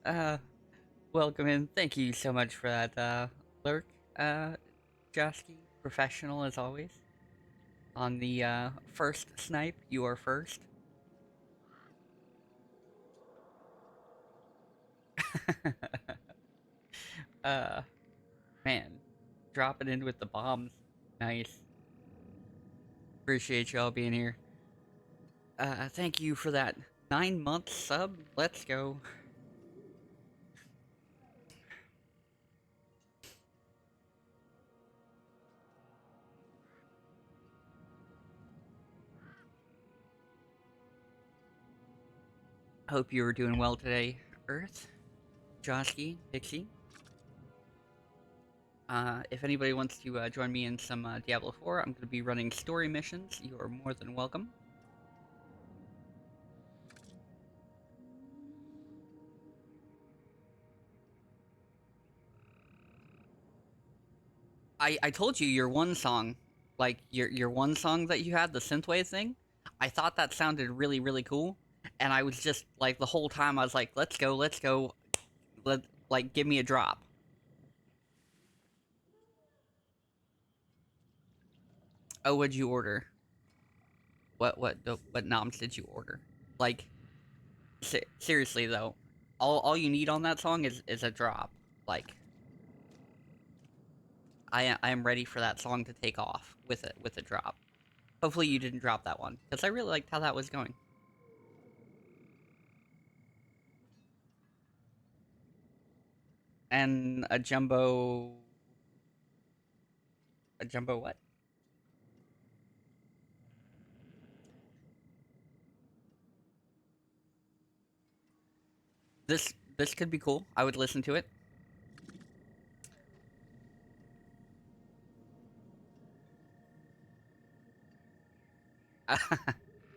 uh, welcome in. Thank you so much for that, lurk, Josky. Professional as always. On the, first snipe, you are first. uh, man. Dropping in with the bombs. Nice. Appreciate y'all being here. Thank you for that 9-month sub. Let's go. Hope you were doing well today, Earth, Josky, Pixie. If anybody wants to join me in some Diablo 4, I'm going to be running story missions. You are more than welcome. I told you your one song, like your one song that you had, the synthwave thing. I thought that sounded really really cool, and I was just like the whole time I was like, let's go, like give me a drop. Oh, what'd you order? What noms did you order? Like seriously though, all you need on that song is a drop. Like I am ready for that song to take off with a drop. Hopefully you didn't drop that one because I really liked how that was going. And a jumbo what? This could be cool. I would listen to it.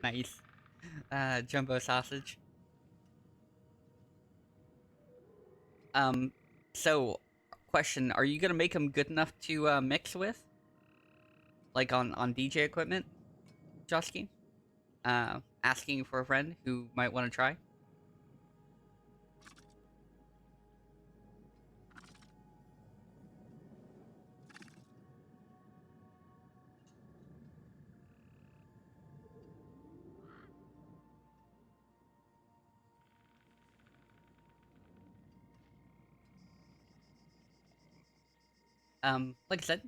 Nice. Jumbo sausage. Um, so question: are you gonna make them good enough to mix with, like on DJ equipment, Josky? Asking for a friend who might want to try. Like I said,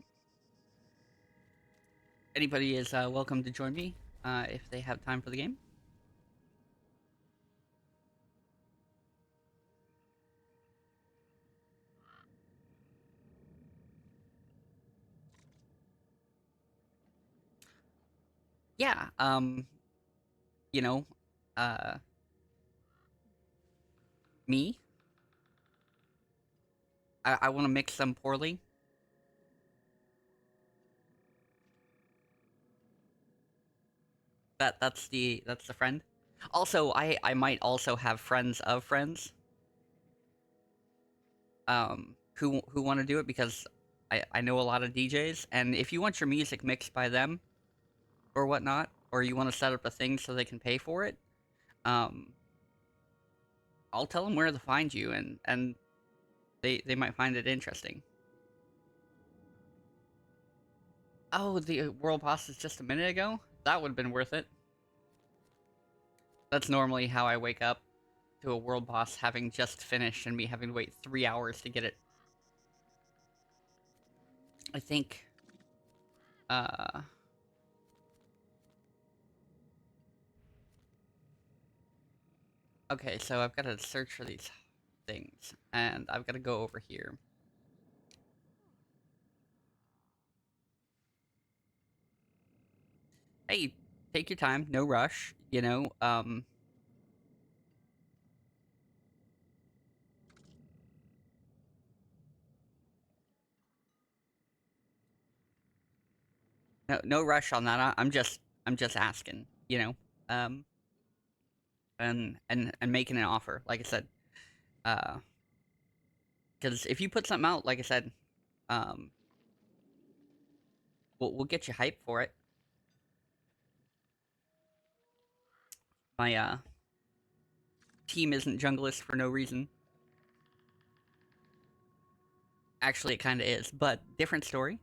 anybody is welcome to join me if they have time for the game. Yeah. You know, uh, me. I want to mix them poorly. That's the friend. Also, I might also have friends of friends who want to do it because I know a lot of DJs, and if you want your music mixed by them or whatnot, or you want to set up a thing so they can pay for it, um I'll tell them where to find you, and they might find it interesting. Oh, the world boss is just a minute ago? That would have been worth it. That's normally how I wake up, to a world boss having just finished and me having to wait 3 hours to get it. I think, uh... okay, so I've got to search for these things, and I've got to go over here. Hey, take your time, no rush, you know, no rush on that. I'm just asking, you know, um, and making an offer, like I said, uh, because if you put something out, like I said, um, we'll get you hyped for it. My team isn't junglist for no reason. Actually, it kind of is, but different story.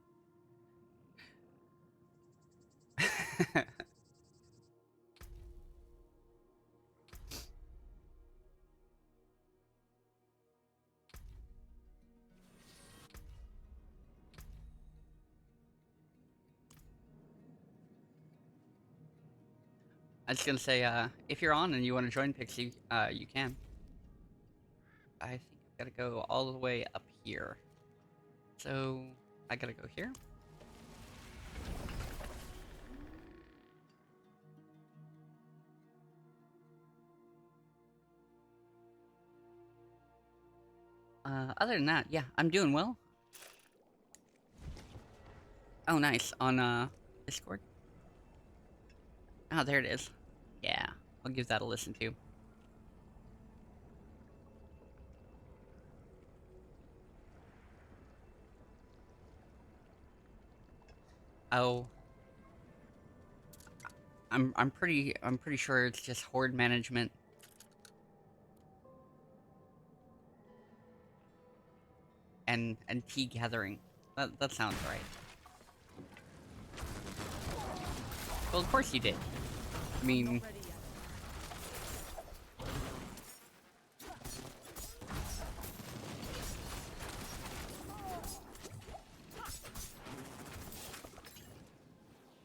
I was gonna say, if you're on and you want to join Pixie, you can. I think I've got to go all the way up here. So, I gotta go here. Other than that, yeah, I'm doing well. Oh, nice. On, Discord? Oh, there it is. Yeah, I'll give that a listen to. Oh, I'm pretty sure it's just horde management. And tea gathering. That sounds right. Well, of course you did. I mean,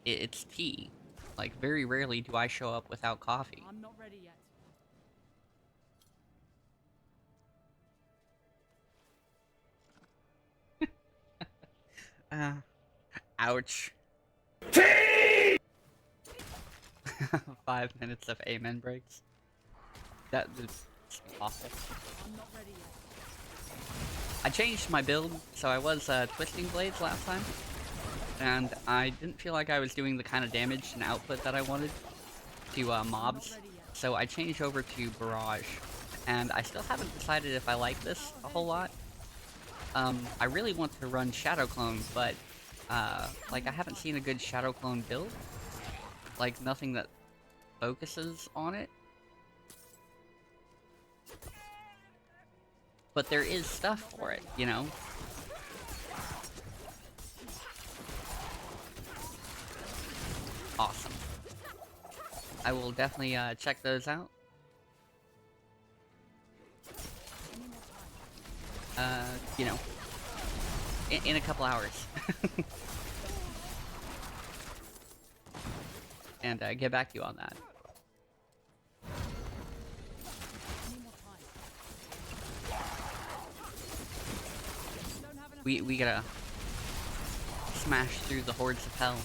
it's tea. Like, very rarely do I show up without coffee. I'm not ready yet. Ouch. 5 minutes of amen breaks. That is awful. I'm not ready yet. I changed my build, so I was twisting blades last time, and I didn't feel like I was doing the kind of damage and output that I wanted to mobs, so I changed over to barrage, and I still haven't decided if I like this a whole lot. I really want to run shadow clone, but like I haven't seen a good shadow clone build, like nothing that focuses on it. But there is stuff for it, you know? Awesome. I will definitely check those out. You know, in a couple hours. And get back to you on that. We gotta smash through the hordes of hell.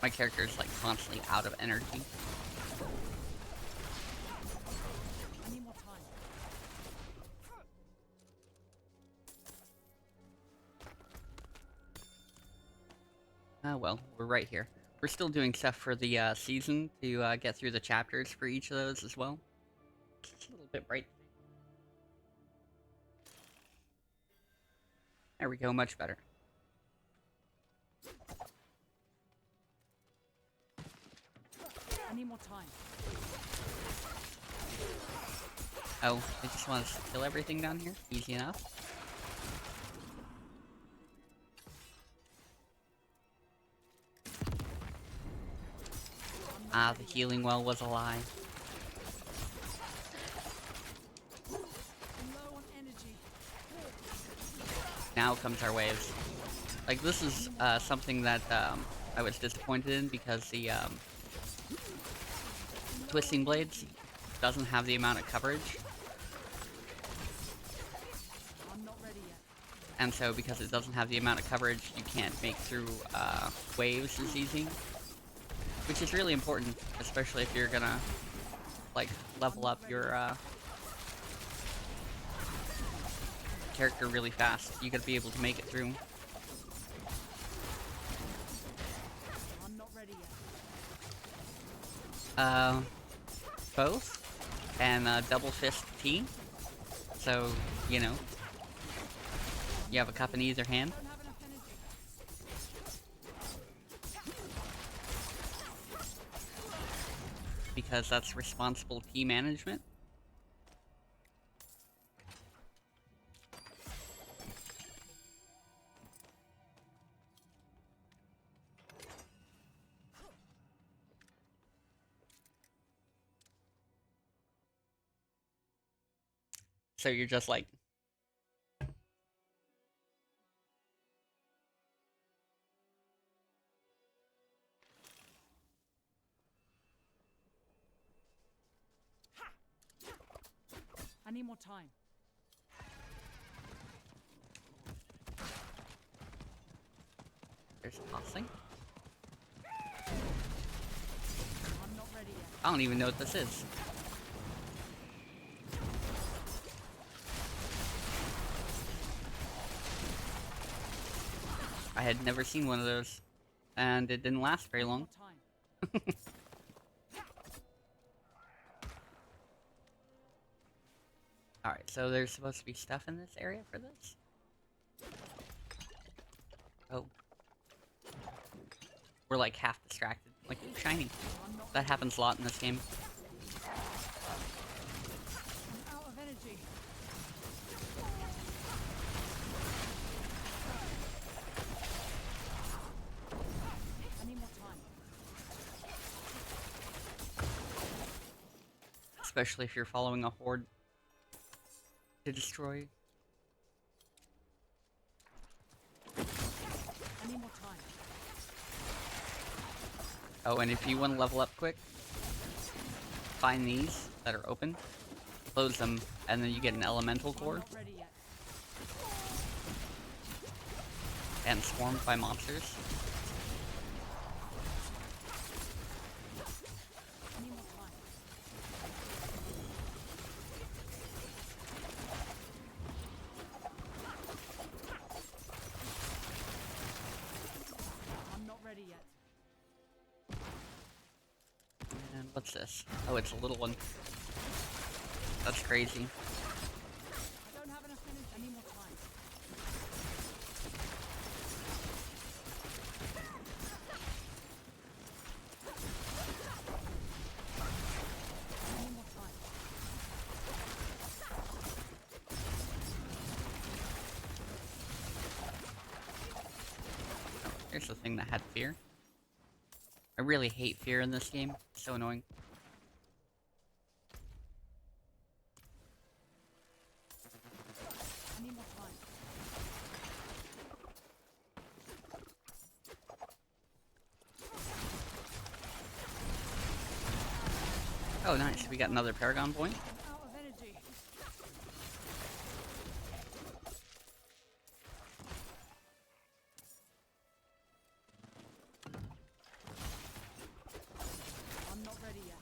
My character is like constantly out of energy. Well, we're right here. We're still doing stuff for the season to get through the chapters for each of those as well. It's a little bit bright. There we go, much better. I need more time. Oh, they just want us to kill everything down here? Easy enough. Ah, the healing well was a lie. Now comes our waves. Like, this is something that I was disappointed in because the Twisting Blades doesn't have the amount of coverage. And so because it doesn't have the amount of coverage, you can't make through waves as easy. Which is really important, especially if you're gonna, like, level up your character really fast. You gotta be able to make it through. I'm not ready yet. Uh, both. And double fist tea. So, you know, you have a cup in either hand. Don't have enough energy. Because that's responsible tea management. So you're just like, I need more time. there's tossing. I'm not ready yet. I don't even know what this is. I had never seen one of those, and it didn't last very long. More time. Alright, so there's supposed to be stuff in this area for this? Oh. We're like half distracted. Like, ooh, shiny. I'm not That happens a lot in this game. I'm out of energy. I need more time. Especially if you're following a horde to destroy. I need more time. Oh, and if you want to level up quick, find these that are open, close them, and then you get an elemental I'm core not ready yet. and swarmed by monsters. I need more time. I'm not ready yet. And what's this? Oh, it's a little one. That's crazy. I don't have enough energy. I need more time. I need more time. Here's the thing that had fear. I really hate fear in this game. It's so annoying. I need more time. Oh, nice. We got another Paragon point. I'm out of energy. I'm not ready yet.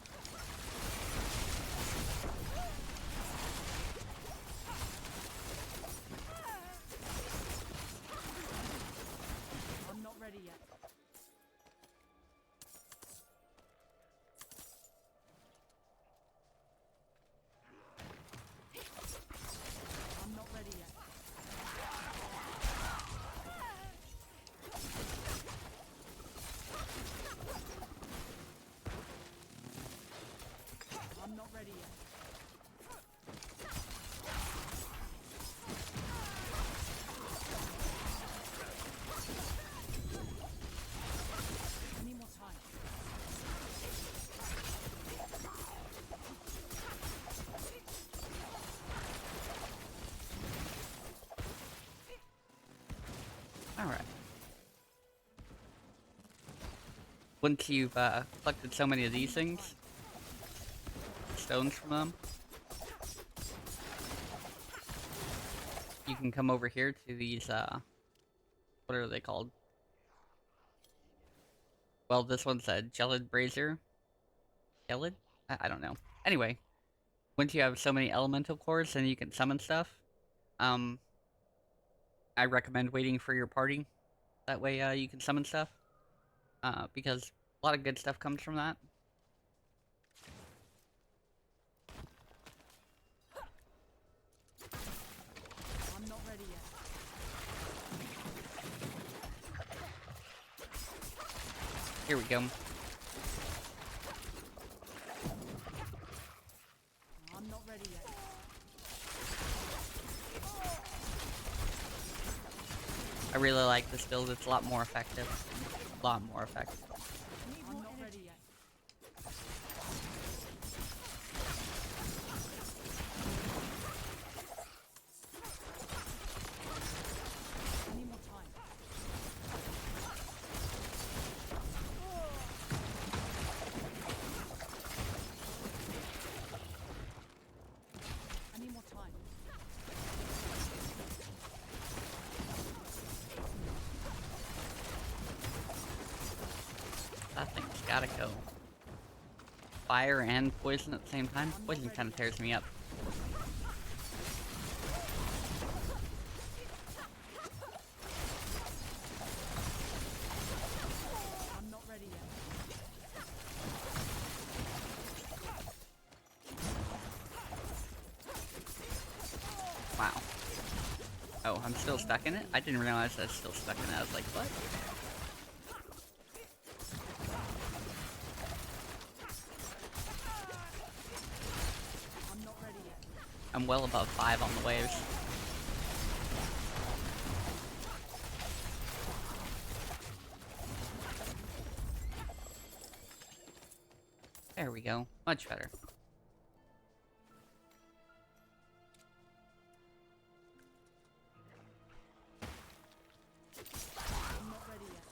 I'm not ready yet. I'm not ready yet. I'm not ready yet. I need more time. Alright. Once you've collected so many of these things, stones from them, you can come over here to these, what are they called? Well, this one's a Gelid Brazier. Gelid? I don't know. Anyway, once you have so many elemental cores, then you can summon stuff. Um, I recommend waiting for your party. That way, you can summon stuff. Because a lot of good stuff comes from that. ready yet. Here we go. I'm not ready yet. I really like this build. It's a lot more effective. A lot more effective. I'm not ready yet. I need more time. I need more time. That thing's gotta go. Fire and poison at the same time? Poison kind of tears me up. I'm not ready yet. Wow. Oh, I'm still stuck in it? I didn't realize I was still stuck in it. I was like, what? I'm not ready yet. I'm well above 5 on the waves. There we go. Much better. I'm not ready yet.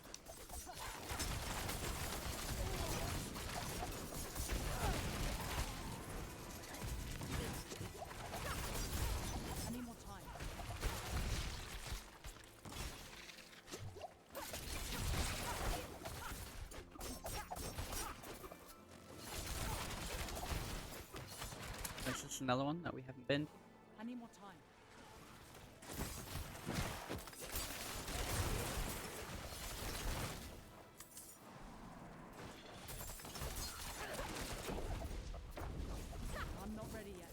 I need more time. Is this another one that we haven't been? I need more time. I'm not ready yet.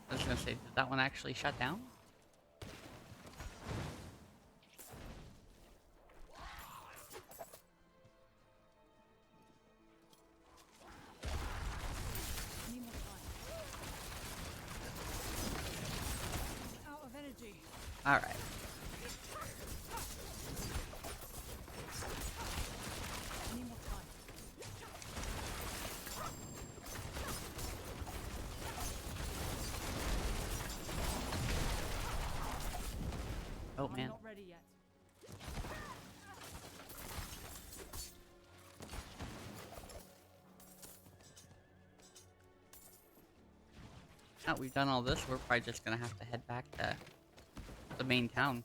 I was gonna say, did that one actually shut down? I need more time. Out of energy. Alright. I need more time. Oh I'm man. not ready yet. Now we've done all this, we're probably just gonna have to head back to the main town.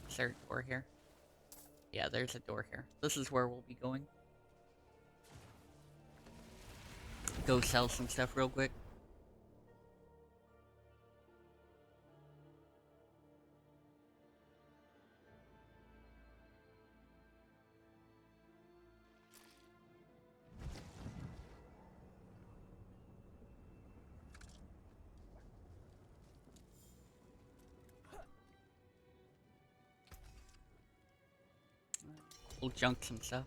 Is there a door here? Yeah, there's a door here. This is where we'll be going. Go sell some stuff real quick. We'll junk some stuff.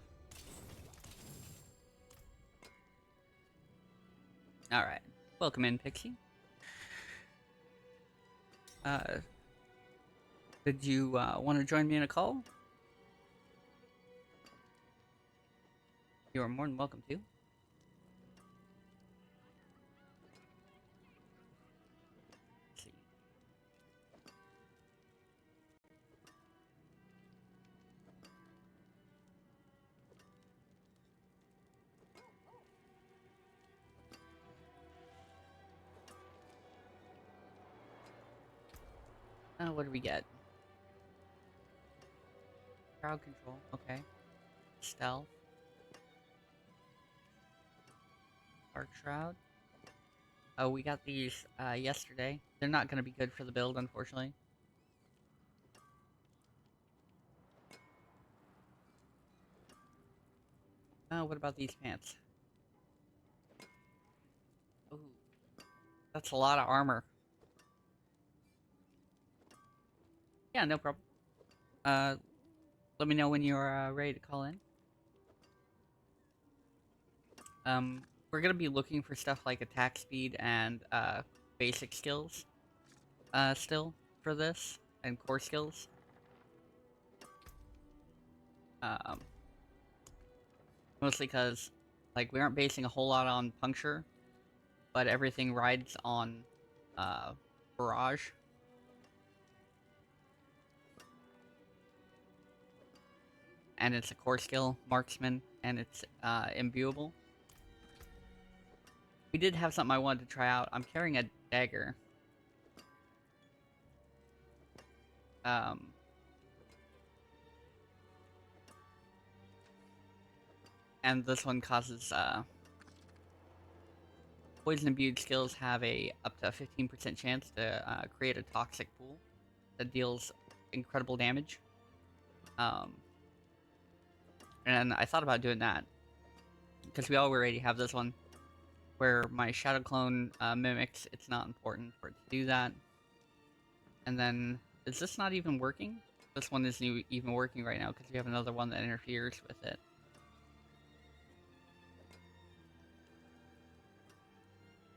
Alright. Welcome in, Pixie. Did you want to join me in a call? You are more than welcome to. Let's see. What do we get? Crowd control, okay. Stealth. Arc Shroud. Oh, we got these yesterday. They're not going to be good for the build, unfortunately. What about these pants? Ooh, that's a lot of armor. Yeah, no problem. Uh, let me know when you're ready to call in. We're gonna be looking for stuff like attack speed and basic skills. Still for this and core skills. Um, Mostly because like we aren't basing a whole lot on puncture, but everything rides on barrage. And it's a core skill, marksman, and it's imbuable. We did have something I wanted to try out. I'm carrying a dagger. Um, and this one causes poison imbued skills have a up to 15% chance to create a toxic pool that deals incredible damage. And I thought about doing that because we already have this one where my shadow clone mimics. It's not important for it to do that. And then is this not even working? This one isn't even working right now because we have another one that interferes with it.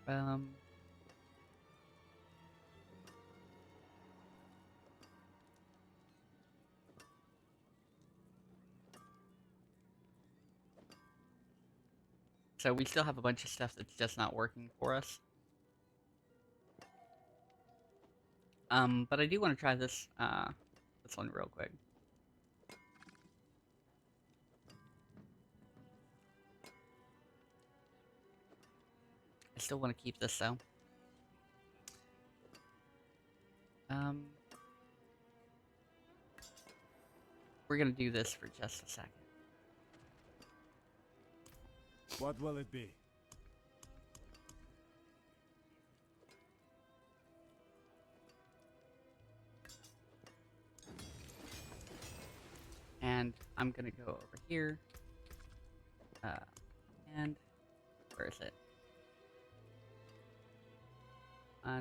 Um, so we still have a bunch of stuff that's just not working for us. But I do want to try this one real quick. I still want to keep this though. We're gonna do this for just a second. What will it be? And I'm gonna go over here. And where is it?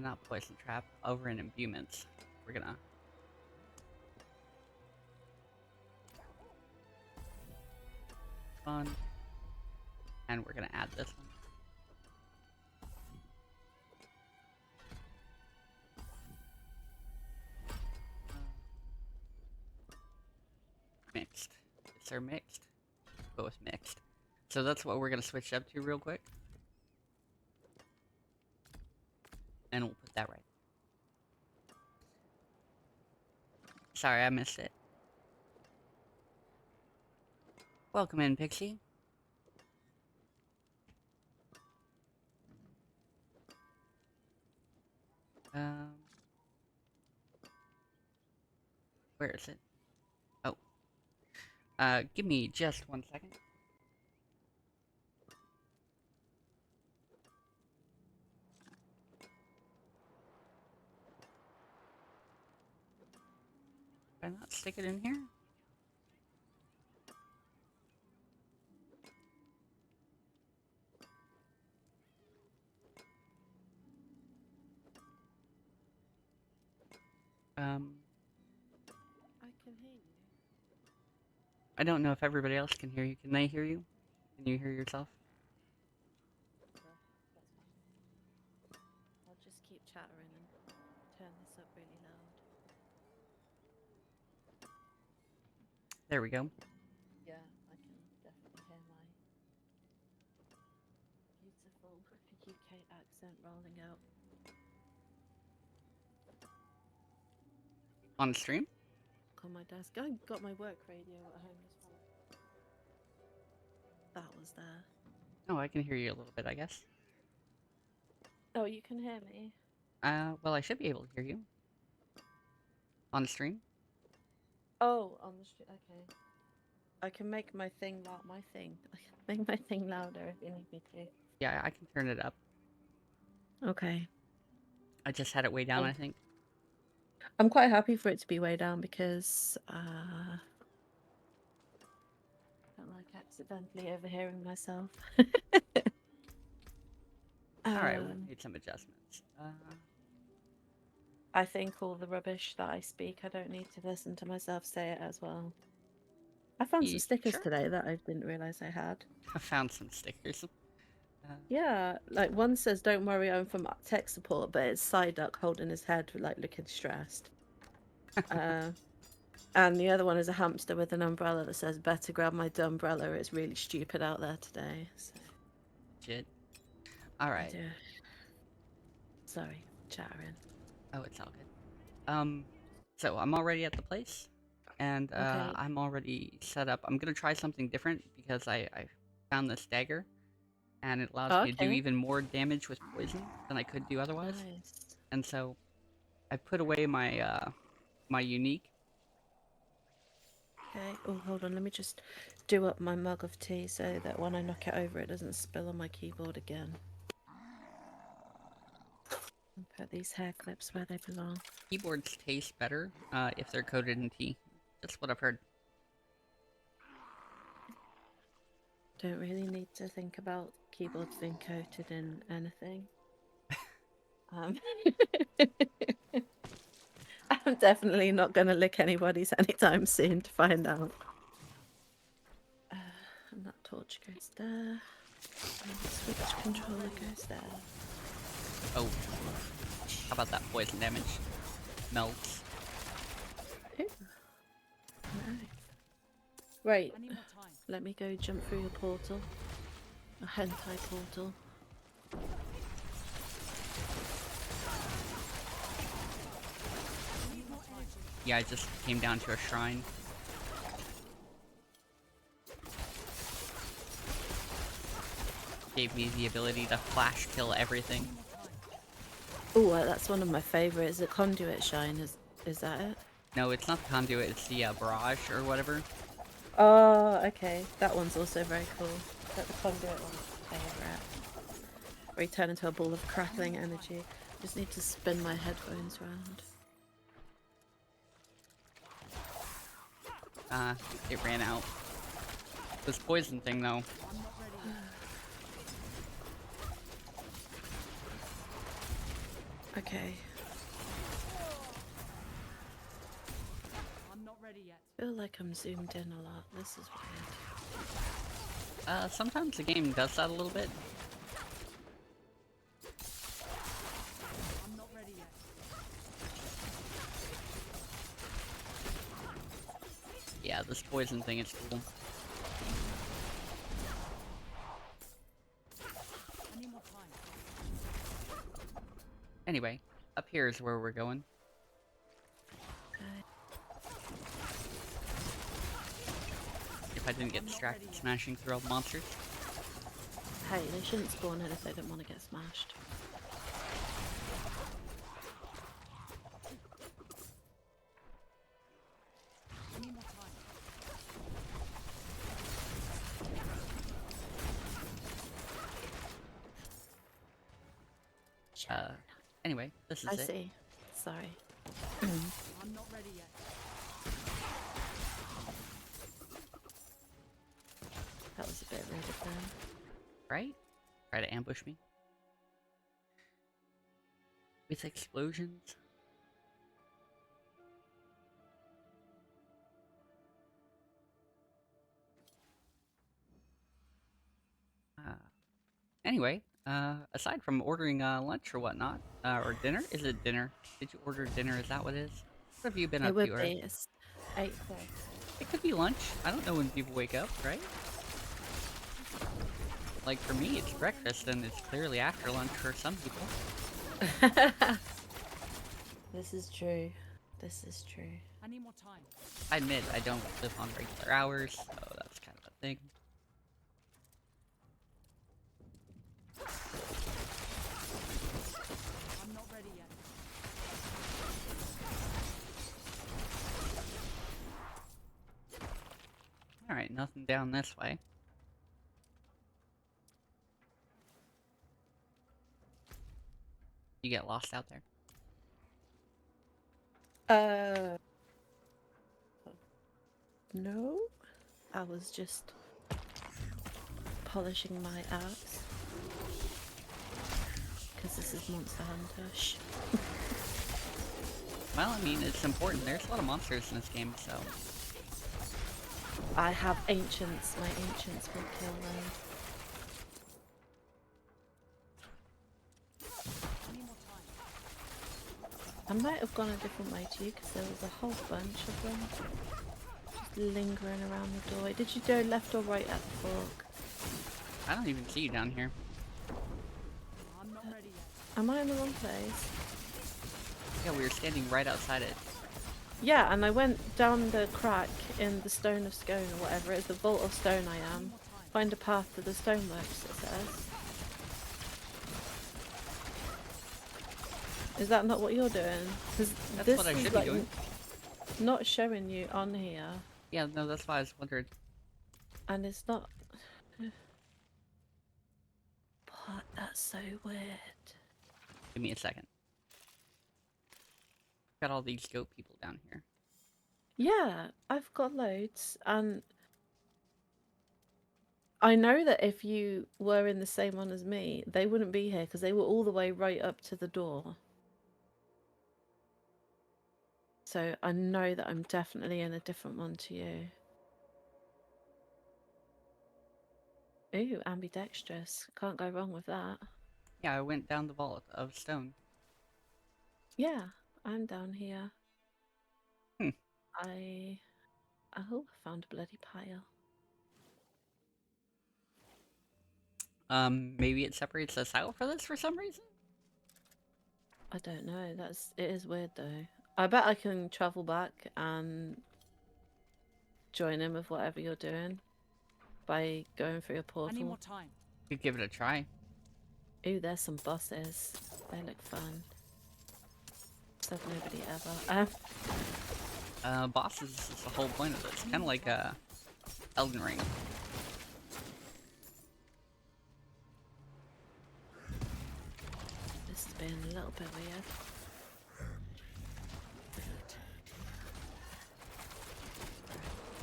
Not poison trap. Over in imbuements. We're gonna. Fun. And we're gonna add this one. Mixed. Is there mixed? Go with mixed. So that's what we're gonna switch up to real quick. And we'll put that right. Sorry, I missed it. Welcome in, Pixie. Where is it? Oh. Give me just 1 second. Can I not stick it in here? I can hear you. I don't know if everybody else can hear you. Can they hear you? Can you hear yourself? Yeah, that's fine. I'll just keep chattering and turn this up really loud. There we go. Yeah, I can definitely hear my beautiful UK accent rolling out. On stream? On my desk. I got my work radio at home as well. That was there. Oh, I can hear you a little bit, I guess. Oh, you can hear me? Well, I should be able to hear you. On stream? Oh, on the street. Okay. I can make my thing loud. I can make my thing louder if you need me to. Yeah, I can turn it up. Okay. I just had it way down, I think. I'm quite happy for it to be way down because I don't like accidentally overhearing myself. Alright, we Um, made some adjustments. I think all the rubbish that I speak, I don't need to listen to myself say it as well. I found some stickers Sure. today that I didn't realize I had. I found some stickers. Yeah, like one says, "Don't worry, I'm from tech support," but it's Psyduck holding his head, like looking stressed. And the other one is a hamster with an umbrella that says, "Better grab my umbrella. It's really stupid out there today." So, Shit. I Alright. do. Sorry, chattering. Oh, it's all good. So I'm already at the place, and Okay. I'm already set up. I'm gonna try something different because I found this dagger, and it allows Oh, me to do okay. even more damage with poison than I could do otherwise. Nice. And so I put away my my unique. Okay. Oh, hold on. Let me just do up my mug of tea so that when I knock it over, it doesn't spill on my keyboard again. And put these hair clips where they belong. Keyboards taste better if they're coated in tea. That's what I've heard. Don't really need to think about keyboards being coated in anything. Um, I'm definitely not going to lick anybody's anytime soon to find out. And that torch goes there. And the switch controller goes there. Oh, how about that poison damage? Melts. Ooh. Nice. Right, I need more time. let me go jump through your portal. A hentai portal. I need more energy. Yeah, I just came down to a shrine. Gave me the ability to flash kill everything. Oh, that's one of my favourites. The conduit shine. Is that it? No, it's not the conduit, it's the barrage or whatever. Oh, okay. That one's also very cool. But the conduit one's my favourite. Where you turn into a ball of crackling energy. Just need to spin my headphones around. It ran out. This poison thing, though. I'm not ready yet. Okay. I'm not ready yet. I feel like I'm zoomed in a lot. This is weird. Sometimes the game does that a little bit. I'm not ready yet. Yeah, this poison thing is cool. I need more time. Anyway, up here is where we're going. If I didn't get distracted smashing through all the monsters. Hey, they shouldn't spawn in if they don't want to get smashed. I need more time. Anyway, this is I it. see. Sorry. I'm not ready yet. That was a bit rude of them. Right? Try to ambush me. With explosions. Anyway, aside from ordering lunch or whatnot, or dinner, is it dinner? Did you order dinner? Is that what it is? What have you been It up would to, be. right? It's 8:30. It could be lunch. I don't know when people wake up, right? Like for me, it's breakfast, and it's clearly after lunch for some people. This is true. This is true. I need more time. I admit I don't live on regular hours, so that's kind of a thing. I'm not ready yet. Alright, nothing down this way. You get lost out there. No. I was just polishing my axe. Because this is Monster Hunter. Shh. Well, I mean, it's important. There's a lot of monsters in this game, so... I have ancients. My ancients will kill them. Any more time? I might have gone a different way to you because there was a whole bunch of them just lingering around the door. Did you go left or right at the fork? I don't even see you down here. I'm not ready yet. Am I in the wrong place? Yeah, we were standing right outside it. Yeah, and I went down the crack in the Stone of Scone or whatever it is, the Vault of Stone I Any am. more time? Find a path to the stoneworks, it says. Is that not what you're doing? Because That's this what I is should be like doing. not showing you on here, Yeah, no, that's why I was wondering. and it's not. What? That's so weird. Give me a second. Got all these goat people down here. Yeah, I've got loads, and I know that if you were in the same one as me, they wouldn't be here because they were all the way right up to the door. So I know that I'm definitely in a different one to you. Ooh, ambidextrous. Can't go wrong with that. Yeah, I went down the vault of stone. Yeah, I'm down here. Hmm. Oh, I found a bloody pile. Maybe it separates us out for this for some reason? I don't know. It is weird though. I bet I can travel back and join in with whatever you're doing by going through a Any more portal. time? Could give it a try. Ooh, there's some bosses. They look fun. Said nobody ever. Bosses is the whole point of this. Kind of like, Elden Ring. This has been a little bit weird.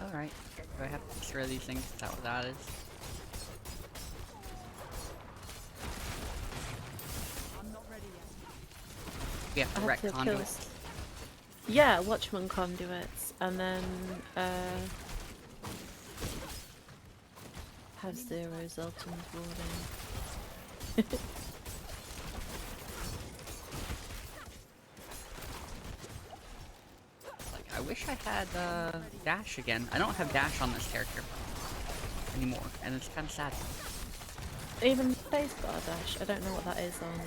Alright. Do I have to destroy these things? Is that what that is? I'm not ready yet. We have to I wreck have to kill conduits. this. Yeah, Watchman conduits, and then have zero Zoltan's warding. Like, I wish I had, dash again. I don't have dash on this character anymore, and it's kind of sad. Even spacebar dash, I don't know what that is on.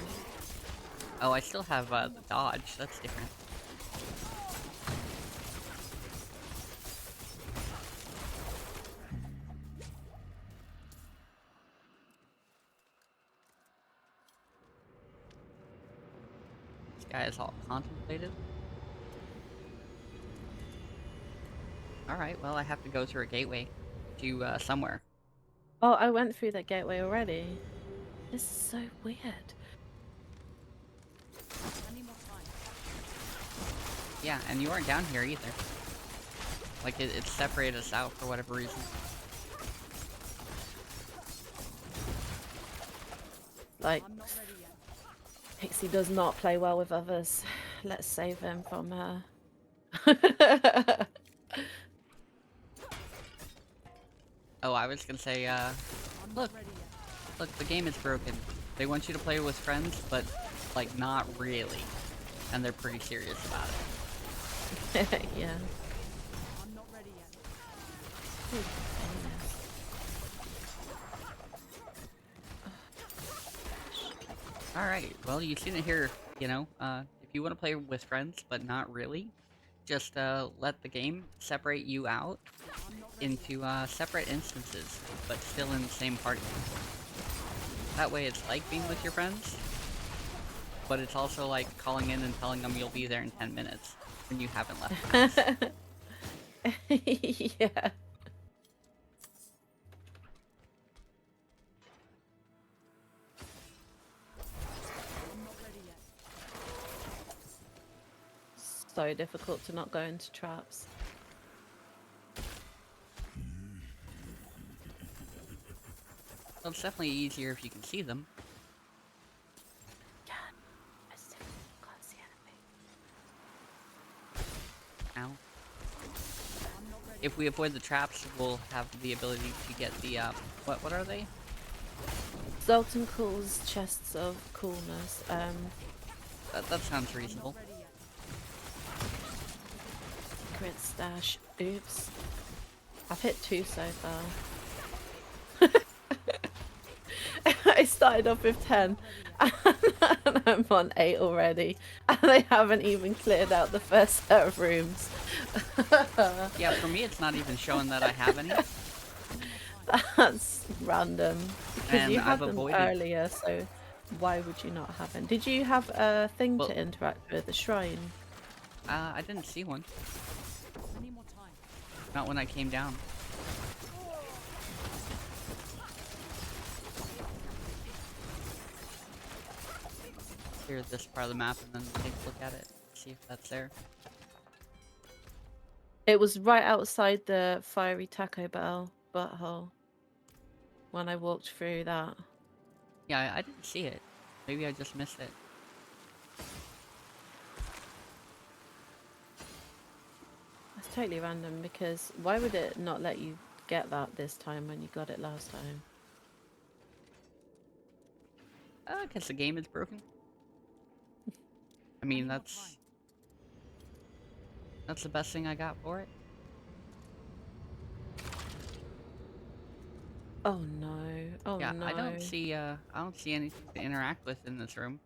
Oh, I still have, the dodge. That's different. This guy is all contemplative. Alright, well, I have to go through a gateway to, somewhere. Oh, I went through that gateway already. This is so weird. Any more time? Yeah, and you aren't down here either. Like, it separated us out for whatever reason. Like, I'm not ready yet. Pixie does not play well with others. Let's save him from her. Oh, I was gonna say, I'm look, not ready yet. look, the game is broken. They want you to play with friends, but, like, not really. And they're pretty serious about it. Yeah. I'm not ready yet. Ooh, Alright, well, you've seen it here, you know, if you want to play with friends, but not really, just, let the game separate you out I'm not ready yet. into, separate instances, but still in the same party. That way it's like being with your friends, but it's also like calling in and telling them you'll be there in 10 minutes, when you haven't left the house. Yeah. I'm not ready yet. So difficult to not go into traps. Well, it's definitely easier if you can see them. Can. I still can't see anything. Ow. I'm not ready. If we avoid the traps, we'll have the ability to get the, what are they? Zoltan calls chests of coolness. That sounds reasonable. Not ready yet. Secret stash. Oops. I've hit 2 so far. I started off with 10 and I'm on 8 already, and I haven't even cleared out the first set of rooms. Yeah, for me, it's not even showing that I have any. That's random because And you I've had them avoided- earlier, so why would you not have them? Did you have a thing Well- to interact with, the shrine? I didn't see one. I need more time. Not when I came down. Clear this part of the map and then take a look at it. See if that's there. It was right outside the fiery Taco Bell butthole when I walked through that. Yeah, I didn't see it. Maybe I just missed it. That's totally random because why would it not let you get that this time when you got it last time? Because the game is broken. I mean, that's the best thing I got for it. Oh no. Oh Yeah, no. I don't see anything to interact with in this room.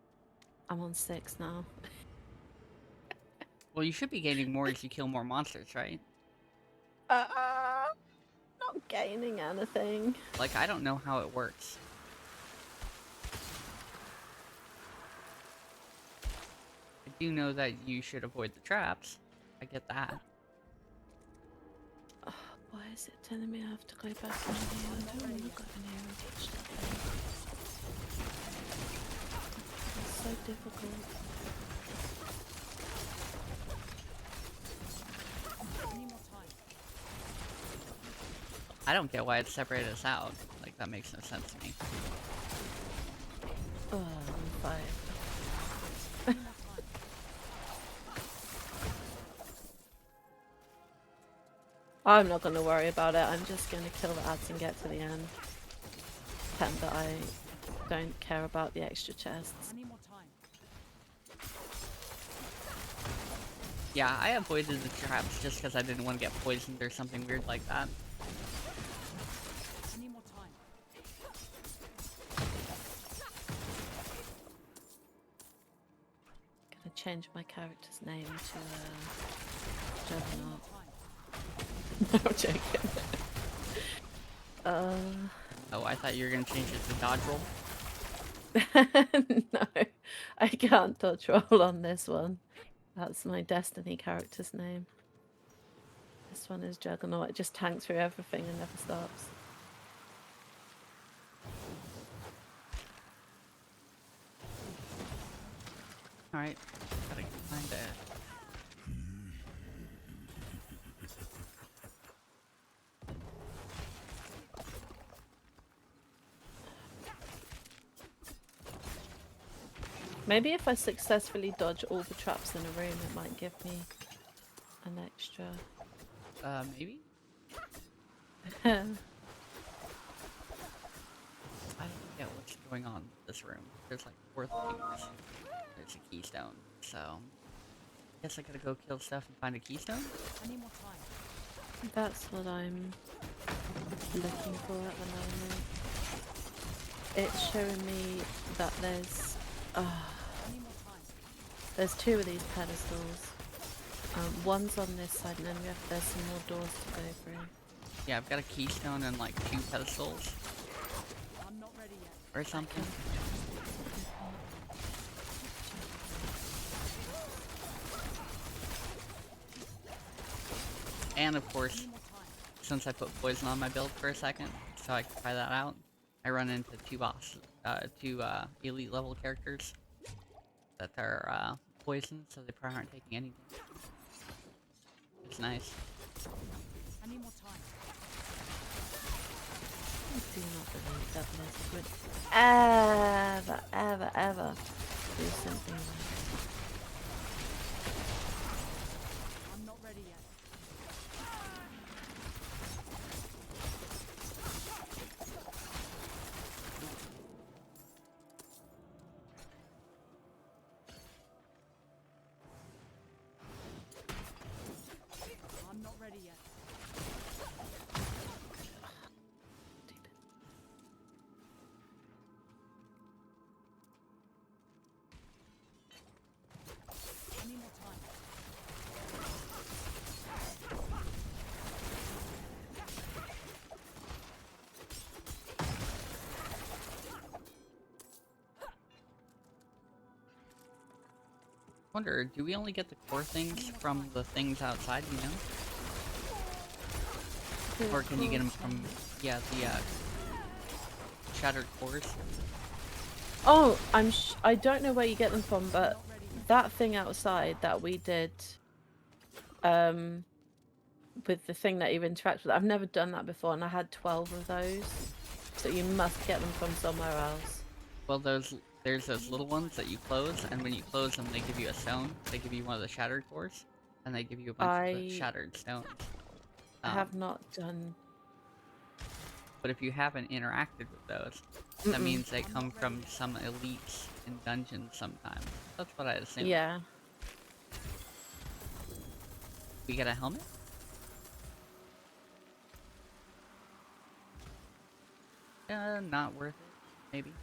I'm on 6 now. Well, you should be gaining more as you kill more monsters, right? Not gaining anything. Like, I don't know how it works. I do know that you should avoid the traps. I get that. Why is it telling me I have to go back in here? I don't want to go in here and touch that thing. It's so difficult. I need more time. I don't get why it separated us out. Like, that makes no sense to me. Oh, I'm fine. I need more time. I'm not going to worry about it. I'm just going to kill the ads and get to the end. Pretend that I don't care about the extra chests. I need more time. Yeah, I avoided the traps just because I didn't want to get poisoned or something weird like that. I need more time. Gonna change my character's name to I need Juggernaut. more time. No, I'm joking. Oh, I thought you were gonna change it to dodge roll. No, I can't dodge roll on this one. That's my Destiny character's name. This one is Juggernaut. It just tanks through everything and never stops. Alright, gotta find it. Maybe if I successfully dodge all the traps in a room, it might give me an extra. Maybe? Oh, I don't get what's going on with this room. There's like 4 things. There's a keystone, so... Guess I gotta go kill stuff and find a keystone? I need more time. that's what I'm looking for at the moment. It's showing me that there's I need more time. there's 2 of these pedestals. One's on this side, and then there's some more doors to go through. Yeah, I've got a keystone and like 2 pedestals I'm not ready yet. or something. And of I course, need more time. since I put poison on my build for a second, so I can try that out, I run into 2 elite level characters that are poisoned, so they probably aren't taking any damage. It's nice. I need more time. do not believe that Blizzard would ever, ever, ever do something like that. I'm not ready yet. I'm not ready yet. Stupid. I need more time. Wonder, do we only get the core things from the things outside, you know? Or can you get them from, yeah, the shattered cores? Oh, I don't know where you get them from, but that thing outside that we did, with the thing that you interact with, I've never done that before, and I had 12 of those. So you must get them from somewhere else. Well, there's those little ones that you close, and when you close them, they give you a stone. They give you one of the shattered cores, and they give you a bunch of the shattered stones. I have not done. But if you haven't interacted with those, that means they come from some elites in dungeons sometimes. That's what I assume. Yeah. We get a helmet? Not worth it, maybe.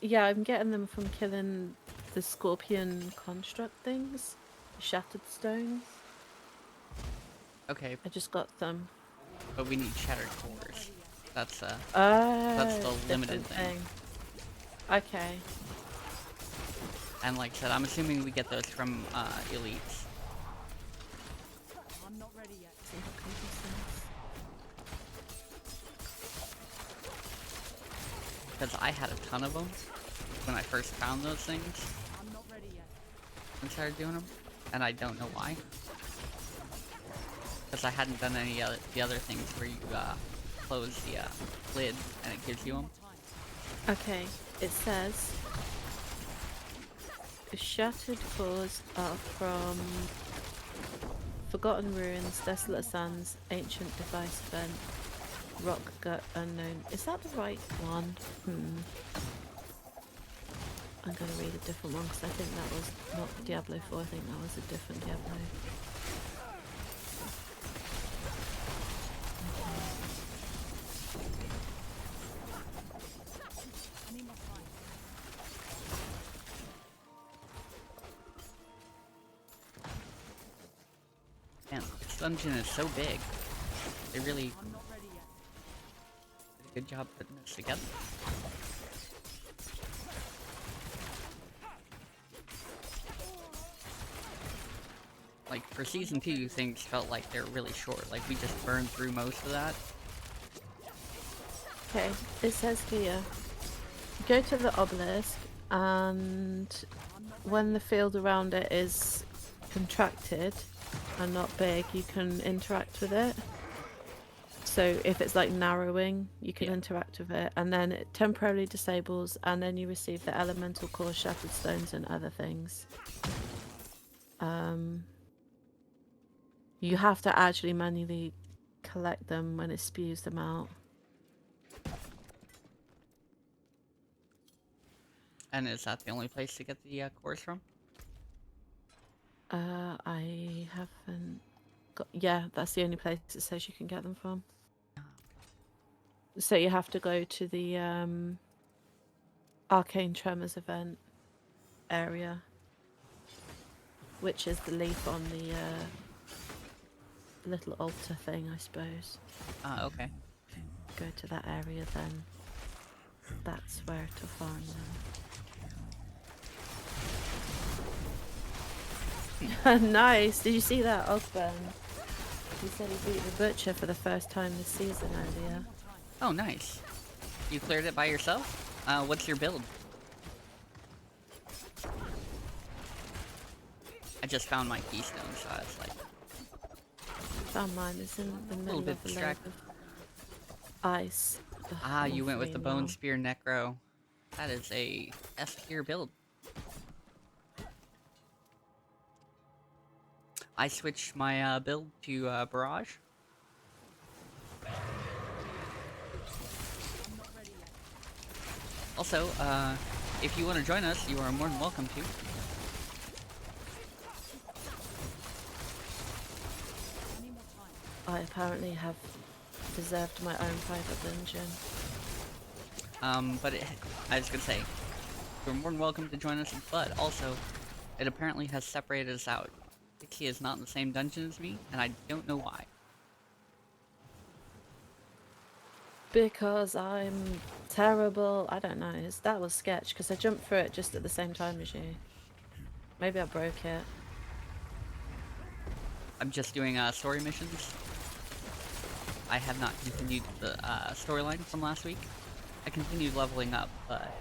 Yeah, I'm getting them from killing the scorpion construct things, the shattered stones. Okay, I just got them. but we need shattered cores. That's the Different limited thing. Okay. And like I said, I'm assuming we get those from elites. I'm not ready yet. See what can be sense. Because I had a ton of them when I first found those things I'm not ready yet. and started doing them, and I don't know why. Because I hadn't done any other the other things where you close the lid and it gives you them. Time. Okay, it says the shattered cores are from Forgotten Ruins, Desolate Sands, Ancient Device Vent, Rock Gut Unknown. Is that the right one? I'm going to read a different one because I think that was not Diablo 4, I think that was a different Diablo. I need more time. Man, this dungeon is so big. They really I'm not ready yet. did a good job putting this together. Like, for Season 2, things felt like they were really short. Like, we just burned through most of that. Okay, it says here, go to the obelisk and when the field around it is contracted and not big, you can interact with it. So if it's like narrowing, you can Yeah. interact with it, and then it temporarily disables, and then you receive the elemental core, shattered stones, and other things. You have to actually manually collect them when it spews them out. And is that the only place to get the cores from? I haven't got. Yeah, that's the only place it says you can get them from. So you have to go to the Arcane Tremors event area, which is the leaf on the little altar thing, I suppose. Ah, okay. Go to that area, then that's where to farm them. Nice. Did you see that, Ogburn? He said he beat the butcher for the first time this season earlier. Oh, nice. You cleared it by yourself? What's your build? I just found my keystone, so I was like... Found mine. It's in the middle bit of a load distracted. of ice. Ugh, Ah, I'm you on went with 3 the Bone now. Spear Necro. That is a S-tier build. I switched my build to Barrage. Also, if you want to join us, you are more than welcome to. I apparently have deserved my own private dungeon. But I was gonna say, you're more than welcome to join us, but also, it apparently has separated us out. He is not in the same dungeon as me, and I don't know why. Because I'm terrible. I don't know. That was sketch because I jumped through it just at the same time as you. Maybe I broke it. I'm just doing story missions. I have not continued the storyline from last week. I continued leveling up, but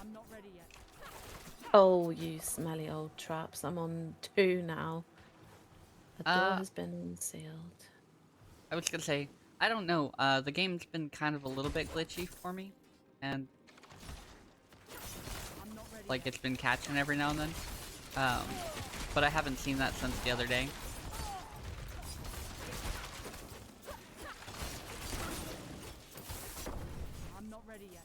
I'm not ready yet. Oh, you smelly old traps. I'm on 2 now. The door has been unsealed. I was gonna say, I don't know, the game's been kind of a little bit glitchy for me, and I'm not ready like it's been catching every now and then. But I haven't seen that since the other day. I'm not ready yet.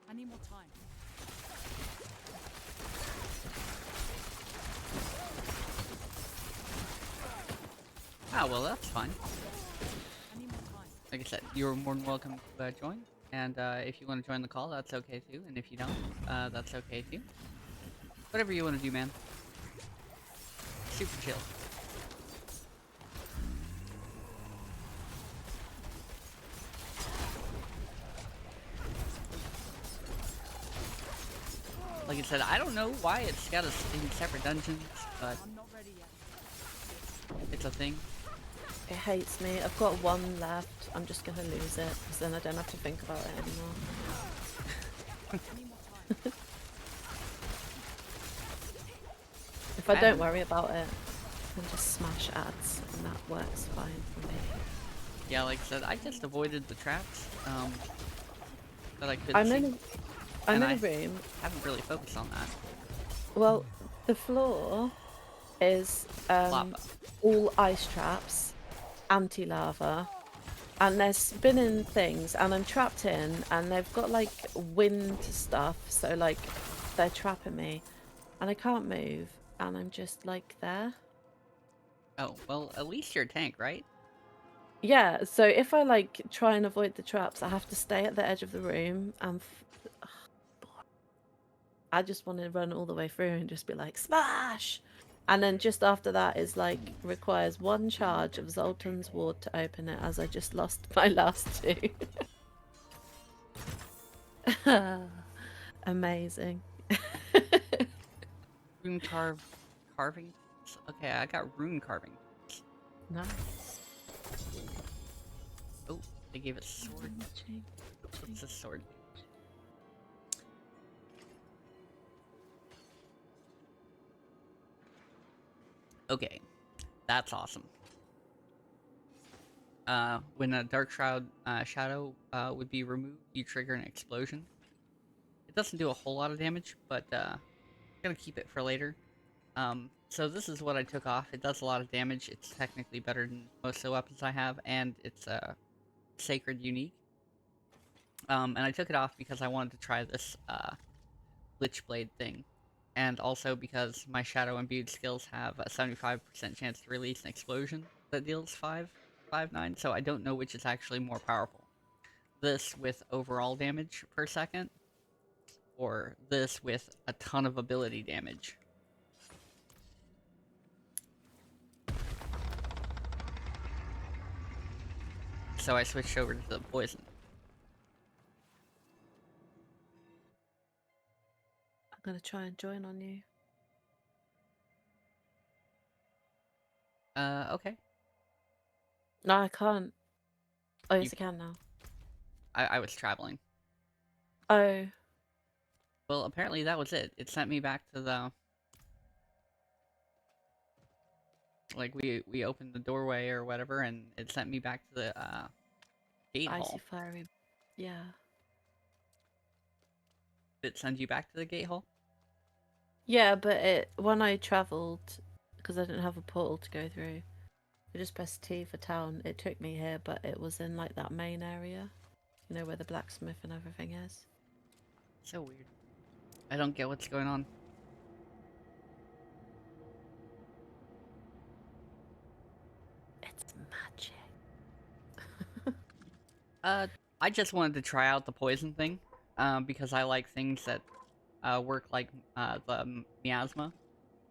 I need more time. Ah, well, that's fine. I need more time. Like I said, you're more than welcome to join, and if you want to join the call, that's okay too, and if you don't, that's okay too. Whatever you want to do, man. Super chill. Like I said, I don't know why it's got us in separate dungeons, but I'm not ready yet. it's a thing. It hates me. I've got 1 left. I'm just gonna lose it because then I don't have to think about it anymore. I need more time. If I don't haven't- worry about it, then just smash ads and that works fine for me. Yeah, like I said, I just avoided the traps, that I could I'm see. in I'm And in I a room. haven't really focused on that. Well, the floor is Lava. all ice traps, anti-lava, and they're spinning things, and I'm trapped in, and they've got like wind stuff, so like they're trapping me, and I can't move, and I'm just like there. Oh, well, at least you're a tank, right? Yeah, so if I like try and avoid the traps, I have to stay at the edge of the room, and I just want to run all the way through and just be like, smash! And then just after that is like, requires 1 charge of Zoltan's Ward to open it, as I just lost my last 2. Amazing. Rune carving? Okay, I got rune carving. Nice. Oh, they gave it sword. What's a sword? Okay, that's awesome. When a Dark Shroud shadow would be removed, you trigger an explosion. It doesn't do a whole lot of damage, but I'm gonna keep it for later. So this is what I took off. It does a lot of damage. It's technically better than most of the weapons I have, and it's sacred unique. And I took it off because I wanted to try this Lich Blade thing. And also because my Shadow Imbued skills have a 75% chance to release an explosion that deals 5/9, so I don't know which is actually more powerful. This with overall damage per second, or this with a ton of ability damage. So I switched over to the poison. I'm gonna try and join on you. Okay. No, I can't. Oh, yes, You, I can now. I was traveling. Oh, Well, apparently that was it. It sent me back to the... Like, we opened the doorway or whatever, and it sent me back to the, gate icy hall. fiery. Yeah. Did it send you back to the gate hall? Yeah, but when I travelled, because I didn't have a portal to go through, I just pressed T for town. It took me here, but it was in like that main area, you know, where the blacksmith and everything is. So weird. I don't get what's going on. It's magic. I just wanted to try out the poison thing, because I like things that, work like, the miasma.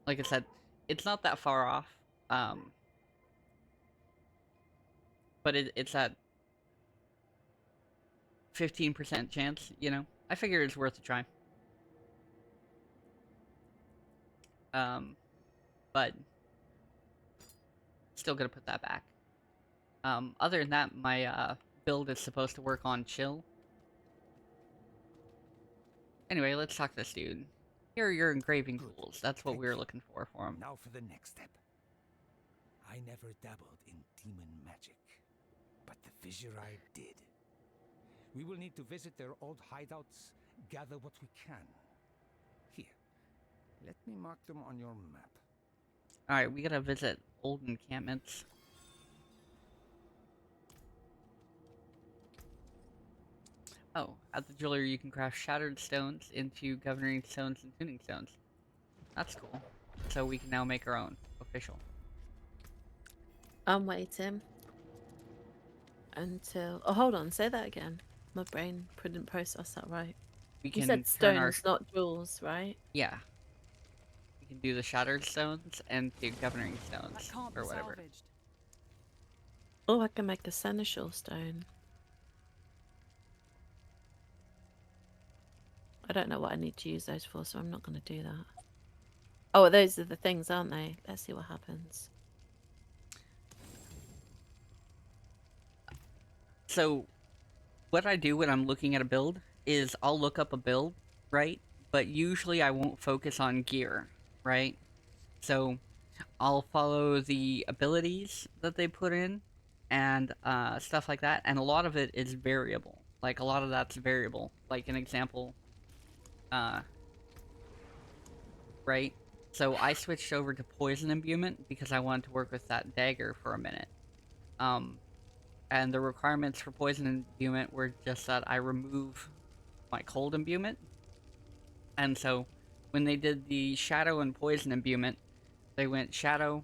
Like I said, it's not that far off, but it's at 15% chance, you know? I figure it's worth a try. But still gonna put that back. Other than that, my, build is supposed to work on chill. Anyway, let's talk to this dude. Here are your engraving Good. tools. That's what Thank we were you. looking for him. Now for the next step. I never dabbled in demon magic, but the Visurai did. We will need to visit their old hideouts, gather what we can. Here, let me mark them on your map. Alright, we gotta visit old encampments. Oh, at the jewelry you can craft shattered stones into governing stones and tuning stones. That's cool. So we can now make our own. Official. I'm waiting until. Oh, hold on. Say that again. My brain couldn't process that right. We You can said turn our... stones, not jewels, right? Yeah. We can do the shattered stones and the governing That stones. can't be Or whatever. salvaged. Oh, I can make a seneschal stone. I don't know what I need to use those for, so I'm not going to do that. Oh, those are the things, aren't they? Let's see what happens. So, what I do when I'm looking at a build is I'll look up a build, right? But usually I won't focus on gear, right? So, I'll follow the abilities that they put in and stuff like that. And a lot of it is variable. Like, a lot of that's variable. Like, an example, uh, right? So, I switched over to poison imbuement because I wanted to work with that dagger for a minute. And the requirements for poison imbuement were just that I remove my cold imbuement. And so, when they did the shadow and poison imbuement, they went shadow,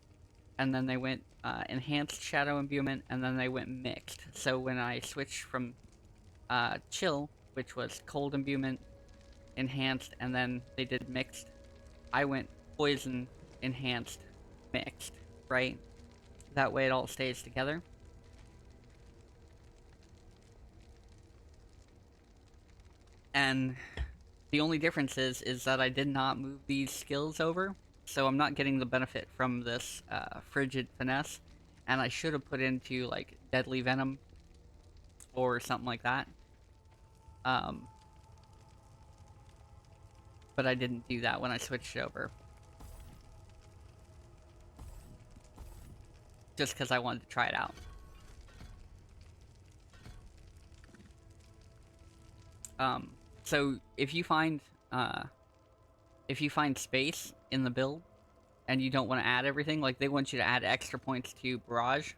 and then they went enhanced shadow imbuement, and then they went mixed. So when I switched from chill, which was cold imbuement, enhanced, and then they did mixed, I went poison, enhanced, mixed, right? That way it all stays together. And the only difference is that I did not move these skills over, so I'm not getting the benefit from this frigid finesse, and I should have put into like deadly venom or something like that. But I didn't do that when I switched over, just because I wanted to try it out. So if you find space in the build and you don't want to add everything, like they want you to add extra points to barrage,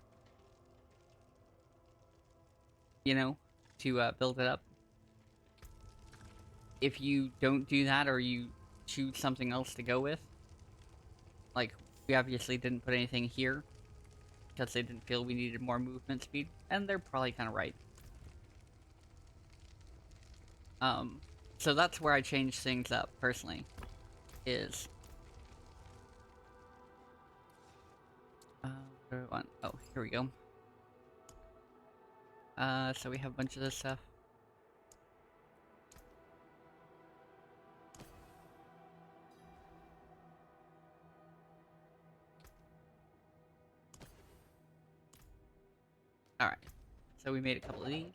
you know, to build it up. If you don't do that or you choose something else to go with, like we obviously didn't put anything here because they didn't feel we needed more movement speed, and they're probably kind of right. So that's where I change things up personally. Is what do I want? Oh, here we go. So we have a bunch of this stuff. Alright. So we made a couple of these.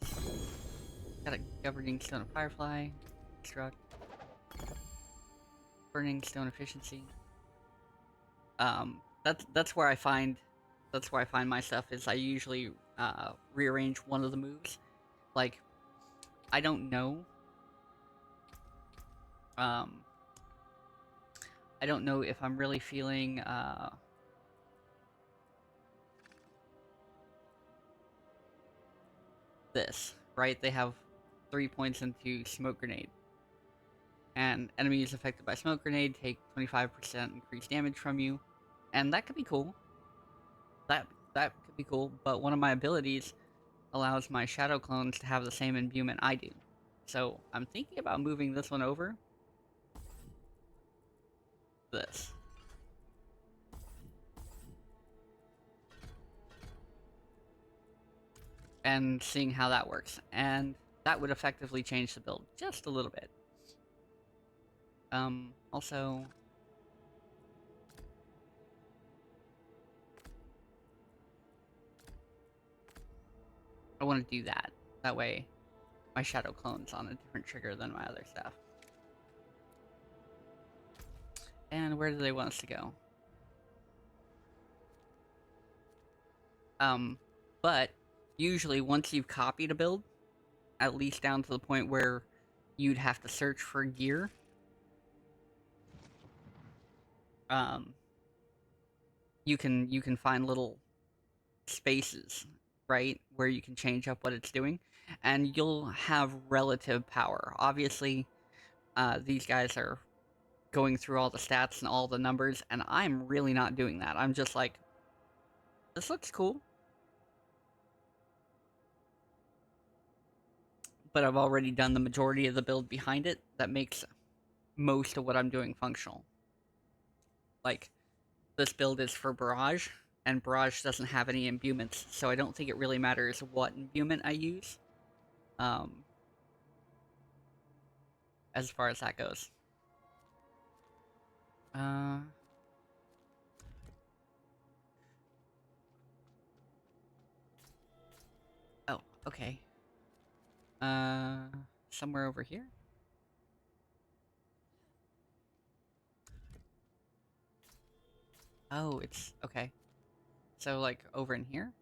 Got a governing stone of firefly. Struck. Burning stone efficiency. That's where I find my stuff is I usually rearrange one of the moves. Like, I don't know. I don't know if I'm really feeling this, right? They have 3 points into smoke grenade. And enemies affected by smoke grenade take 25% increased damage from you. And that could be cool. That could be cool, but one of my abilities allows my shadow clones to have the same imbuement I do. So I'm thinking about moving this one over. This. And seeing how that works. And that would effectively change the build just a little bit. Also... I want to do that. That way, my shadow clone's on a different trigger than my other stuff. And where do they want us to go? But usually once you've copied a build, at least down to the point where you'd have to search for gear, you can find little spaces, right, where you can change up what it's doing, and you'll have relative power. Obviously, these guys are going through all the stats and all the numbers, and I'm really not doing that. I'm just like, this looks cool. But I've already done the majority of the build behind it that makes most of what I'm doing functional. Like, this build is for Barrage, and Barrage doesn't have any imbuements, so I don't think it really matters what imbuement I use. As far as that goes. Oh, okay. Somewhere over here? Oh, it's... okay. So, like, over in here?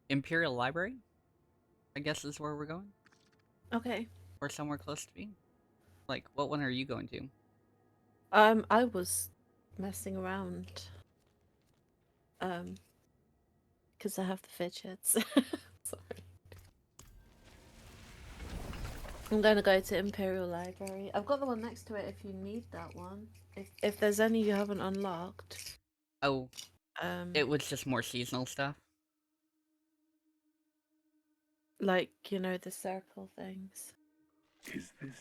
Imperial Library? I guess is where we're going? Okay. Or somewhere close to me? Like, what one are you going to? I was messing around. Because I have the fidgets. Sorry. I'm gonna go to Imperial Library. I've got the one next to it if you need that one. If there's any you haven't unlocked. Oh, it was just more seasonal stuff. Like, you know, the circle things. Is this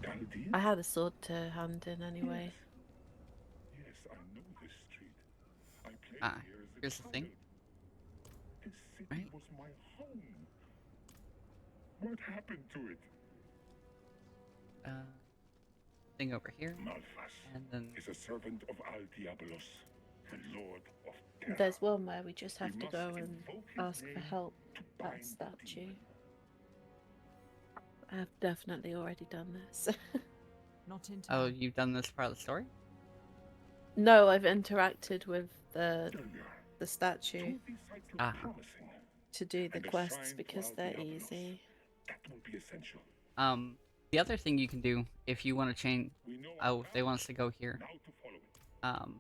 Galadian? I had a sword to hand in anyway. Yes, I know this street. I played Ah, here as a here's the thing. child. This city Right. was my home. What happened to it? Thing over here. Malphas And then... is a servant of Al Diablos, the Lord of Terror. There's one where we just have We to must go and invoke his ask for name help to at bind the statue. demon. I've definitely already done this. Not in Oh, time. you've done this part of the story? No, I've interacted with There you are. the statue Two of these sites look Ah. promising. to do the And a quests shrine to because Al they're Diablos. easy. That will be essential. The other thing you can do, if you want to change... We know our Oh, they path. want us to go here. Now to follow it.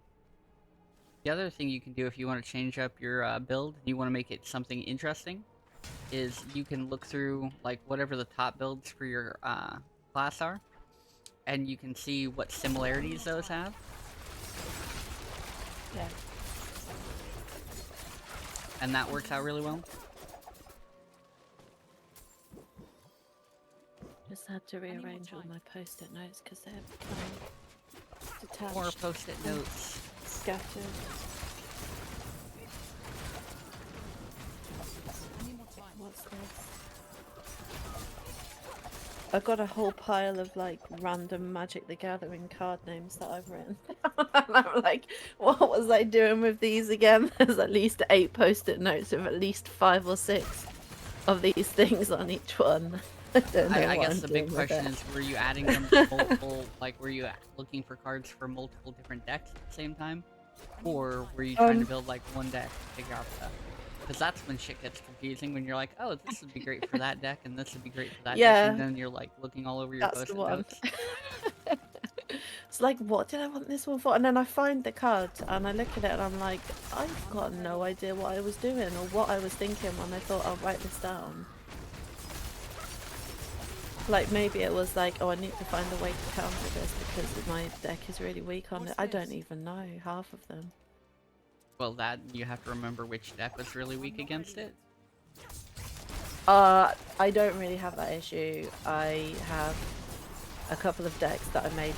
The other thing you can do if you want to change up your build, and you want to make it something interesting, is you can look through, like, whatever the top builds for your class are, and you can see what similarities those have. Yeah. And that works out really well. Just had to rearrange all my post-it notes because they're becoming detached. More post-it notes. Scattered. What's this? I've got a whole pile of like random Magic the Gathering card names that I've written. And I'm like, what was I doing with these again? There's at least 8 post-it notes with at least 5 or 6 of these things on each one. I don't know I what guess I'm the doing big with question it. is, were you adding them to multiple, like, were you looking for cards for multiple different decks at the same time? Or were you trying to build, like, one deck and figure out stuff? Because that's when shit gets confusing, when you're like, oh, this would be great for that deck, and this would be great for that deck, Yeah, and then you're, like, looking all over your that's the post-it one. notes. It's like, what did I want this one for? And then I find the card and I look at it and I'm like, I've got no idea what I was doing or what I was thinking when I thought I'll write this down. Like maybe it was like, oh, I need to find a way to counter this because my deck is really weak on it. I don't even know half of them. Well, that, you have to remember which deck was really weak against it. I don't really have that issue. I have a couple of decks that I made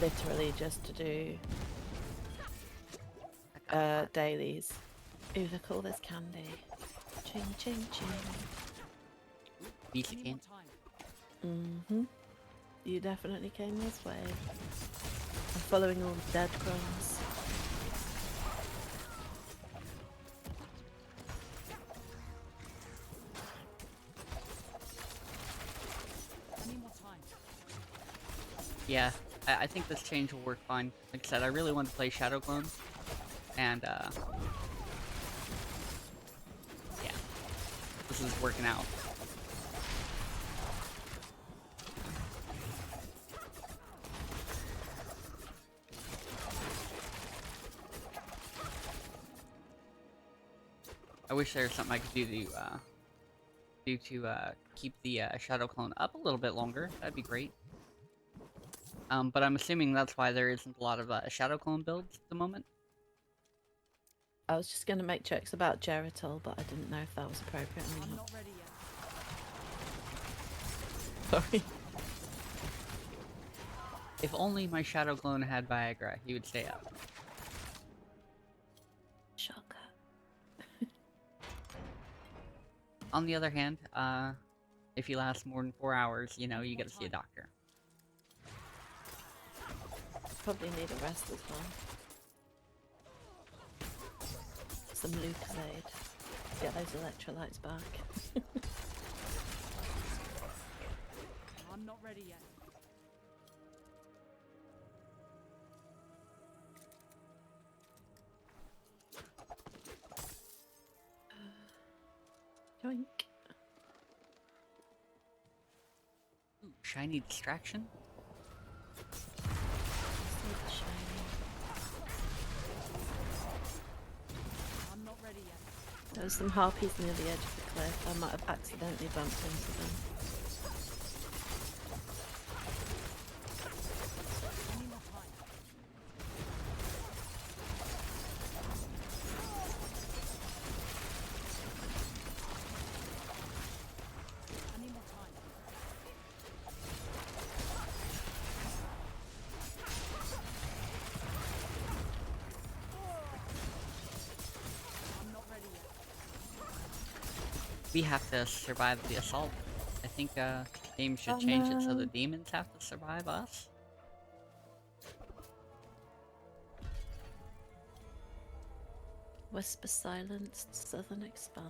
literally just to do dailies. Ooh, look at all this candy. Ching ching ching. Beast I need again. more time. Mm-hmm. You definitely came this way. I'm following all the dead crumbs. I need more time. Yeah, I think this change will work fine. Like I said, I really want to play Shadow Clone, and yeah, this is working out. I wish there was something I could do to keep the Shadow Clone up a little bit longer. That'd be great. But I'm assuming that's why there isn't a lot of Shadow Clone builds at the moment. I was just gonna make jokes about Geritol, but I didn't know if that was appropriate or I'm not. not ready yet. Sorry. If only my Shadow Clone had Viagra, he would stay up. Shocker. On the other hand, if you last more than 4 hours, you know, you gotta see a doctor. Probably need a rest as well. Some Lucozade. Get those electrolytes back. I'm not ready yet. Yoink. Ooh, shiny distraction? So shiny. I'm not ready yet. There was some harpies near the edge of the cliff. I might have accidentally bumped into them. I need more time. I need more time. I'm not ready yet. We have to survive the assault. I think game should Oh, change it so the no. demons have to survive us. Whisper silenced, southern expanse.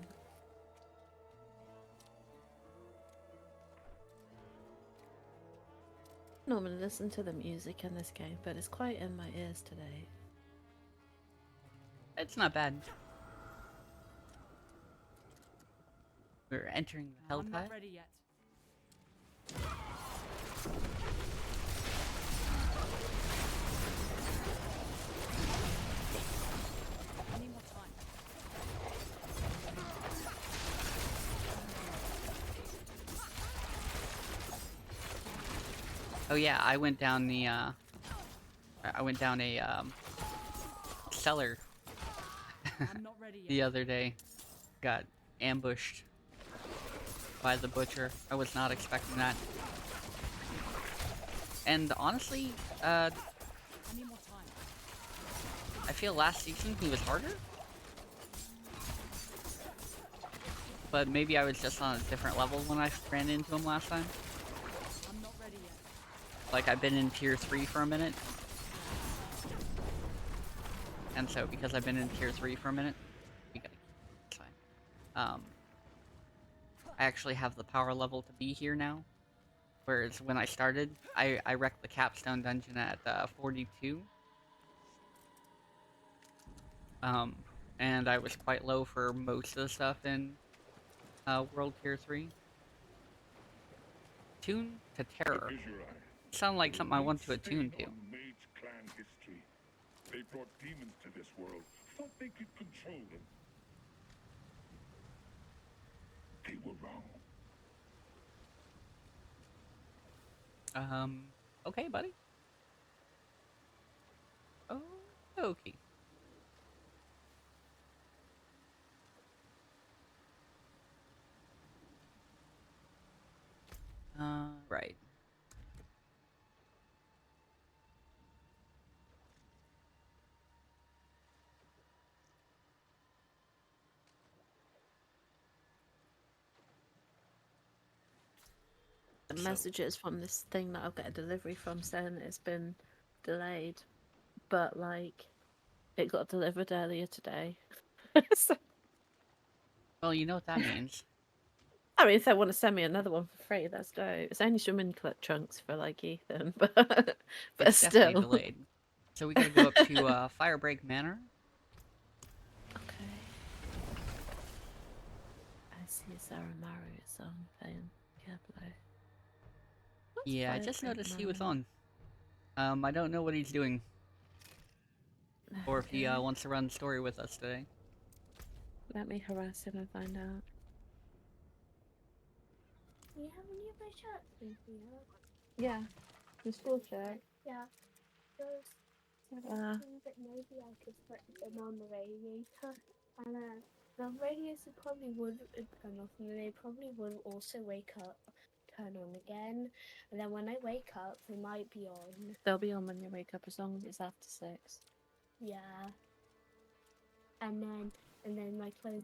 Normally listen to the music in this game, but it's quite in my ears today. It's not bad. We're entering the I'm not Helltide. ready yet. I need more time. Oh yeah, I went down the I went down a cellar I'm not ready the yet. other day. Got ambushed by the butcher. I was not expecting that. And honestly, I need more time. I feel last season he was harder. but maybe I was just on a different level when I ran into him last time. I'm not ready yet. Like, I've been in tier 3 for a minute. And so, because I've been in tier 3 for a minute, we gotta keep it fine. I actually have the power level to be here now. Whereas when I started, I wrecked the capstone dungeon at 42. And I was quite low for most of the stuff in World Tier 3. Tune to Terror. Sound like something I want to attune to. Mage clan history. They brought demons to this world, thought they could control them. They were wrong. Okay, buddy. Oh, okay. Right. The messages from this thing that I'll get a delivery from saying it's been delayed, but like it got delivered earlier today. So, Well, you know what that means. I mean, if they want to send me another one for free, let's go. It's only swimming trunks for like Ethan, but It's definitely still. delayed. So we gotta go up to Firebreak Manor. Okay. I see Zaramaru is on playing Diablo. What's Yeah, I just Firebreak noticed he was Manor? on. I don't know what he's doing, or if he Okay. wants to run story with us today. Let me harass him and find out. You have any of my shirts in here? Yeah, the school shirt. Yeah. Those but maybe I could put them on the radiator. And the radiator probably would turn off, and they probably would also wake up, turn on again. And then when I wake up, they might be on. They'll be on when you wake up as long as it's after 6. Yeah. And then my clothes.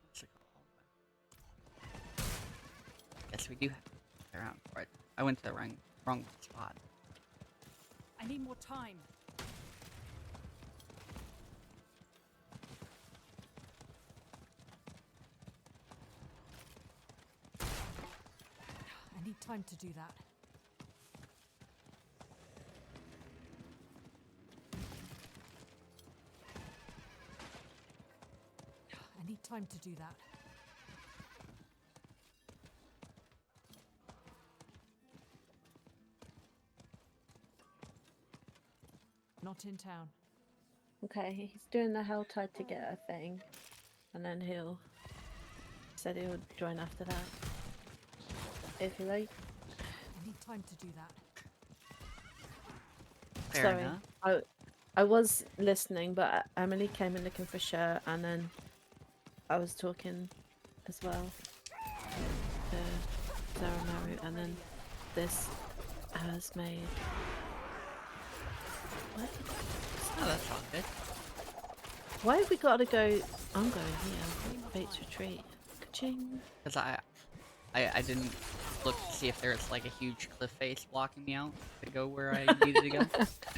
What's it called? Guess we do have to look around for it. I went to the wrong spot. I need more time. I need time to do that. I need time to do that. Not in town. Okay, he's doing the Helltide to get a thing, and then said he'll join after that. If you like. I need time to do that. Fair Sorry, enough. I was listening, but Emily came in looking for shirt, and then I was talking as well to Zaramaru, and then this has made. What? Oh, that's all good. Why have we got to go? I'm going here. Fate's Retreat. Ka-ching. Because I didn't look to see if there's like a huge cliff face blocking me out to go where I needed to go.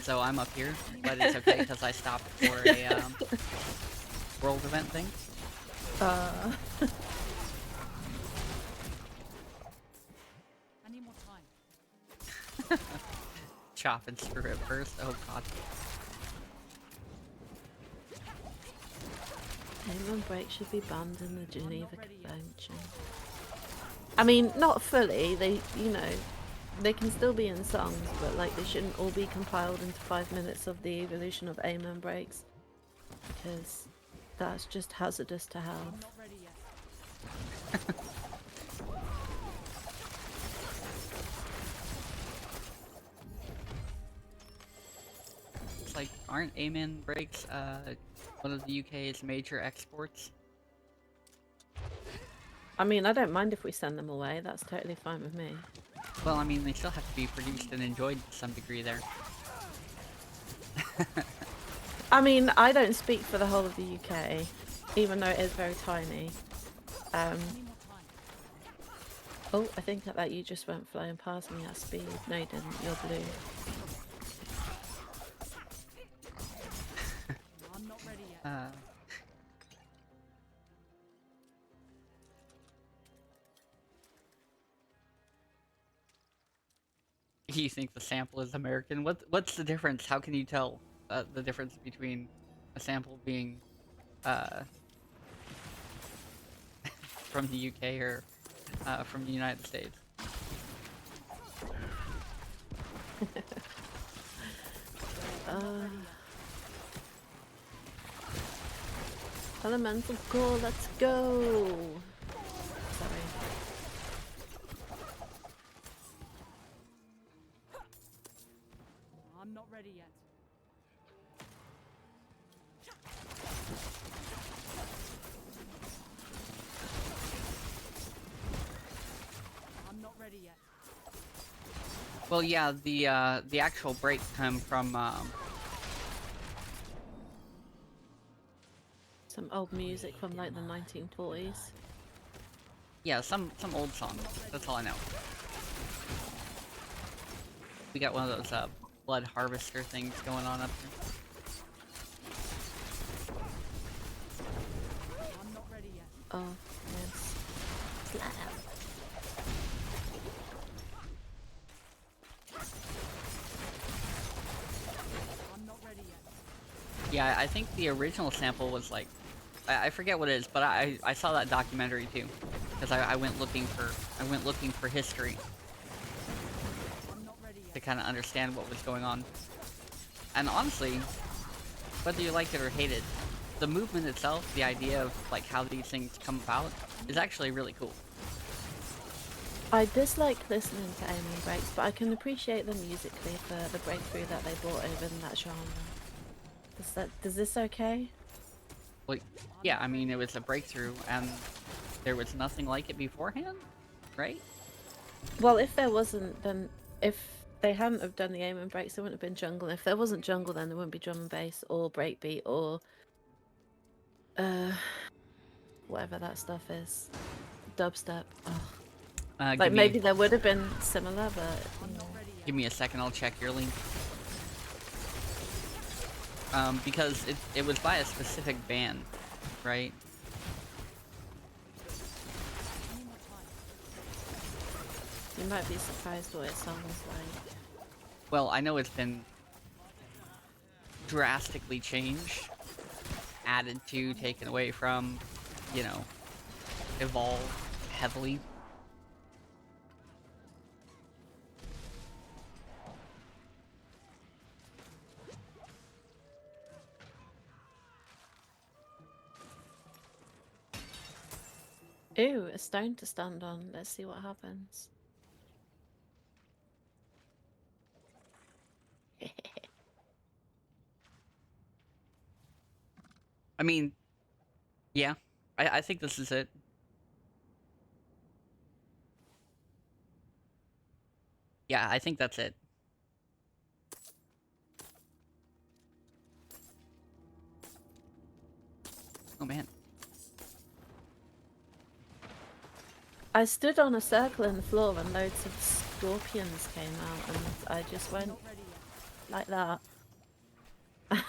So I'm up here, but it's okay because I stopped for a world event thing. I need more time. Chop and screw it first. Oh god. Payment break should be banned in the Geneva Convention. I mean, not fully. They can still be in songs, but like they shouldn't all be compiled into 5 minutes of the evolution of amen breaks, because that's just hazardous to have. I'm not ready yet. It's like, aren't amen breaks one of the UK's major exports? I mean, I don't mind if we send them away. That's totally fine with me. Well, I mean, they still have to be produced and enjoyed to some degree there. I mean, I don't speak for the whole of the UK, even though it is very tiny. Any more time? Oh, I think that you just went flying past me at speed. No, you didn't. You're blue. I'm not ready yet. You think the sample is American? What's the difference? How can you tell the difference between a sample being from the UK or from the United States? Elemental core, let's go! Sorry. I'm not ready yet. I'm not ready yet. Well, yeah, the actual breaks come from Some old music from like the 1940s. yeah, some old songs. That's all I know. We got one of those blood harvester things going on up here. I'm not ready yet. Oh, yes. Flat out. I'm not ready yet. Yeah, I think the original sample was like, I forget what it is, but I saw that documentary too, because I went looking for history I'm not ready to yet. kind of understand what was going on. And honestly, whether you like it or hate it, the movement itself, the idea of like how these things come about, is actually really cool. I dislike listening to aiming breaks, but I can appreciate them musically for the breakthrough that they brought over in that genre. Does this okay? Like, yeah, I mean, it was a breakthrough, and there was nothing like it beforehand, right? Well, if there wasn't, then if they hadn't have done the aiming breaks, there wouldn't have been jungle. If there wasn't jungle, then there wouldn't be drum and bass or breakbeat or whatever that stuff is, dubstep. Ugh. Like maybe there would have been similar, but you know. Give me a second, I'll check your link. Because it was by a specific band, right? Any more time? You might be surprised what it sounds like. Well, I know it's been drastically changed, added to, taken away from, you know, evolved heavily. Ooh, a stone to stand on. Let's see what happens. I mean, yeah, I think this is it. Yeah, I think that's it. Oh man. I stood on a circle in the floor and loads of scorpions came out and I just went Not ready yet. like that. I'm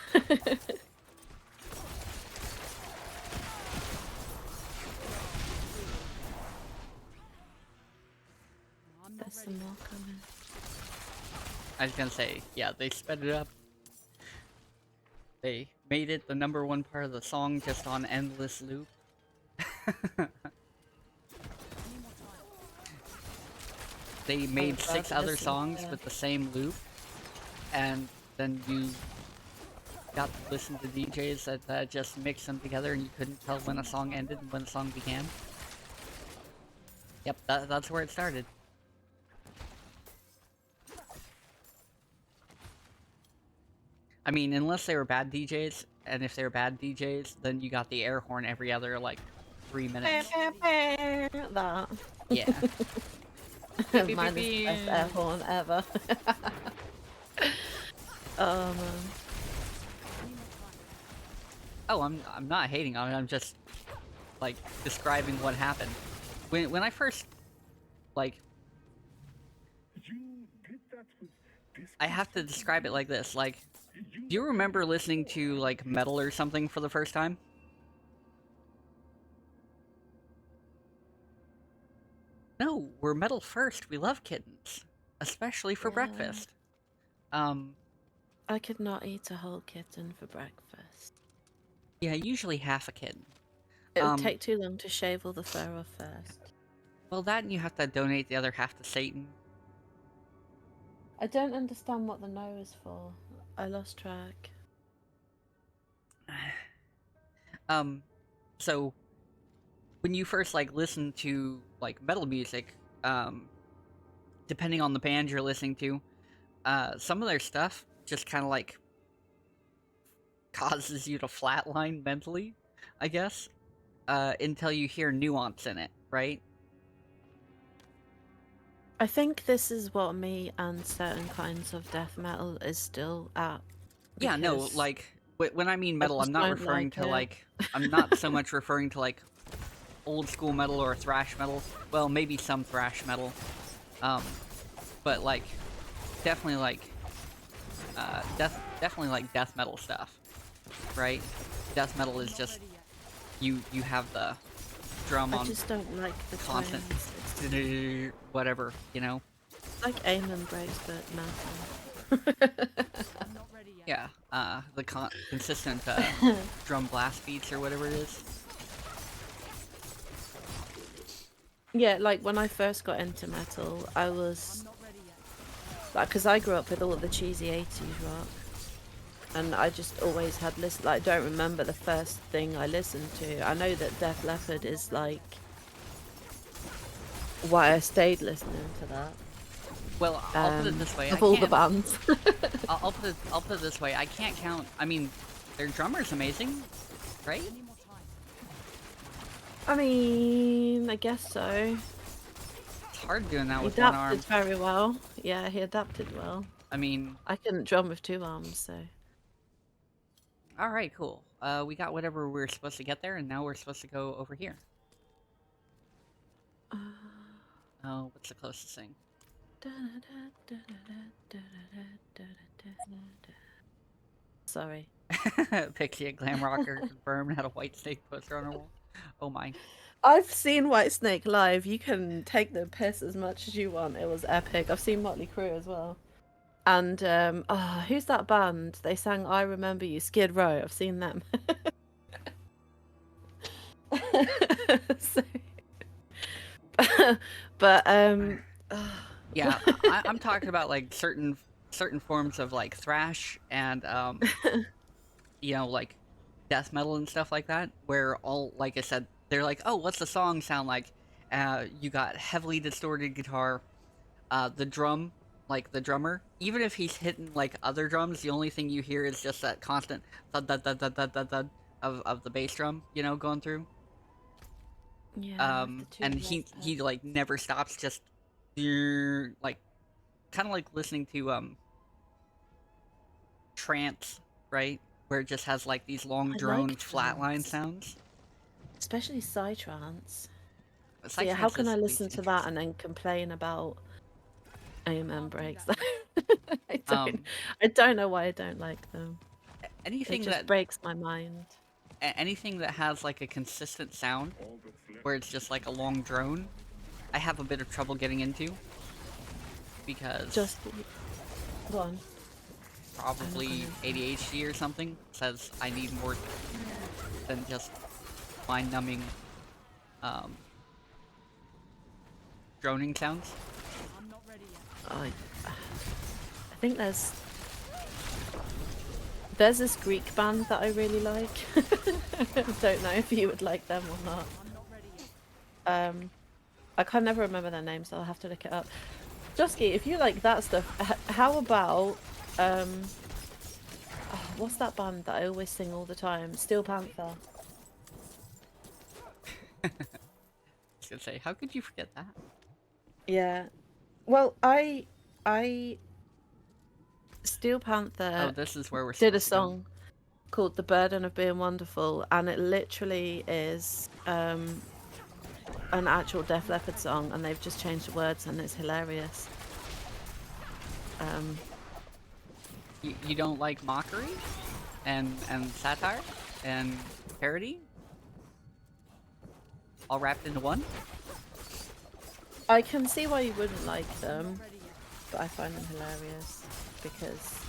not There's ready some yet. more coming. I was gonna say, yeah, they sped it up. They made it the #1 part of the song just on endless loop. Any more time? They made would 6 rather other listen songs to- with the same loop, and then you got to listen to DJs that just mixed them together, and you couldn't tell when a song ended and when a song began. Yep, that's where it started. I mean, unless they were bad DJs, and if they were bad DJs, then you got the air horn every other, like, 3 minutes. That. Yeah. Beep, beep, Mine is beep, the best beep. air horn ever. Oh man. Oh, I'm not hating on it. I'm just like describing what happened. When I first like You did that with this. I have to describe it like this. Like, do you remember listening to like metal or something for the first time? No, we're metal first. We love kittens, especially for Yeah. breakfast. I could not eat a whole kitten for breakfast. Yeah, usually half a kitten. It would take too long to shave all the fur off first. Well, that and you have to donate the other half to Satan. I don't understand what the no is for. I lost track. So when you first like listen to like metal music, depending on the band you're listening to, some of their stuff just kind of like causes you to flatline mentally, I guess, until you hear nuance in it, right? I think this is what me and certain kinds of death metal is still at. Yeah, no, because like when I mean I metal, I'm just not don't referring like to it. like I'm not so much referring to like old school metal or thrash metal. Well, maybe some thrash metal, but like definitely like definitely like death metal stuff, right? Death metal is just you have the drum I on just don't like the constant tones. It's whatever, you know. like Amen breaks, but metal. I'm not ready yet. Yeah, the consistent drum blast beats or whatever it is. Yeah, like when I first got into metal, I I'm was not ready yet. like, because I grew up with all the cheesy 80s rock, and I just always had listened. Like, I don't remember the first thing I listened to. I know that Def Leppard is like why I stayed listening to that. Well, I'll put it this way. Of all the bands. I'll put it this way. I can't count. I mean, their drummer's amazing, right? Any more time? I mean, I guess so. It's hard doing that He with one arm. adapted very well. Yeah, he adapted well. I mean, I couldn't drum with 2 arms, so. all right, cool. We got whatever we were supposed to get there, and now we're supposed to go over here. Oh, what's the closest thing? Sorry. Pixie, a glam rocker, confirmed, had a white snake poster on her wall. Oh my. I've seen Whitesnake live. You can take the piss as much as you want. It was epic. I've seen Motley Crue as well. And who's that band? They sang "I Remember You," Skid Row. I've seen them. So- but Yeah, I'm talking about like certain forms of like thrash and you know, like death metal and stuff like that, where all, like I said, they're like, oh, what's the song sound like? You got heavily distorted guitar, the drum, like the drummer, even if he's hitting like other drums, the only thing you hear is just that constant thud thud thud thud thud thud, thud of the bass drum, you know, going through. yeah, the two And left he like never stops, just like kind of like listening to trance, right? Where it just has like these long I droned like flatline trance. sounds. especially psytrance. But So yeah, how psytrance can is I at listen least to that and then complain about Amen breaks? Um, I don't know why I don't like them. It anything just that breaks my mind. anything that has like a consistent sound All that's left where it's just like a long drone, I have a bit of trouble getting into because Just go on. probably ADHD or something says I need more than just mind-numbing droning sounds. I'm not ready yet. I think there's this Greek band that I really like. I don't know if you would like them or not. I'm not ready yet. I can never remember their names, so I'll have to look it up. Josky, if you like that stuff, how about what's that band that I always sing all the time? Steel Panther. I was gonna say, how could you forget that? Yeah, Well, I Steel Oh, Panther this is where we're did a supposed to go. song called "The Burden of Being Wonderful," and it literally is an actual Def Leppard song, and they've just changed the words, and it's hilarious. You don't like mockery and satire and parody all wrapped into one? I can see why you wouldn't like I'm them, not ready yet. but I find them hilarious because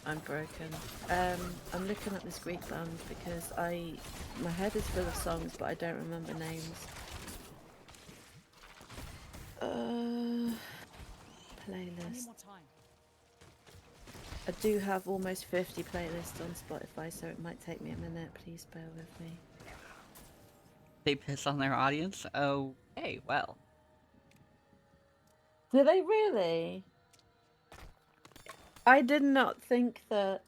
I'm broken. I'm looking at this Greek band because my head is full of songs, but I don't remember names. I need Playlist. more time. I do have almost 50 playlists on Spotify, so it might take me a minute. Please bear with me. They piss on their audience? Oh, hey, well. Do they really? I did not think that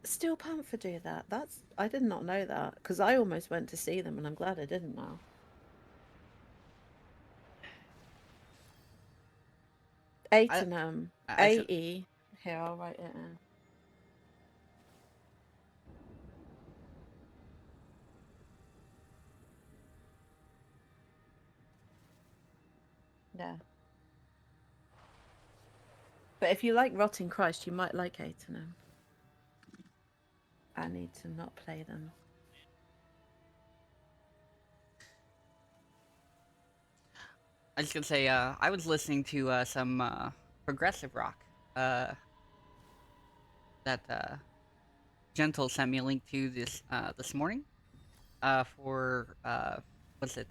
Steel Panther do that. I did not know that because I almost went to see them, and I'm glad I didn't now. Atenum. I should. AE. Here, I'll write it in. Yeah. But if you like Rotting Christ, you might like Atenum. I need to not play them. I was gonna say, I was listening to some progressive rock. That Gentle sent me a link to this morning. For what's it?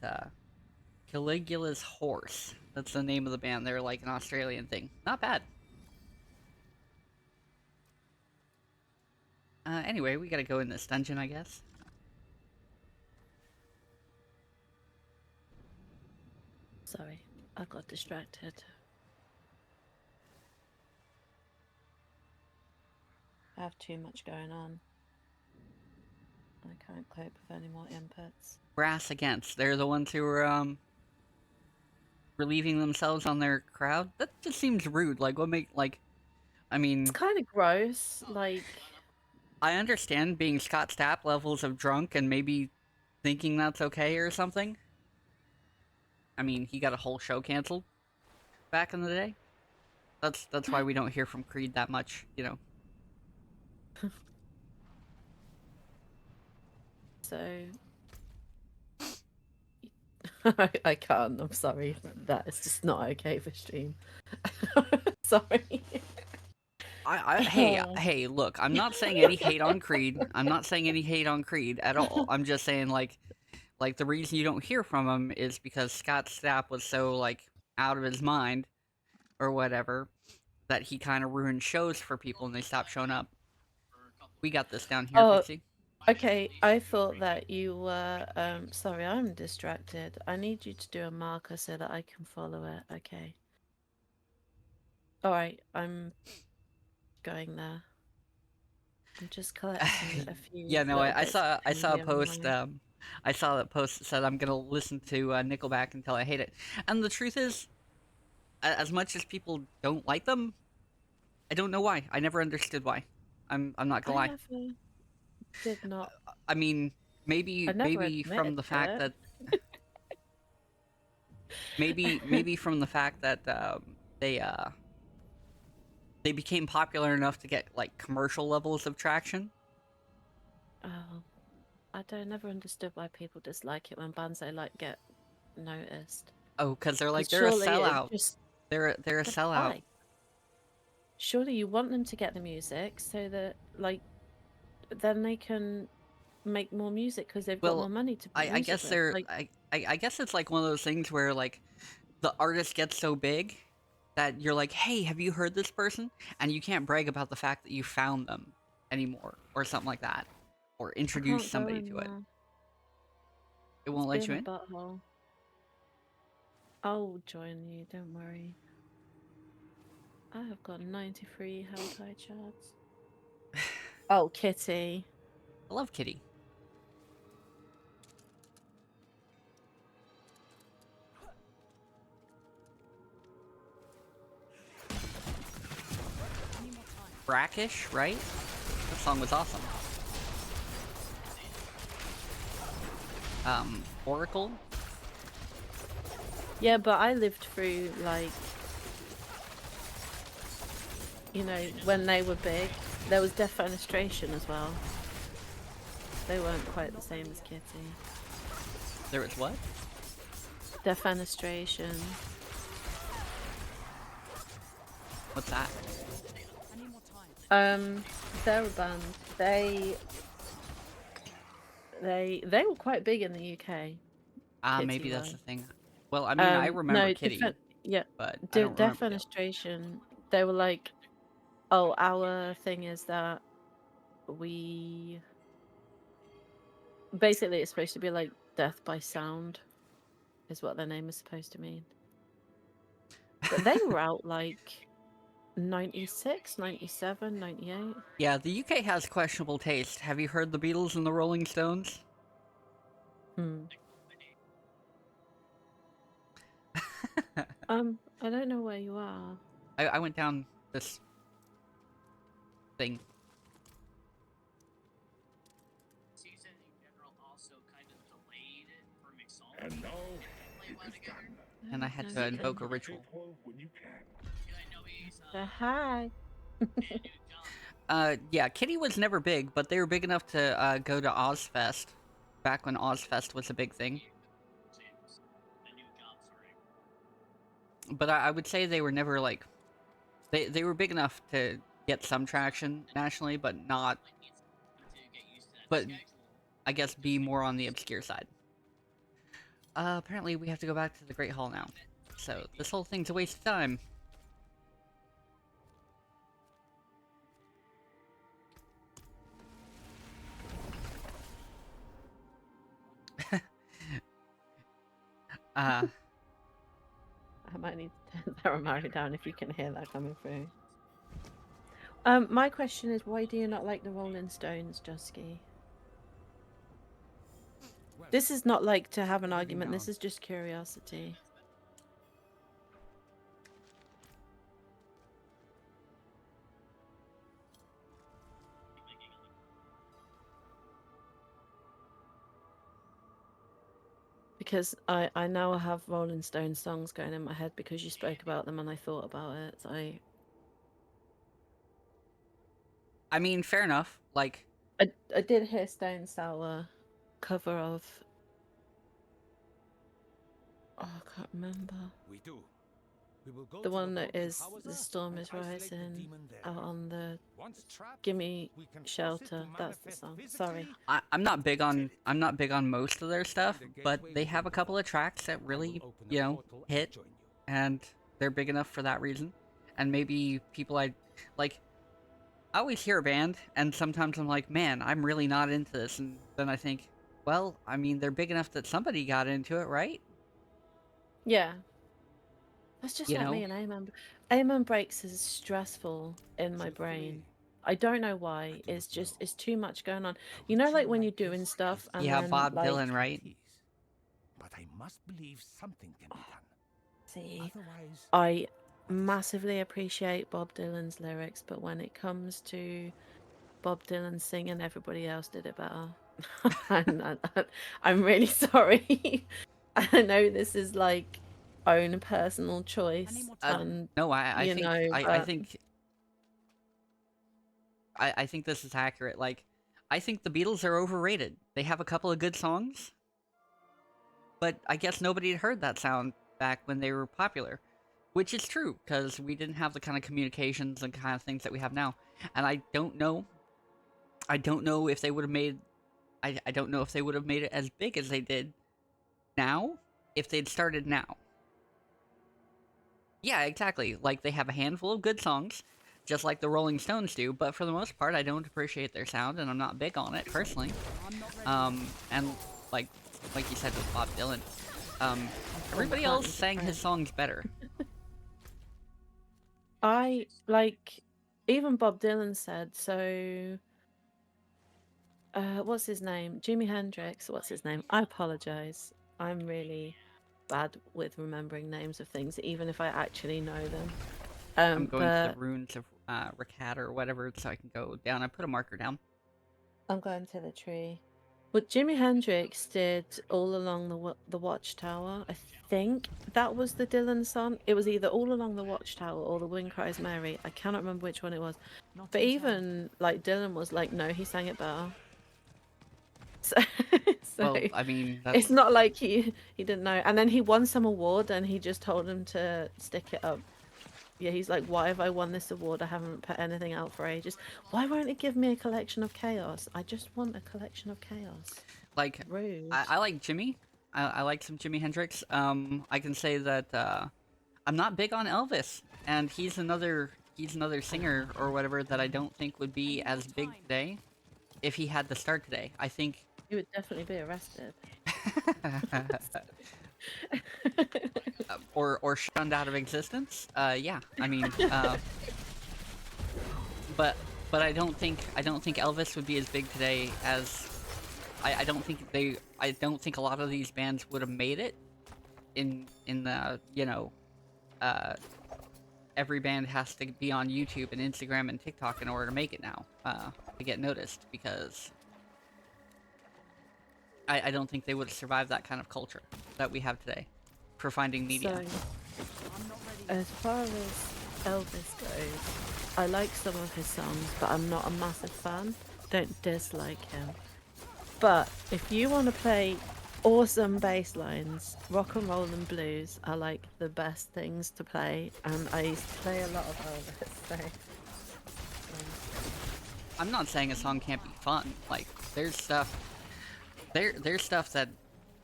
Caligula's Horse. That's the name of the band. They're like an Australian thing. Not bad. Anyway, we gotta go in this dungeon, I guess. Sorry, I got distracted. I have too much going on. I can't cope with any more inputs. Brass Against. They're the ones who were relieving themselves on their crowd. That just seems rude. Like, what make like? I mean, It's kind of gross. Like, I understand being Scott Stapp levels of drunk and maybe thinking that's okay or something. I mean, he got a whole show canceled back in the day. That's why we don't hear from Creed that much, you know. so I can't. I'm sorry. That is just not okay for stream. Sorry. Hey, look, I'm not saying any hate on Creed. I'm not saying any hate on Creed at all. I'm just saying like the reason you don't hear from him is because Scott Stapp was so like out of his mind or whatever that he kind of ruined shows for people and they stopped showing up. We got this down here, Oh, Pixie. okay. I thought that you were. Sorry, I'm distracted. I need you to do a marker so that I can follow it. Okay. All right. I'm going there. I'm just collecting a few. Yeah, no, little I bits saw of I saw a candy on post. my- I saw that post that said I'm gonna listen to Nickelback until I hate it. And the truth is, as much as people don't like them, I don't know why. I never understood why. I'm not gonna I lie. never did not. I mean, I never maybe from admitted the to fact it. that maybe from the fact that they they became popular enough to get like commercial levels of traction. Oh, I don't never understood why people dislike it when bands they like get noticed. Oh, because they're like 'Cause they're a surely it sellout. just They're a but sellout. why? Surely you want them to get the music so that like then they can make more music because they've got more Well, money to make I music guess with. Like, I guess it's like one of those things where like the artist gets so big that you're like, hey, have you heard this person? And you can't brag about the fact that you found them anymore or something like that, or I introduce can't go somebody in to it. there. It It's won't let been you a in. butthole. I'll join you, don't worry. I have got 93 held high charts. Oh, Kitty. I love Kitty. Brackish, right? That song was awesome. Oracle? Yeah, but I lived through, like, you know, when they were big. There was Defenestration as well. They weren't quite the same as Kitty. There was what? Defenestration. What's that? They're a band. They were quite big in the UK. Maybe Kitty that's were. the thing. Well, I mean, I remember No, Kitty, yeah, but I don't remember the- Defenestration. They were like, oh, our thing is that we basically it's supposed to be like death by sound, is what their name is supposed to mean. But they were out like 96, 97, 98. Yeah, the UK has questionable taste. Have you heard the Beatles and the Rolling Stones? I don't know where you are. I went down this thing. And now it is done. And I had to invoke a ritual. When you can. Hi. Yeah, Kitty was never big, but they were big enough to go to Ozfest, back when Ozfest was a big thing. But I would say they were never, like... They were big enough to get some traction nationally, but not... But, I guess, be more on the obscure side. Apparently we have to go back to the Great Hall now. So, this whole thing's a waste of time. I might need to turn Zaramaru down if you can hear that coming through. My question is, why do you not like the Rolling Stones, Jusky? This is not like to have an argument, this is just curiosity. Because I now have Rolling Stone songs going in my head because you spoke about them and I thought about it. So I mean, fair enough. Like, I did hear Stone Sour cover of... Oh, I can't remember. We do. We will go The to one that Vault of is Cinders The Storm and is isolate the Rising demon there. out on the Once trapped, Gimme we can force it to Shelter. That's the manifest song. physically. Sorry. I'm not big on most of their stuff, but they have a couple of tracks that really, you know, hit, and they're big enough for that reason. And maybe people I always hear a band, and sometimes I'm like, man, I'm really not into this, and then I think, well, I mean, they're big enough that somebody got into it, right? Yeah. That's just You like know? me and Amen. Amen Breaks is stressful in my brain. I don't know why. It's just, it's too much going on. You know, like when you're doing stuff and Yeah, then, Bob like, Dylan, right? But I must believe something can be done. see, Otherwise, I massively appreciate Bob Dylan's lyrics, but when it comes to Bob Dylan singing, everybody else did it better. I'm really sorry. I know this is like own personal choice, and No, I you think know, I but think I think this is accurate. Like, I think the Beatles are overrated. They have a couple of good songs, but I guess nobody had heard that sound back when they were popular, which is true because we didn't have the kind of communications and kind of things that we have now. And I don't know if they would have made. I don't know if they would have made it as big as they did now if they'd started now. Yeah, exactly. Like, they have a handful of good songs, just like the Rolling Stones do, but for the most part, I don't appreciate their sound, and I'm not big on it, personally. And, like you said with Bob Dylan, everybody else sang his songs better. I like, even Bob Dylan said, so what's his name? Jimi Hendrix, what's his name? I apologize. I'm really bad with remembering names of things, even if I actually know them. I'm going to But the ruins of Racat or whatever, so I can go down. I put a marker down. I'm going to the tree. Well, Jimi Hendrix did All Along the Watchtower. I think that was the Dylan song. It was either All Along the Watchtower or The Wind Cries Mary. I cannot remember which one it was. But even like Dylan was like, no, he sang it better. So, Well, I mean, that's... it's not like he didn't know. And then he won some award, and he just told him to stick it up. Yeah, he's like, why have I won this award? I haven't put anything out for ages. Why won't it give me a collection of chaos? I just want a collection of chaos. Like, Rude. I like Jimmy. I like some Jimi Hendrix. I can say that I'm not big on Elvis, and he's another singer or whatever that I don't think would be as big today if he had to start today. I think He would definitely be arrested. or shunned out of existence. Yeah, I mean, but I don't think Elvis would be as big today as I don't think a lot of these bands would have made it in the, you know, every band has to be on YouTube and Instagram and TikTok in order to make it now, to get noticed, because I don't think they would have survived that kind of culture that we have today for finding media. So, as far as Elvis goes, I like some of his songs, but I'm not a massive fan. Don't dislike him. But if you want to play awesome bass lines, rock and roll and blues are like the best things to play, and I used to play a lot of Elvis, so... I'm not saying a song can't be fun. Like, there's stuff that,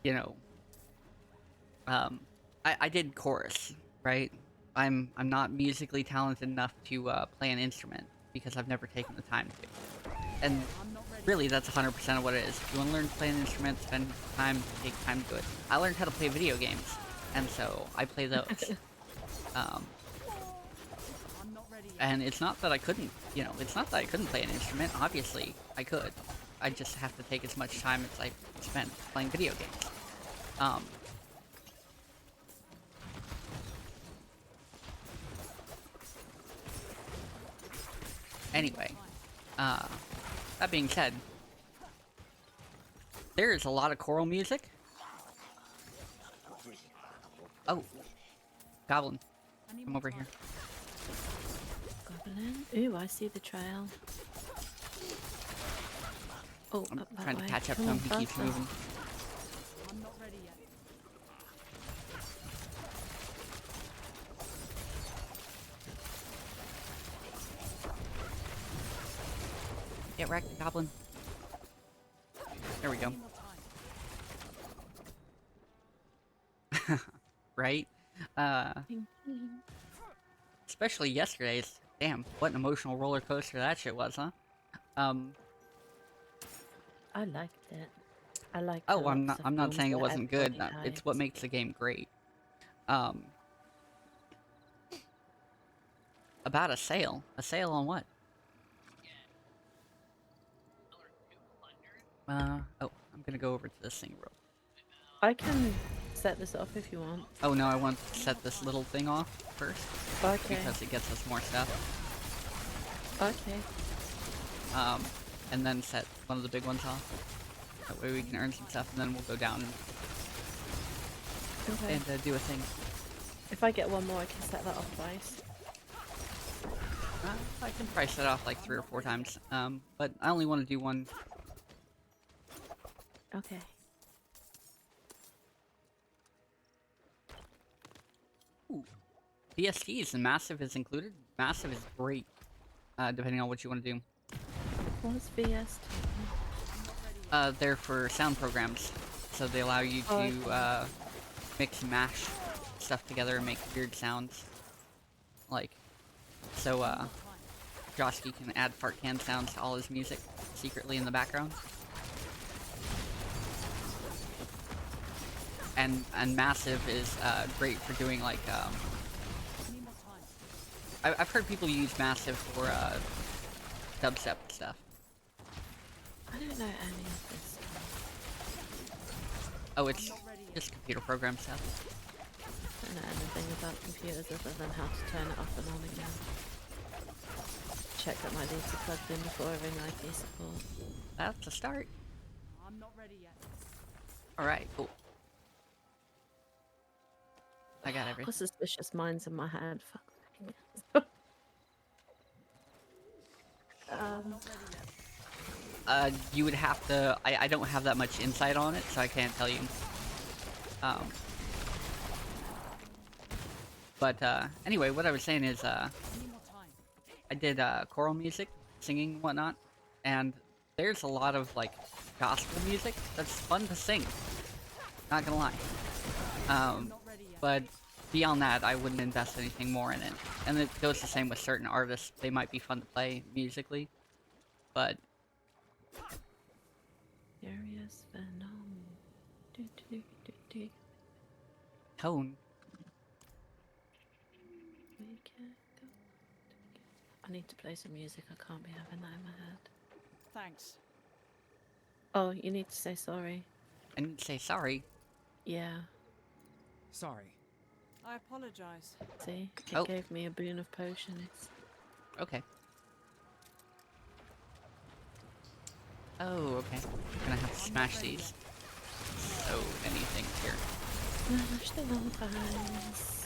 you know, I did chorus, right? I'm not musically talented enough to play an instrument because I've never taken the time to. And really, that's 100% of what it is. If you want to learn to play an instrument, spend time, take time to do it. I learned how to play video games, and so I play those. And it's not that I couldn't, you know, it's not that I couldn't play an instrument. Obviously, I could. I just have to take as much time as I spent playing video games. Anyway, that being said, there is a lot of choral music. Oh, Goblin, come over here. Goblin? Ooh, I see the trail. Oh, I'm up that trying way. to catch up to Come him, on, he keeps faster. moving. Get wrecked, Goblin. There we go. Right? Especially yesterday's. Damn, what an emotional roller coaster that shit was, huh? I liked it. I liked Oh, lots of I'm not films saying it where wasn't good. everybody It's what died. makes the game great. About a sale. A sale on what? Oh, I'm gonna go over to this thing real. I can set this off if you want. Oh no, I want to set this little thing off first. Okay. Because it gets us more stuff. Okay. And then set one of the big ones off. That way we can earn some stuff, and then we'll go down Okay. and do a thing. If I get one more, I can set that off twice. I can probably set off like 3 or 4 times. But I only want to do one. Okay. Ooh. VSTs and Massive is included. Massive is great, depending on what you want to do. What's VST? They're for sound programs, so they allow you to mix and mash stuff together and make weird sounds. Like, so Josky can add fart can sounds to all his music secretly in the background. And Massive is great for doing like I've heard people use Massive for dubstep stuff. I don't know any of this stuff. Oh, it's just computer program stuff. I don't know anything about computers other than how to turn it off and on again. check that my leads are plugged in before I ring IP support. That's a start. I'm not ready yet. All right, cool. I got everything. Got suspicious minds in my head. Fuck. You would have to. I don't have that much insight on it, so I can't tell you. But anyway, what I was saying is, I need more time. I did choral music, singing, whatnot, and there's a lot of like gospel music that's fun to sing. Not gonna lie. I'm not ready yet. But beyond that, I wouldn't invest anything more in it. And it goes the same with certain artists. They might be fun to play musically, but Furious Venom. Do, do, do, do. tone. We can't go. I need to play some music. I can't be having that in my head. Thanks. Oh, you need to say sorry. I need to say sorry. Yeah. Sorry. I apologize. See, it Oh. gave me a boon of potions. Okay. Oh, okay. I'm gonna have to smash these. So many things here. Smash the vampires.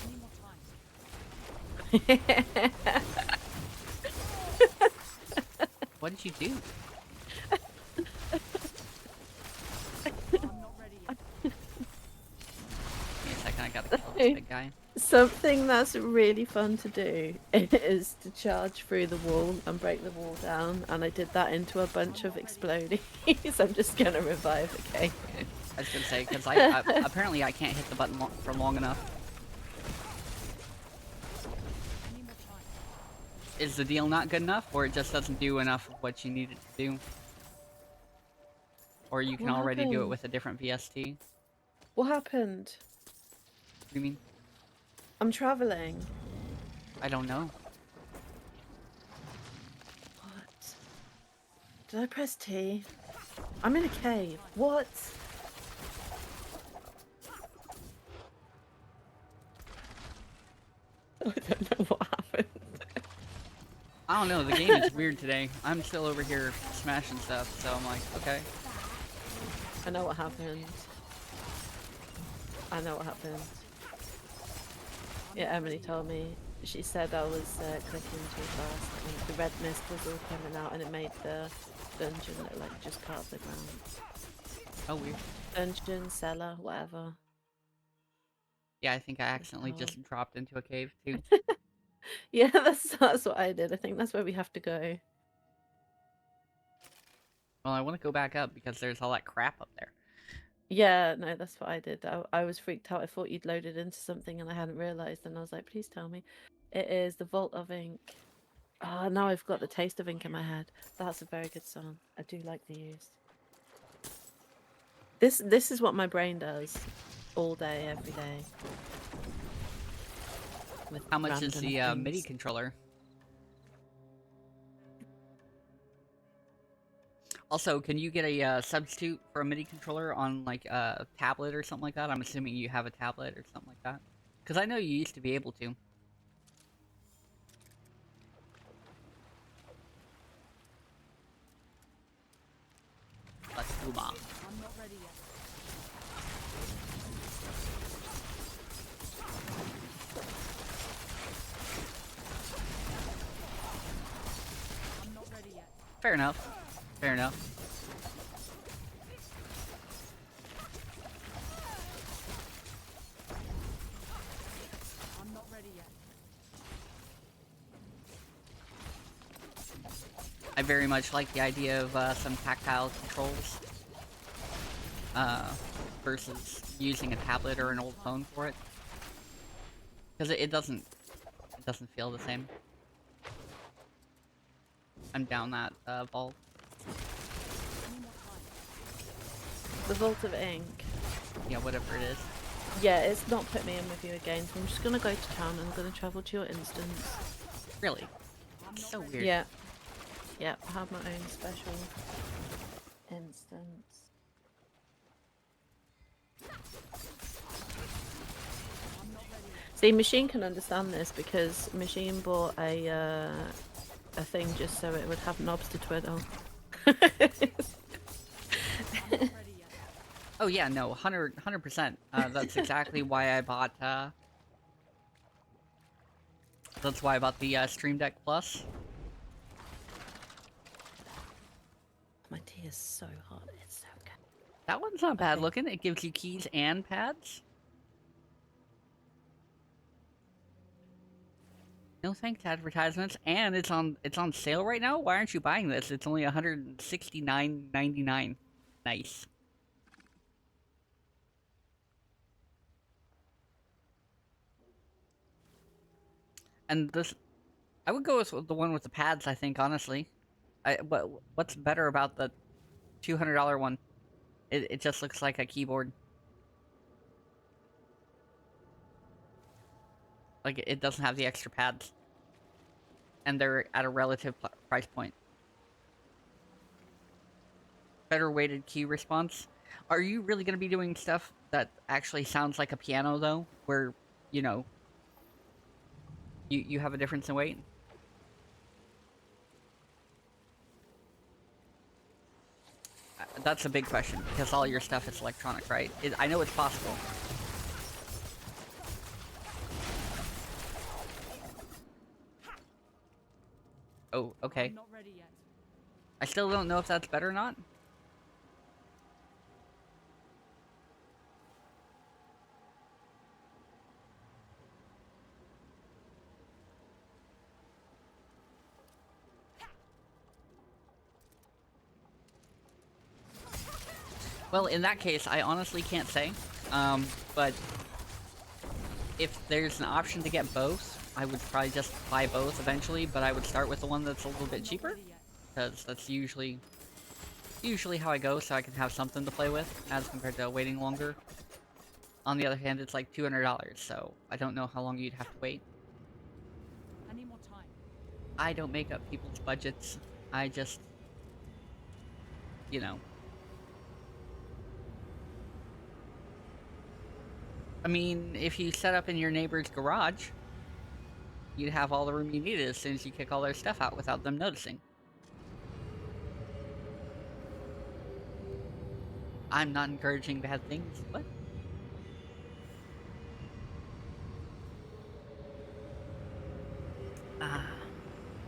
I need more time. What did you do? I'm not ready yet. Give me a second, I gotta kill this big guy. Something that's really fun to do is to charge through the wall and break the wall down, and I did that into a bunch of exploding. So I'm just gonna revive, okay? I was gonna say, because apparently I can't hit the button for long enough. I need more time. Is the deal not good enough, or it just doesn't do enough of what you need it to do? Or you can What already do it happened? with a different VST? What happened? What do you mean? I'm traveling. I don't know. What? Did I press T? I'm in a cave. What? I don't know what happened. I don't know, the game is weird today. I'm still over here smashing stuff, so I'm like, okay. I know what happened. I know what happened. Yeah, Emily told me. She said I was clicking too fast and the red mist was all coming out and it made the dungeon look like just part of the ground. Oh, weird. Dungeon, cellar, whatever. Yeah, I think I accidentally just dropped into a cave, too. Yeah, that's what I did. I think that's where we have to go. Well, I want to go back up because there's all that crap up there. Yeah, no, that's what I did. I was freaked out. I thought you'd loaded into something and I hadn't realised, and I was like, please tell me. It is the Vault of Ink. Ah, now I've got the taste of ink in my head. That's a very good song. I do like the use. This is what my brain does all day, every day. With How much is the random MIDI things. controller? Also, can you get a substitute for a MIDI controller on like a tablet or something like that? I'm assuming you have a tablet or something like that. Because I know you used to be able to. Let's move on. I'm not ready yet. I'm not ready yet. Fair enough. Fair enough. I'm not ready yet. I very much like the idea of some tactile controls versus using a tablet or an old phone for it, because it doesn't feel the same. I'm down that vault. I need more time. The Vault of Ink. Yeah, whatever it is. Yeah, it's not put me in with you again, so I'm just gonna go to town and I'm gonna travel to your instance. Really? I'm not So ready. weird. Yeah. Yeah, I have my own special instance. I'm not ready yet. See, Machine can understand this because Machine bought a thing just so it would have knobs to twiddle. I'm not ready yet. Oh yeah, no, 100%. That's exactly why I bought. That's why I bought the Stream Deck Plus. My tea is so hot. It's so good. That one's not bad Okay. looking. It gives you keys and pads. No thanks advertisements, and it's on sale right now. Why aren't you buying this? It's only $169.99. Nice. And this, I would go with the one with the pads. I think honestly, what's better about the $200 one? It just looks like a keyboard. Like it doesn't have the extra pads, and they're at a relative price point. Better weighted key response. Are you really going to be doing stuff that actually sounds like a piano though, where you know you have a difference in weight? That's a big question because all your stuff is electronic, right? I know it's possible. Oh, okay. I'm not ready yet. I still don't know if that's better or not. Well, in that case, I honestly can't say. But if there's an option to get both, I would probably just buy both eventually, but I would start with the one that's a little bit cheaper, because that's usually how I go, so I can have something to play with, as compared to waiting longer. On the other hand, it's like $200, so I don't know how long you'd have to wait. I need more time. I don't make up people's budgets. I just, you know. I mean, if you set up in your neighbor's garage, you'd have all the room you needed as soon as you kick all their stuff out without them noticing. I'm not encouraging bad things, but...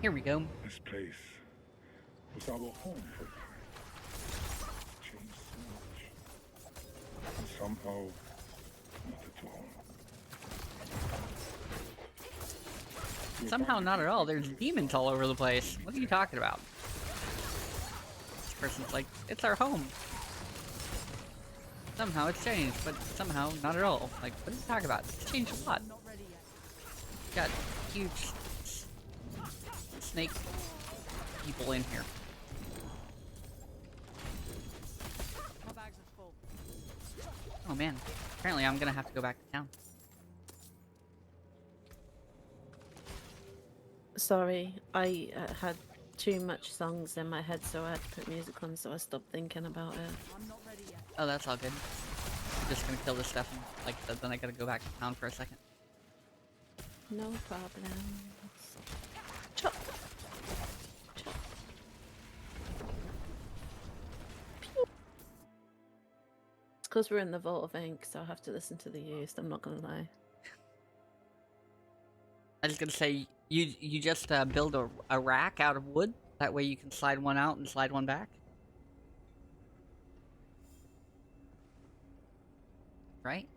here we go. This place was our home for a time. It changed so much. And somehow, not at all. Somehow not at all. There's demons all over the place. What are you talking about? This person's like, it's our home. Somehow it's changed, but somehow not at all. Like, what are you talking about? It's changed a lot. I'm not ready yet. Got huge snake people in here. My bags are full. Oh man. Apparently I'm gonna have to go back to town. Sorry, I had too much songs in my head, so I had to put music on, so I stopped thinking about it. I'm not ready yet. Oh, that's all good. I'm just gonna kill this stuff and, like, then I gotta go back to town for a second. No problem. Chop. Chop. Pew. It's because we're in the Vault of Ink, so I have to listen to the used, I'm not gonna lie. I was gonna say, you just build a rack out of wood. That way you can slide one out and slide one back. Right?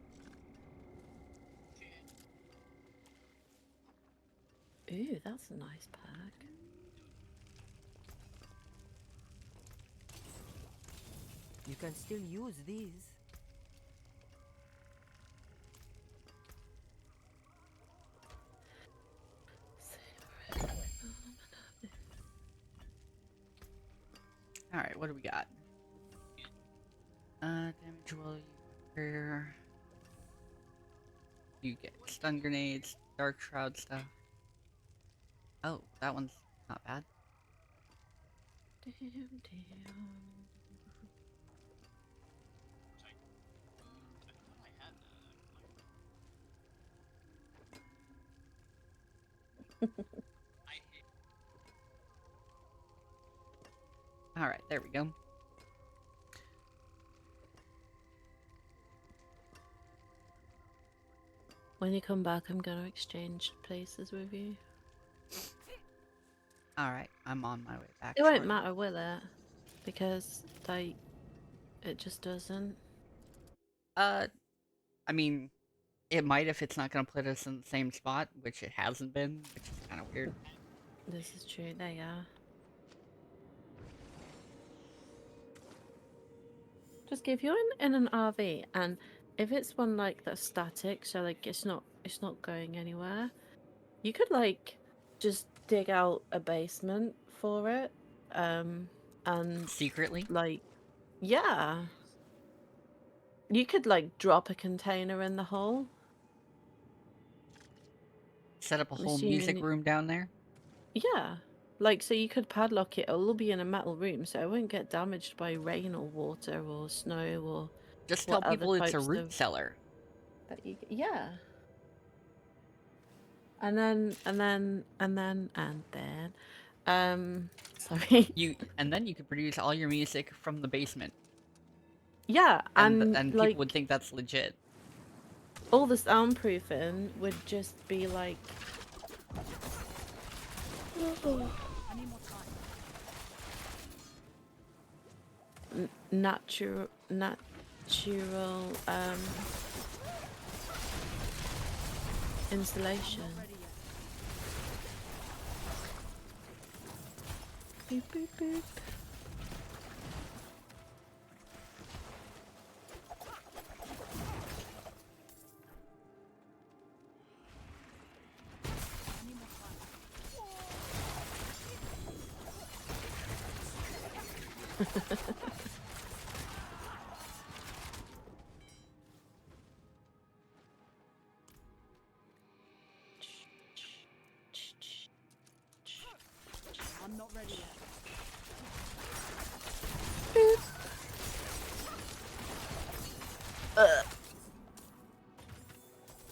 Ooh, that's a nice pack. You can still use these. Alright, what do we got? Damage while you prepare. You get stun grenades, dark shroud stuff. Oh, that one's not bad. Damn. Alright, there we go. When you come back, I'm gonna exchange places with you. Alright, I'm on my way back. It won't shortly. matter, will it? Because, like, it just doesn't. I mean, it might if it's not gonna put us in the same spot, which it hasn't been, which is kind of weird. This is true, there you are. Just give you in an RV, and if it's one like that's static, so like it's not going anywhere, you could like just dig out a basement for it, and Secretly? like, yeah, you could like drop a container in the hole. Set up a I'm whole music assuming, room down there? yeah, like so you could padlock it. It'll be in a metal room, so it won't get damaged by rain or water or snow or Just tell what other people it's a types root of cellar. that you yeah. And then, sorry. And then you could produce all your music from the basement. Yeah, and And people would like think that's legit. all the soundproofing would just be like I need more time. natural installation. Not ready yet. Boop, boop, boop. I need more time. I'm not ready yet.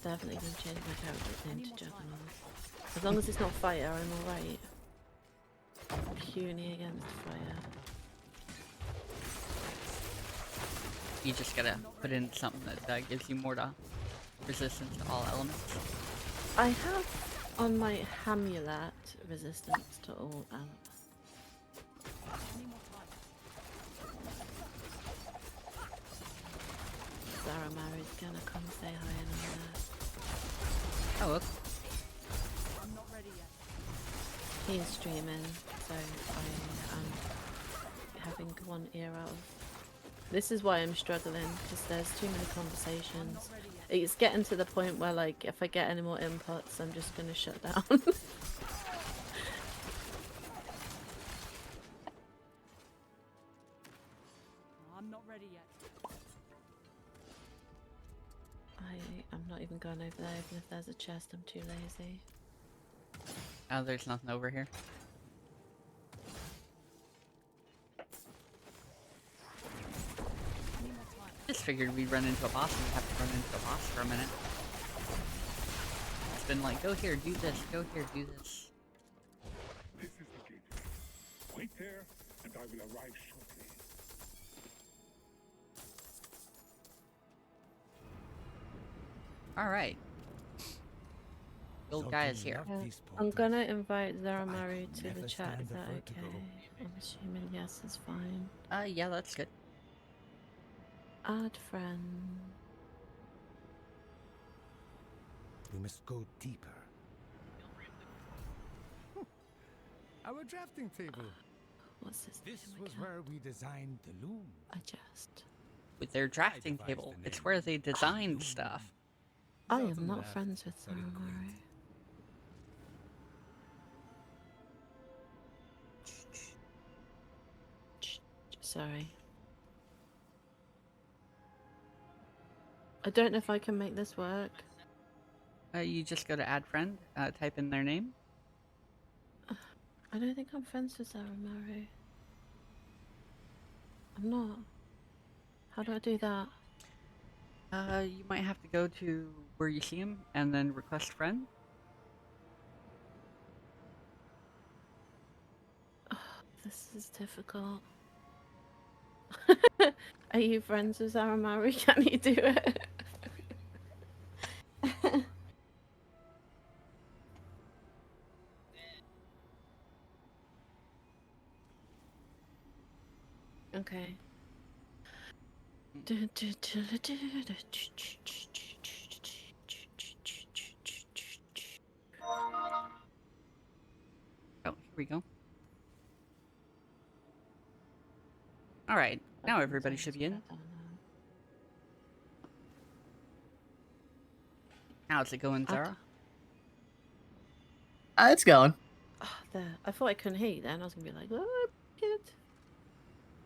Definitely gonna change my character's name Need to more time. Juggernaut. As long as it's not fire, I'm alright. Puny against fire. You just gotta put in something that gives you more resistance to all elements. I have on my Hamulet resistance to all elements. I need more time. Zaramaru's gonna come say hi in a minute. Oh, look. I'm not ready yet. He's streaming, so I am having one ear out of. This is why I'm struggling, because there's too many I'm conversations. not ready yet. It's getting to the point where, like, if I get any more inputs, I'm just gonna shut down. I'm not ready yet. I'm not even going over there, even if there's a chest, I'm too lazy. Oh, there's nothing over here. I need more time. Just figured we'd run into a boss and have to run into a boss for a minute. It's been like, go here, do this, go here, do this. This is the gateway. Wait there, and I will arrive shortly. Alright. The old guy is Zoltan here. loved Yeah, these I'm portals. gonna invite Zaramaru could to the never chat, stand is the that okay? vertigo. I'm assuming yes is fine. Yeah, that's good. Add friend. We must go deeper. Our drafting table. What's this This name was again? where we designed the loom. Adjust. With their drafting devised table, the it's name. where they design Loom. stuff. I Zoltan am not laughed, friends with but agreed. Zaramaru. Sorry. I don't know if I can make this work. You just go to add friend, type in their name. I don't think I'm friends with Zaramaru. I'm not. How do I do that? You might have to go to where you see him and then request friend. This is difficult. Are you friends with Zaramaru? Can you do it? Okay. Oh, here we go. All right, now everybody should be in. How's it going, Zara? It's going. Oh, there. I thought I couldn't hear you then. I was gonna be like, oh, good.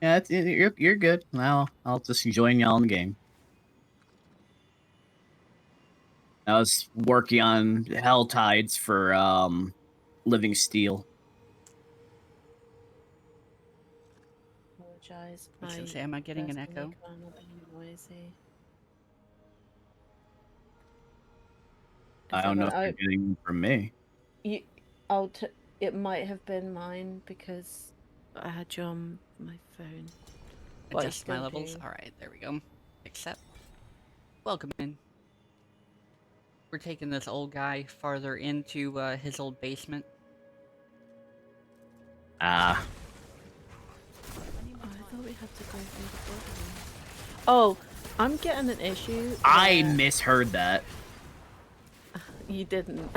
Yeah, you're good. Now I'll just join y'all in the game. I was working on Hell Tides for Living Steel. Apologize. I was gonna say, am I getting an echo? Noisy. I don't know if you're getting from me. It might have been mine because I had you on my phone. Adjust my levels. All right, there we go. Accept. Welcome in. We're taking this old guy farther into his old basement. I thought we had to go through the bottom. Oh, I'm getting an issue. I misheard that. You didn't.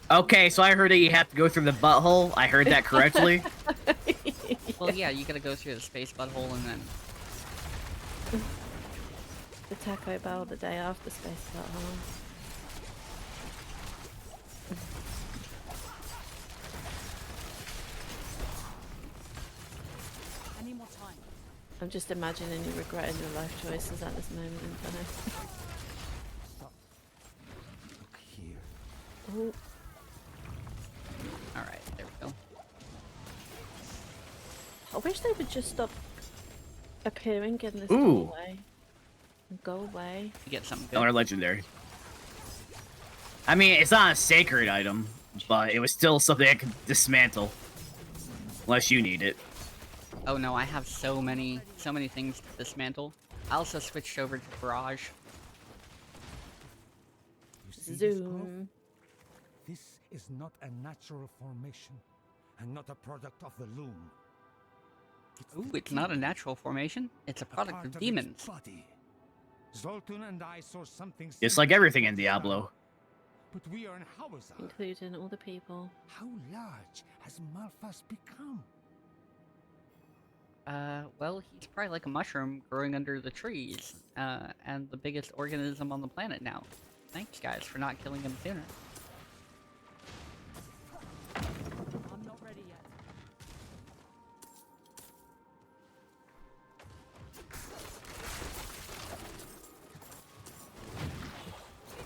Okay, so I heard that you have to go through the butthole. I heard that correctly. Well, yeah, you gotta go through the space butthole and then... The Taco Bell the day after space butthole. Any more time? I'm just imagining you regretting your life choices at this moment in time. Stop. Look here. Oh. Alright, there we go. I wish they would just stop appearing in this Ooh. doorway. And go away. You get something good. Cellar legendary. I mean, it's not a sacred item, but it was still something I could dismantle. Unless you need it. Oh no, I have so many things to dismantle. I also switched over to Barrage. You see this growth? Zoom. This is not a natural formation, and not a product of the loom. Ooh, it's not a natural formation. It's a product of demons. Body. Zoltun and I saw something It's similar like everything in to Diablo. but we are in Hawazar. Including all the people. How large has Malphas become? Well, he's probably like a mushroom growing under the trees, and the biggest organism on the planet now. Thanks, guys, for not killing him sooner. I'm not ready yet.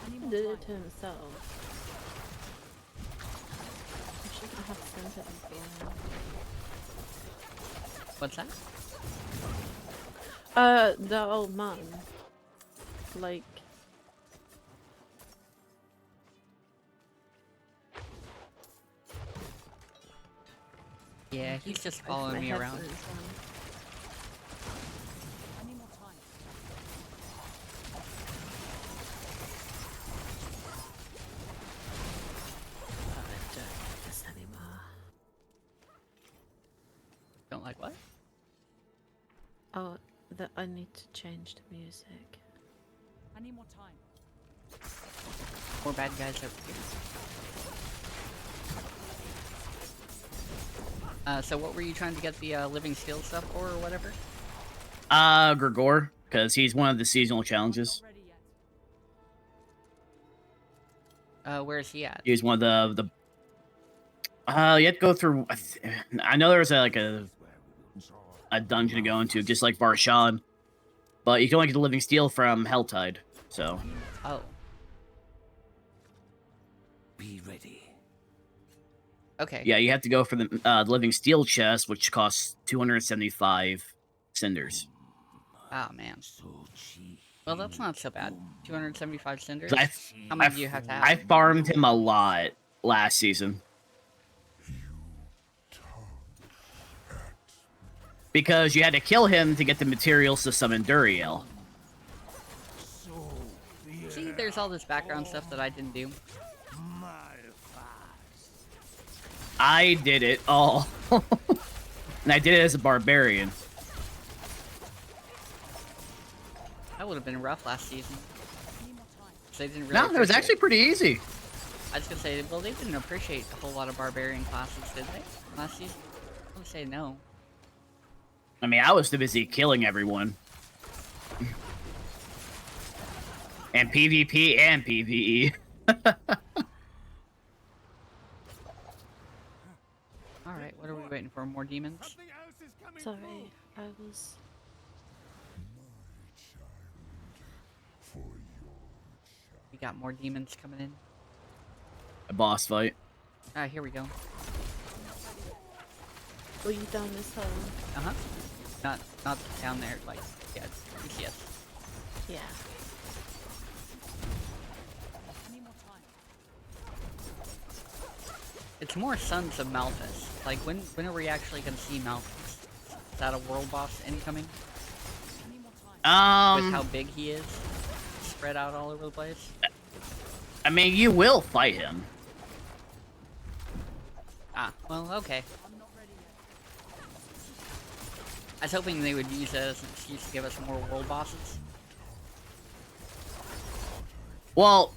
Any more Did time? it to himself. I shouldn't have sent it before. What's that? The old man. Like... Yeah, he's just following me around. Any more time? I don't like this anymore. Don't like what? Oh, I need to change the music. Any more time? More bad guys over here. So what were you trying to get the living steel stuff for, or whatever? Gregor, because he's one of the seasonal challenges. Not ready yet. Where's he at? He's one of the you have to go through. I know there's like a dungeon to go into, just like Varshan, but you can only get the living steel from Helltide. So. Oh. Be ready. Okay. Yeah, you have to go for the living steel chest, which costs 275 cinders. Oh man. So cheap. Well, that's not so bad. 275 cinders. 'Cause How many do you have to have? I farmed him a lot last season. because you had to kill him to get the materials to summon Duriel. See, there's all this background stuff that I didn't do. I did it all. And I did it as a barbarian. That would have been rough last season. They didn't really No, it was appreciate- actually pretty easy. I was gonna say, well, they didn't appreciate a whole lot of barbarian classes, did they? Last season? I'm gonna say no. I mean, I was too busy killing everyone. And PvP and PvE. Alright, what are we waiting for? More demons? Sorry, I was. We got more demons coming in. A boss fight. Ah, here we go. Were you down this hole? Uh-huh. Not down there, like, yeah, yes. Yeah. I need more time. It's more Sons of Malthus. Like, when are we actually gonna see Malthus? Is that a world boss incoming? I need more time. With how big he is? Spread out all over the place? I mean, you will fight him. Ah, well, okay. I'm not ready yet. I was hoping they would use that as an excuse to give us more world bosses. Well,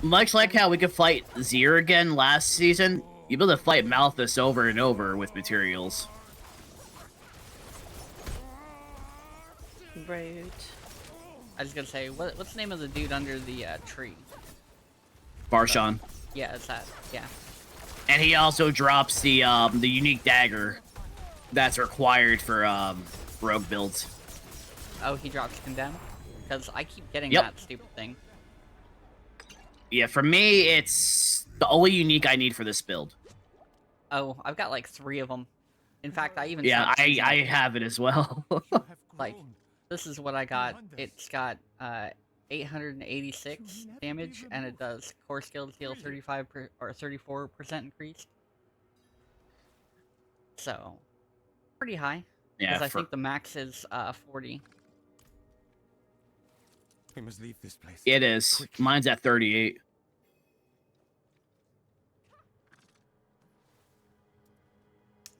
much like how we could fight Zir again last season, you'll be able to fight Malthus over and over with materials. Rude. I was gonna say, what's the name of the dude under the tree? Barshan. Yeah, it's that. Yeah. And he also drops the unique dagger that's required for rogue builds. Oh, he drops Condemn? Because I keep getting Yep. that stupid thing. Yeah, for me, it's the only unique I need for this build. Oh, I've got like 3 of them. In fact, I even Yeah, stopped using I it. have it as well. Like, this is what I got. It's got 886 damage, and it does core skill deal 34% increase. So, pretty high. Yeah, Because I think the max is 40. We must leave this place. it is. Mine's at 38.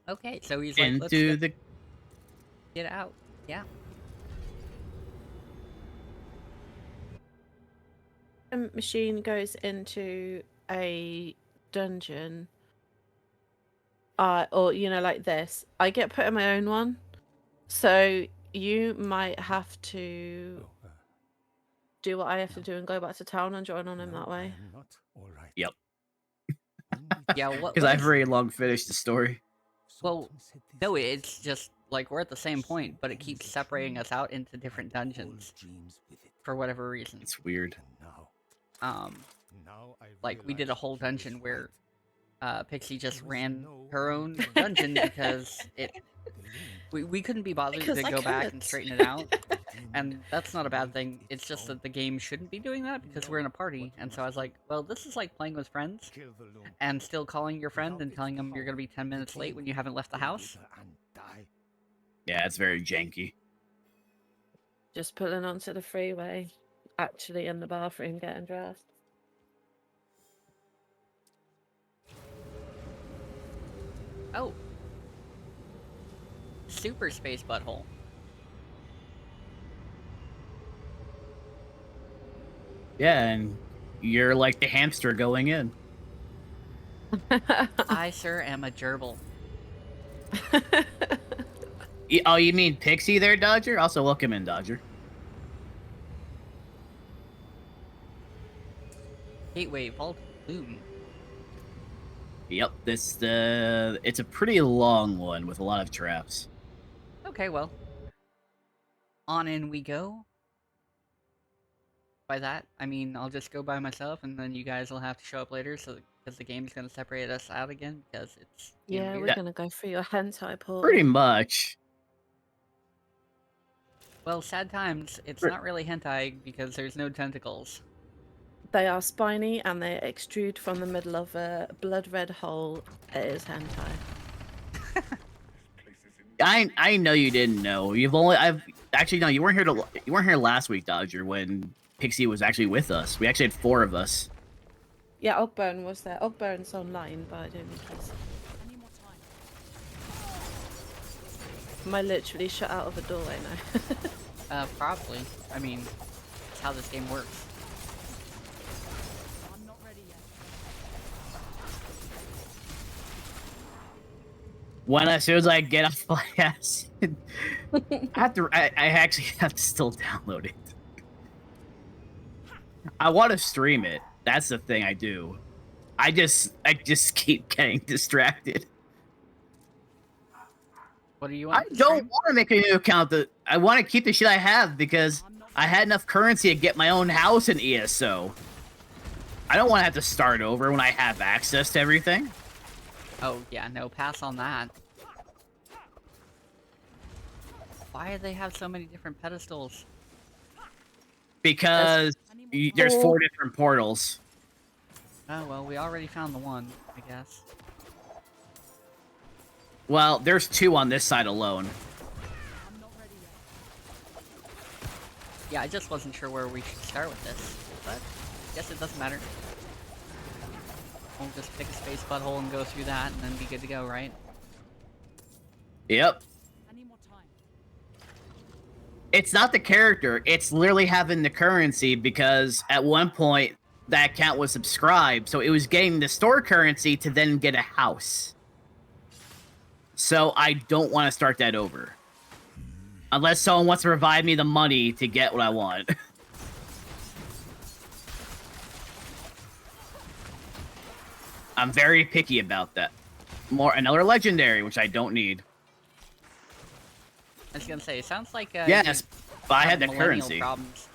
Okay, so he's like, let's Into get, the get out. Yeah. Machine goes into a dungeon, or you know, like this. I get put in my own one, so you might have to do what I have to do and go back to town and join on him that way. Not all right. Yep. Yeah, what? Because I've already long finished the story. Well, no, it's just like we're at the same point, but it keeps separating us out into different dungeons for whatever reason. It's weird. Like we did a whole dungeon where Pixie just ran her own dungeon because we couldn't be bothered Because to I go back can't. and straighten it out. And that's not a bad thing. It's just that the game shouldn't be doing that because we're in a party. And so I was like, well, this is like playing with friends and still calling your friend and telling them you're going to be 10 minutes late when you haven't left the house. Yeah, it's very janky. Just pulling onto the freeway, actually in the bathroom getting dressed. Oh. Super space butthole. Yeah, and you're like the hamster going in. I, sir, am a gerbil. Oh, you mean Pixie there, Dodger? Also, welcome in, Dodger. Gateway, Vault, Boom. Yep, it's a pretty long one with a lot of traps. Okay, well. On in we go. By that, I mean I'll just go by myself, and then you guys will have to show up later, so because the game's gonna separate us out again because it's being Yeah, weird. we're gonna go through your hentai portal. Pretty much. Well, sad times. It's not really hentai because there's no tentacles. They are spiny and they extrude from the middle of a blood red hole. It is hentai. This place is in I know you didn't know. I've actually no. You weren't here last week, Dodger, when Pixie was actually with us. We actually had 4 of us. Yeah, Ogburn was there. Ogburn's online, but I don't think he's. Any more time? Am I literally shut out of a doorway now? Probably. I mean, that's how this game works. I'm not ready yet. As soon as I get off my ass, I actually have to still download it. I want to stream it. That's the thing I do. I just keep getting distracted. What do you I want? don't want to make a new account. I want to keep the shit I have because I had enough currency to get my own house in ESO. I don't want to have to start over when I have access to everything. Oh, yeah, no, pass on that. Why do they have so many different pedestals? Because there's 4 different portals. Oh, well, we already found the one, I guess. Well, there's 2 on this side alone. I'm not ready yet. Yeah, I just wasn't sure where we should start with this, but I guess it doesn't matter. We'll just pick a space butthole and go through that and then be good to go, right? Yep. Any more time? It's not the character. It's literally having the currency because at one point that account was subscribed, so it was getting the store currency to then get a house. So I don't want to start that over. Unless someone wants to provide me the money to get what I want. I'm very picky about that. Another legendary, which I don't need. I was gonna say, it sounds like yes, but I had the millennial currency. Problems.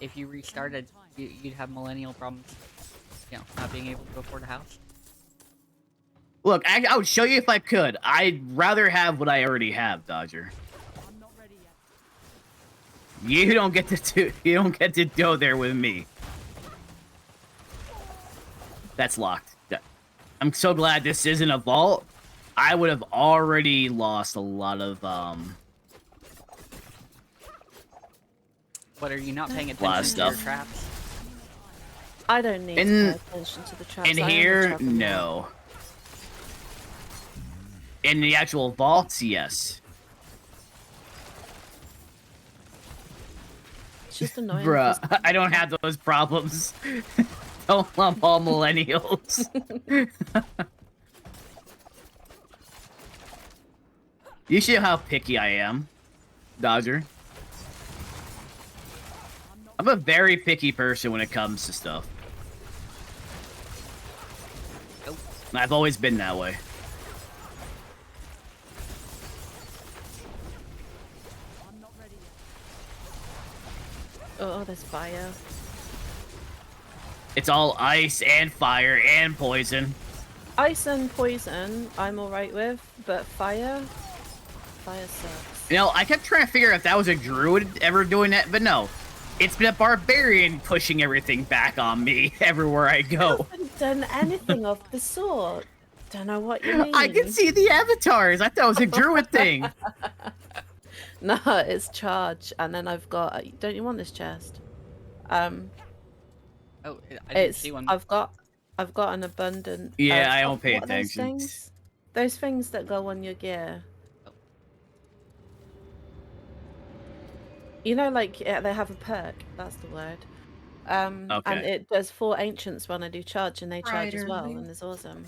If you restarted, you'd have millennial problems. You know, not being able to afford a house. Look, I would show you if I could. I'd rather have what I already have, Dodger. I'm not ready yet. You don't get to go there with me. That's locked. I'm so glad this isn't a vault. I would have already lost a lot of What, are you not paying lot of attention to your stuff. traps? I don't need to pay attention to the traps. In I only here, travel now. no. In the actual vaults, yes. It's just annoying. Bruh, I don't have those problems. Don't lump all millennials. You see how picky I am, Dodger. I'm a very picky person when it comes to stuff. And I've always been that way. I'm not ready yet. Oh, there's fire. It's all ice and fire and poison. Ice and poison, I'm alright with, but fire sucks. You know, I kept trying to figure out if that was a druid ever doing that, but no. It's been a barbarian pushing everything back on me everywhere I go. I haven't done anything of the sort. Don't know what you mean. I can see the avatars. I thought it was a druid thing. No, it's charge, and then I've got. Don't you want this chest? Oh, I didn't see one. I've got an abundant. Yeah, I don't pay what are those attention. things? Those things that go on your gear. You know, like they have a perk. That's the word. And Okay. it does 4 ancients when I do charge, and they charge as Right, well, early. and it's awesome.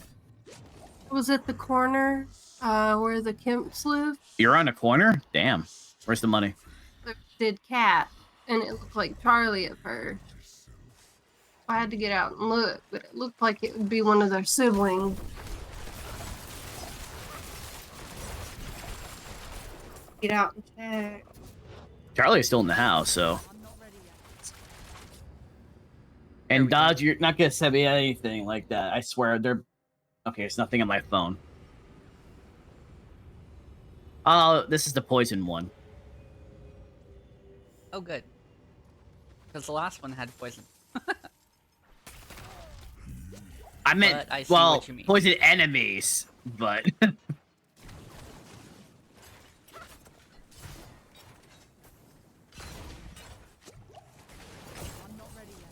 Was it the corner where the Kemps live? You're on a corner? Damn. Where's the money? There did cat, and it looked like Charlie at first. I had to get out and look, but it looked like it would be one of their siblings. Get out and check. Charlie's still in the house, so. I'm not ready yet. And Dodge, you're not gonna send me anything like that. I swear, they're. Okay, it's nothing on my phone. Oh, this is the poison one. Oh, good. Because the last one had poison. I meant, but I see well, what you mean. poison enemies, but... I'm not ready yet.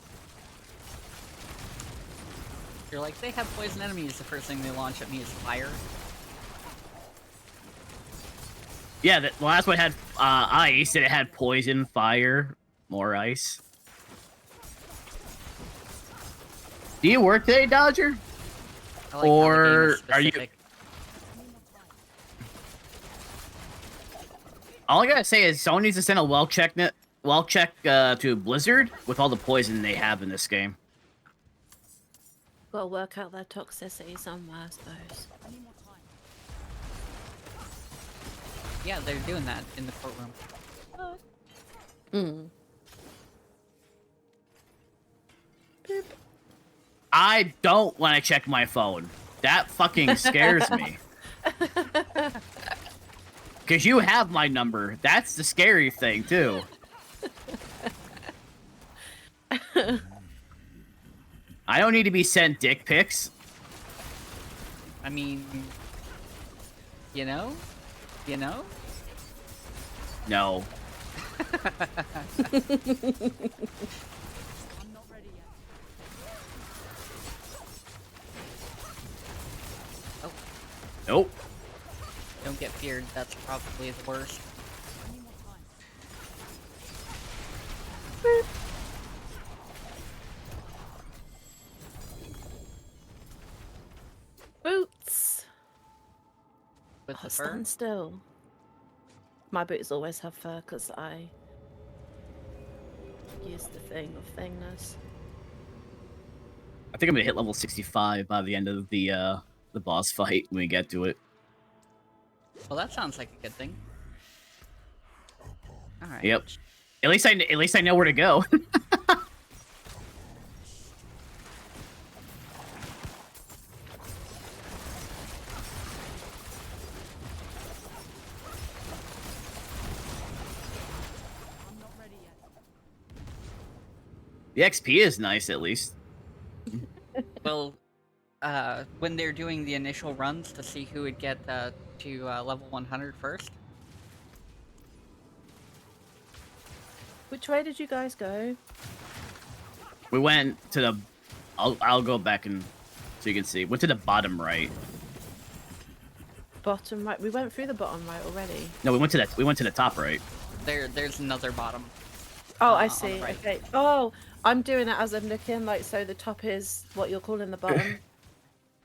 You're like, they have poison enemies, the first thing they launch at me is fire. Yeah, the last one had ice, and it had poison, fire, more ice. Do you work today, Dodger? I like how the game Or is are you... specific. All I gotta say is someone needs to send a well check to Blizzard with all the poison they have in this game. Gotta work out their toxicity somewhere, I suppose. I need more time. Yeah, they're doing that in the courtroom. Hmm. Boop. I don't want to check my phone. That fucking scares me. Because you have my number. That's the scary thing, too. I don't need to be sent dick pics. I mean, you know? You know? No. I'm not ready yet. Nope. Don't get feared, that's probably the worst. I need more time. Boots! With Oh, the fur? stand still. My boots always have fur because I use the thing of thingness. I think I'm gonna hit level 65 by the end of the boss fight when we get to it. Well, that sounds like a good thing. Alright. Yep. At least I know where to go. I'm not ready yet. The XP is nice, at least. Well, when they're doing the initial runs to see who would get to level 100 first. Which way did you guys go? We went to the... I'll go back and... so you can see. Went to the bottom right. Bottom right. We went through the bottom right already. No, we went to the top right. There's another bottom. Oh, I on the see. right. Okay. Oh, I'm doing it as I'm looking, like, so the top is what you're calling the bottom.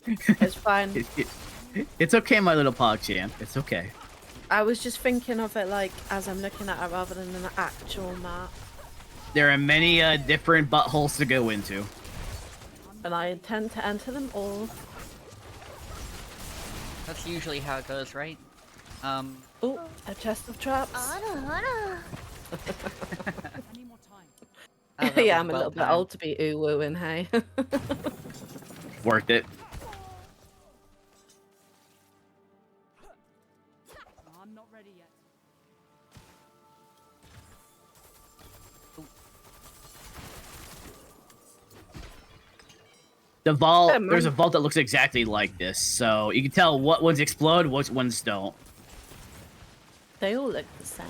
It's fine. It's okay, my little PogChamp. It's okay. I was just thinking of it, like, as I'm looking at it rather than an actual map. There are many different buttholes to go into. And I intend to enter them all. That's usually how it goes, right? Oh, a chest of traps. I need more time. Oh, that Yeah, was I'm a little bit well-timed. old to be ooh-wooing, hey. Worth it. I'm not ready yet. The vault, Yeah, there's a man. vault that looks exactly like this, so you can tell what ones explode, what ones don't. They all look the same.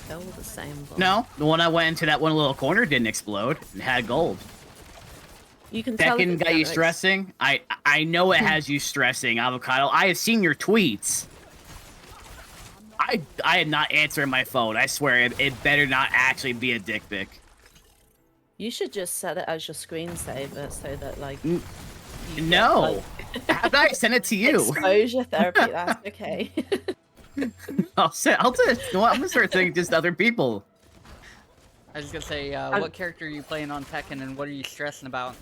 They're all the same. Vault. No, the one I went into that one little corner didn't explode and had gold. You can tell. if Second it's got you gonna stressing. I know it has you stressing, Avocado. I have seen your tweets. I am not answering my phone. I swear it better not actually be a dick pic. You should just set it as your screensaver so that, like, you get, No. like, How did I send it to you? exposure therapy. That's okay. I'll just, you know what, I'm gonna start saying just other people. I was gonna say, what character are you playing on Tekken and what are you stressing about?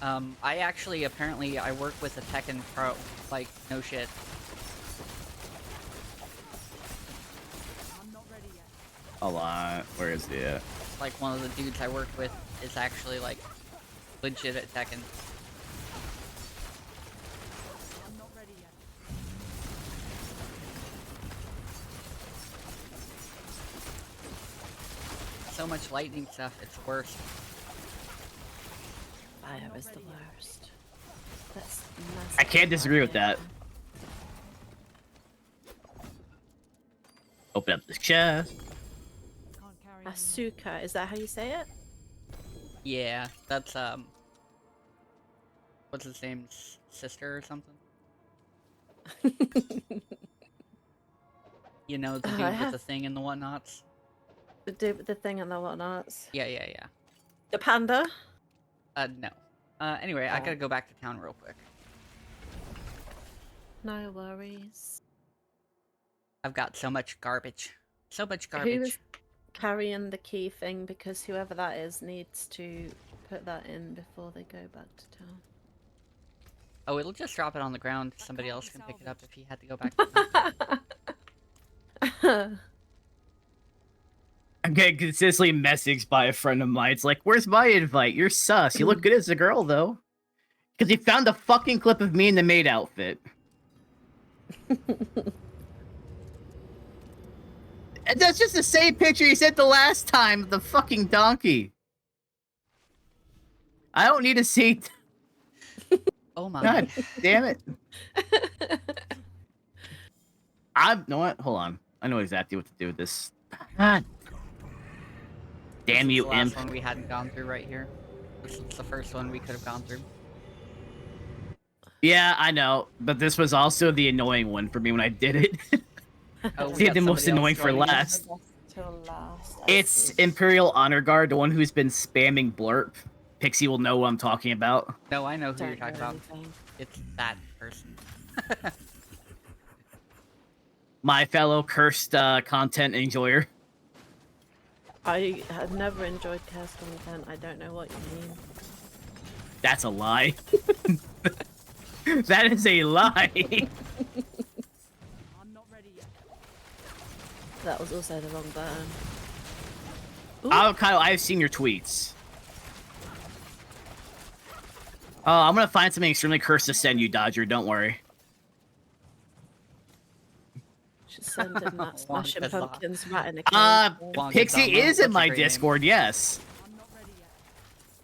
I actually, apparently, I work with a Tekken pro. Like, no shit. I'm not ready yet. A lot. Where is the? Like, one of the dudes I work with is actually, like, legit at Tekken. I'm not ready yet. So much lightning stuff, it's worse. Fire is the worst. That's I can't disagree with that. Open up this chest. Can't carry anymore. Asuka, is that how you say it? Yeah, that's what's his name's sister or something? You know, the Oh, dude I with have- the thing and the whatnots? The dude with the thing and the whatnots. Yeah, yeah, yeah. The panda? No. Anyway, I Oh. gotta go back to town real quick. No worries. I've got so much garbage. So much Who garbage. was carrying the key thing? Because whoever that is needs to put that in before they go back to town. Oh, it'll just drop it on the ground. Somebody else can pick it up if he had to go back to town. I'm getting consistently messaged by a friend of mine. It's like, where's my invite? You're sus. You look good as a girl, though. Because he found a fucking clip of me in the maid outfit. And that's just the same picture he sent the last time of the fucking donkey. I don't need to see... Oh my. God damn it. You know what? Hold on. I know exactly what to do with this. God. Damn This is you, the last imp. one we hadn't gone through right here. This is the first one we could have gone through. Yeah, I know. But this was also the annoying one for me when I did it. Oh, we See, got the most somebody annoying else for joining us. last. Till last. It's Imperial Honor Guard, the one who's been spamming Blurp. Pixie will know what I'm talking about. No, I know who you're Don't talking know about. anything. It's that person. My fellow cursed content enjoyer. I have never enjoyed cast content. I don't know what you mean. That's a lie. That is a lie. I'm not ready yet. That was also the wrong button. Ooh. Oh, Kyle, I've seen your tweets. Oh, I'm gonna find something extremely cursed to send you, Dodger. Don't worry. She's sending that smashing Wonka's off. pumpkins right in the cave. Wonka's Pixie on is the- in what's my her great name? Discord, yes. I'm not ready yet.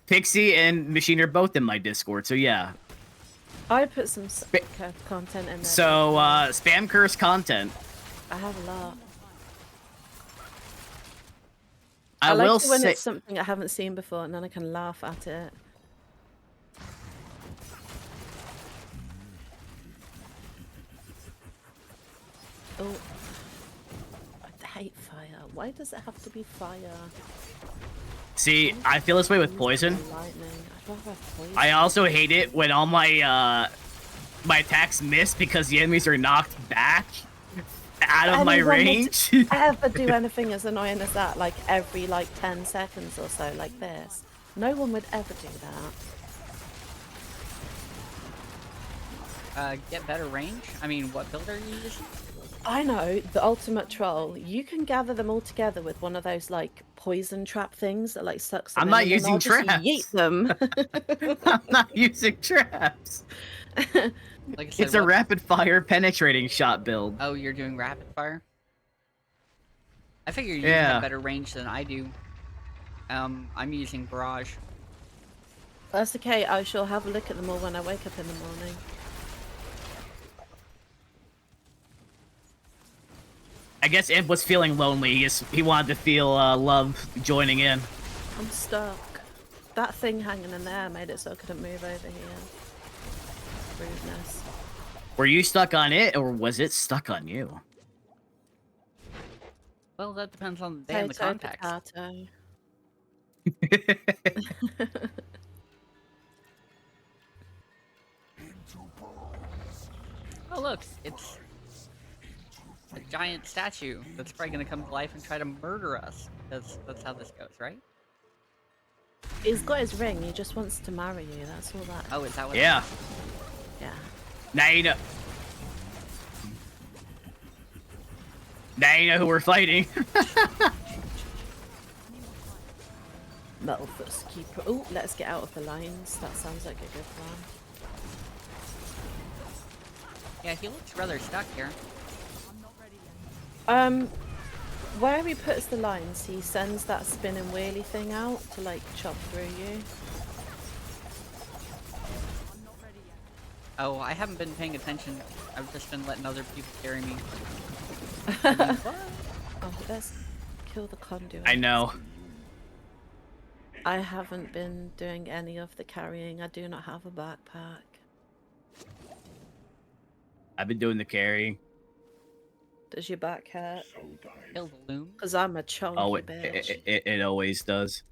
Pixie and Machine are both in my Discord, so yeah. I put some content in there. So, spam curse content. I have a lot. I like will it when say... it's something I haven't seen before, and then I can laugh at it. Oh, I hate fire. Why does it have to be fire? See, I feel this way with poison. Lightning. I'd rather have poison. I also hate it when all my my attacks miss because the enemies are knocked back out of my Anyone would range. ever do anything as annoying as that, like every 10 seconds or so, like this. No one would ever do that. Get better range? I mean, what build are you using? I know, the ultimate troll. You can gather them all together with one of those poison trap things that sucks them I'm in, not and then using I'll just traps. yeet them. I'm not using traps. Like I said, It's a rapid fire penetrating shot build. Oh, you're doing rapid fire? I figure you Yeah. have better range than I do. I'm using barrage. That's okay, I shall have a look at them all when I wake up in the morning. I guess Imp was feeling lonely. He wanted to feel love joining in. I'm stuck. That thing hanging in there made it so I couldn't move over here. Rudeness. Were you stuck on it, or was it stuck on you? Well, that depends on the day and the Potato, context. potato. Oh, look, it's a giant statue that's probably gonna come to life and try to murder us. That's how this goes, right? He's got his ring, he just wants to marry you, that's all that. Oh, is that what? Yeah. It is? Yeah. Now you know. Now you know who we're fighting. Metalfoot's keeper. Oh, let's get out of the lines. That sounds like a good plan. Yeah, he looks rather stuck here. I'm not ready yet. Where he puts the lines, he sends that spinning wheelie thing out to chop through you. I'm not ready yet. Oh, I haven't been paying attention. I've just been letting other people carry me. Oh, let's kill the conduit. I know. I haven't been doing any of the carrying. I do not have a backpack. I've been doing the carrying. Does your back hurt? So dive. Kill the loom. Because I'm a chunky Oh, bitch. it always does.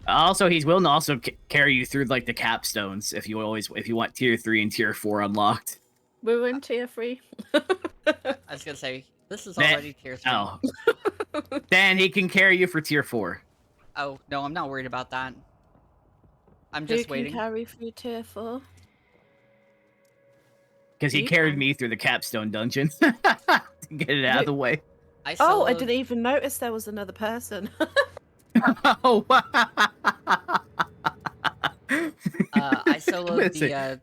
Also, he's willing to also carry you through like the capstones if you want tier 3 and tier 4 unlocked. We're in tier 3. I was gonna say, this is already tier 3. Oh. Then he can carry you for tier 4. Oh, no, I'm not worried about that. I'm Who just can waiting. carry through tier 4? Because he You carried can. me through the capstone dungeon to get it out of the way. I Oh, I soloed- didn't even notice there was another person. Oh, wow. I soloed Listen. the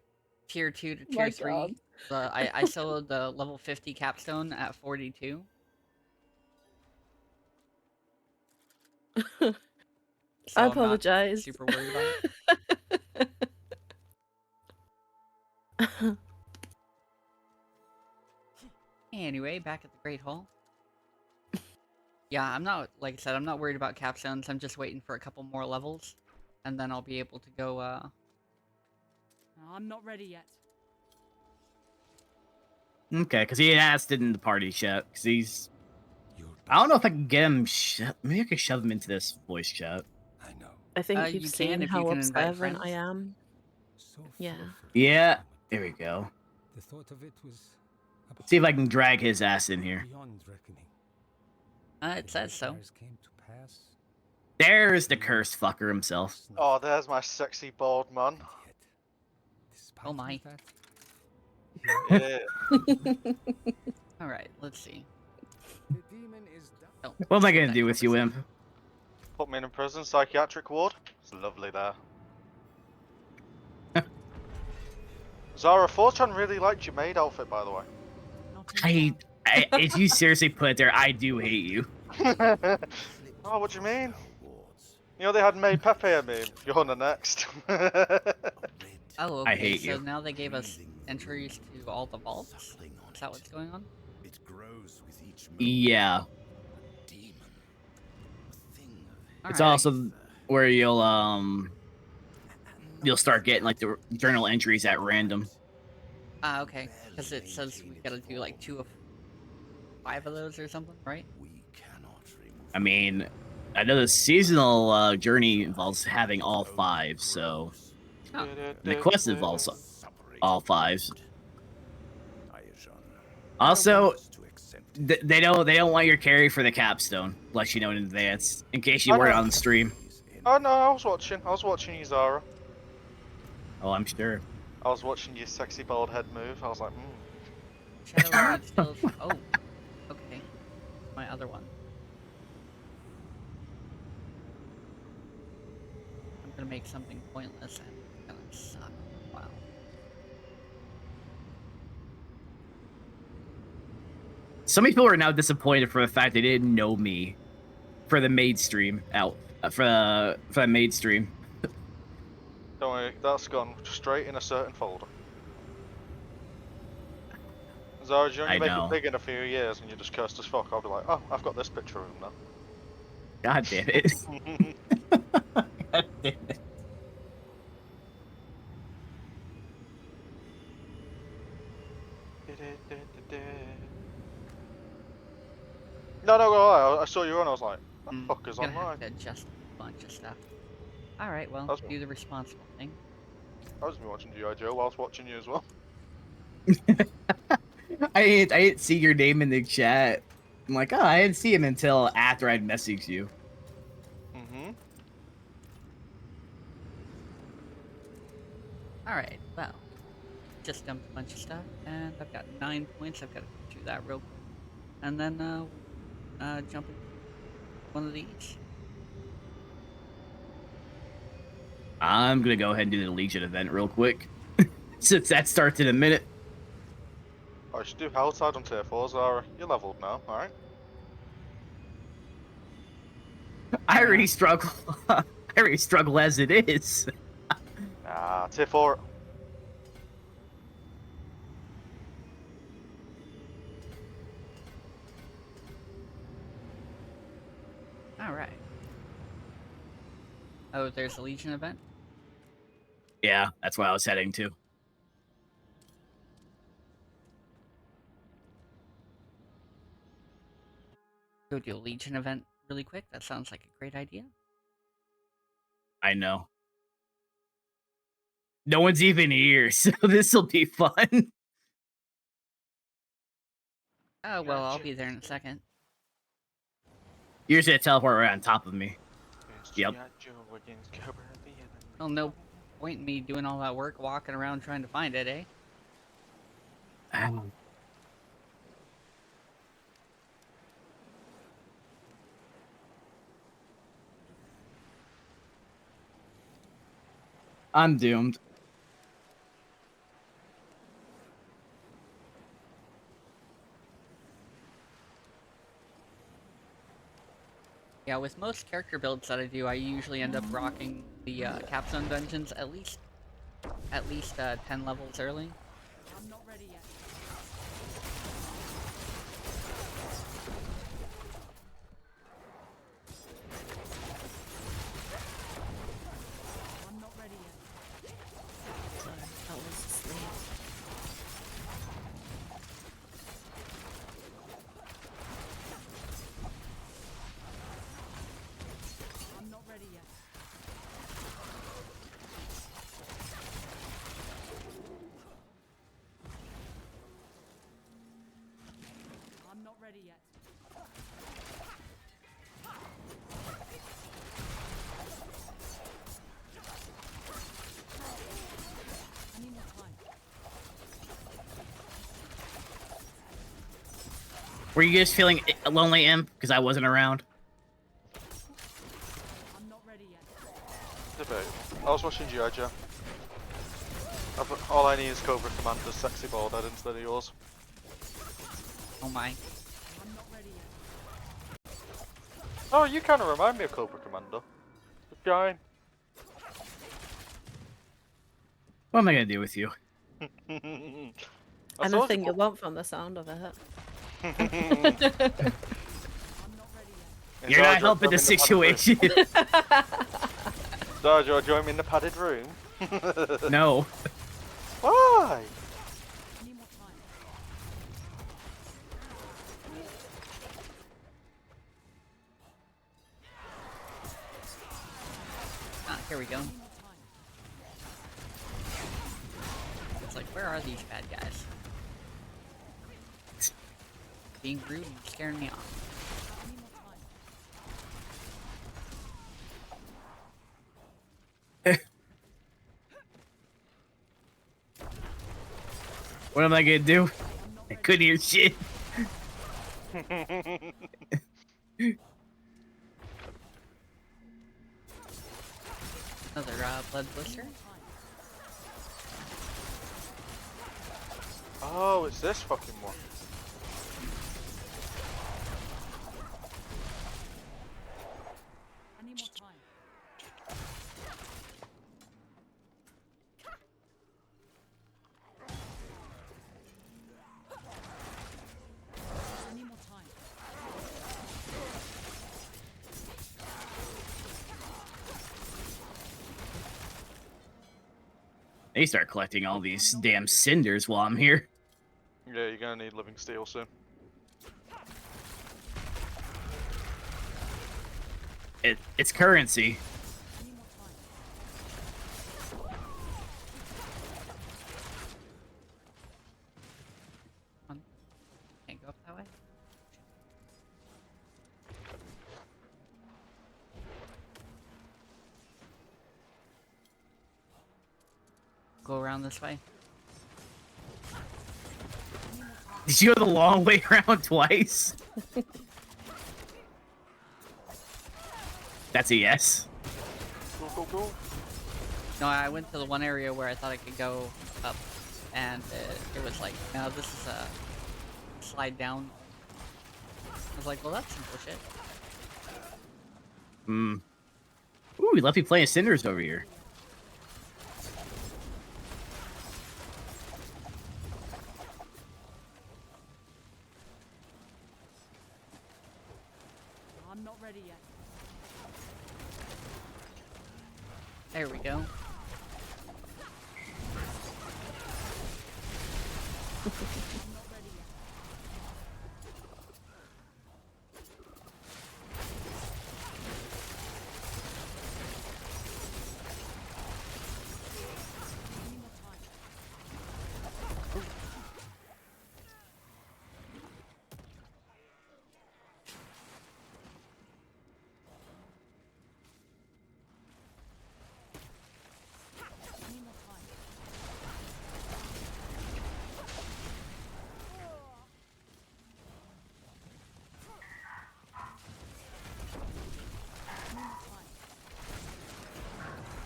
tier 2 to My tier 3. God. I soloed the level 50 capstone at 42. So I I'm not apologize. super worried about it. Anyway, back at the Great Hall. Yeah, I'm not, like I said, I'm not worried about capstones. I'm just waiting for a couple more levels. And then I'll be able to go, No, I'm not ready yet. Okay, because he asked it in the party chat. Because he's... Your I don't know if I best. can get him... Maybe I could shove him into this voice chat. I know. I think you you've can seen if you how can invite observant I friends. am. So Yeah. full for Yeah, moment. there we go. The thought of it was See if I can drag his ass in here. beyond reckoning. it says so. Nightmares came to pass, There's the cursed fucker himself. Oh, there's my sexy bald man. and yet, despite Oh all my. that, Yeah. Alright, let's see. the demon is down. Oh, What am I gonna that do with you, conversation. Imp? Put me in a prison psychiatric ward. It's lovely there. Zara, 4chan really liked your maid outfit, by the way. Not in I, now. if you seriously put it there, I do hate you. Oh, what do you mean? You know they had May Pepe a meme. You're the next. Oh, okay, I hate so you. now they gave us entries to all the vaults? Is that what's going on? It grows with each Yeah. demon. A thing of It's Alright. also where you'll start getting like the journal entries at random. Ah, okay. Because it says we gotta do like 2 of 5 of those or something, right? we cannot remove. I mean, I know the seasonal journey involves having all 5, so Oh. the quest involves all 5s. Ayajan. Also, To accept they don't want your carry for the capstone, let you know in advance, in case you I weren't know. on the stream. his Oh no, I was watching you, Zara. Oh, I'm sure. I was watching your sexy bald head move. I was like, Shadow Blade skills. Oh, okay. My other one. I'm gonna make something pointless and it's gonna suck. Wow. Some people are now disappointed for the fact they didn't know me for the maid stream for the maid stream. don't worry, that's gone straight in a certain folder. Zara, do you I only make know. it big in a few years and you're just cursed as fuck? I'll be like, oh, I've got this picture of him God damn it. now. God damn it. No, I saw you on. I was like, the Hmm, fuck is gonna have online? to adjust a bunch of stuff. Alright, well, That's do the responsible thing. I was watching G.I. Joe whilst watching you as well. I didn't see your name in the chat. I'm like, oh, I didn't see him until after I'd messaged you. Mm-hmm. Alright, well. Just dumped a bunch of stuff, and I've got 9 points. I've got to do that real quick. And then, jump in one of these. I'm gonna go ahead and do the Legion event real quick. Since that starts in a minute. I should do Helltide on tier 4, Zara. You're leveled now, alright? I already struggle. I already struggle as it is. Nah, tier 4. All right. Oh, there's a Legion event? Yeah, that's what I was heading to. Go do a Legion event really quick? That sounds like a great idea. I know. No one's even here, so this will be fun. Oh, well, I'll be there in a second. You're just gonna teleport right on top of me. Yep. Well, no point in me doing all that work walking around trying to find it, eh? I'm doomed. Yeah, with most character builds that I do, I usually end up rocking the capstone dungeons at least 10 levels early. I'm not ready yet. I'm not ready yet. Sorry, that was asleep. I'm not ready yet. I'm not ready yet. I need more time. Were you guys feeling lonely, Imp? Because I wasn't around. I'm not ready yet. Debate. I was watching G.I. Joe. All I need is Cobra Commander's sexy bald head instead of yours. Oh my. I'm not ready yet. Oh, you kind of remind me of Cobra Commander. The guy. What am I gonna do with you? Anything you want from the sound of it. I'm not ready yet. You're not helping the situation. Sergio, join me in the padded room. No. Why? I need more time. Ah, here we go. I need more time. It's like, where are these bad guys? Being rude and scaring me off. I need more time. What am I gonna do? I couldn't hear shit. Another blood blister. Oh, it's this fucking one. I need more time. I need more time. They start collecting all these damn cinders while I'm here. Yeah, you're gonna need living steel soon. It's currency. I need more time. Can't go up that way. Go around this way. Did you go the long way around twice? That's a yes. Go, go, go. No, I went to the one area where I thought I could go up, and it was like, no, this is a slide down. I was like, well, that's simple shit. Hmm. Ooh, we left me playing cinders over here. I'm not ready yet. There we go.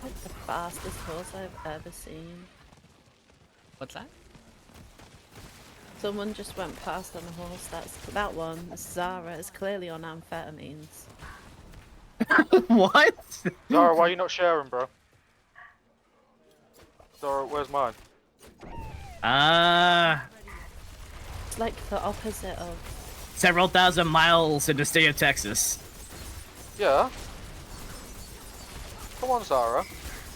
Like the fastest horse I've ever seen. What's that? Someone just went past on a horse. That one. Zara is clearly on amphetamines. What? Zara, why are you not sharing, bro? Zara, where's mine? It's like the opposite of. Several thousand miles in the state of Texas. Yeah. Come on, Zara.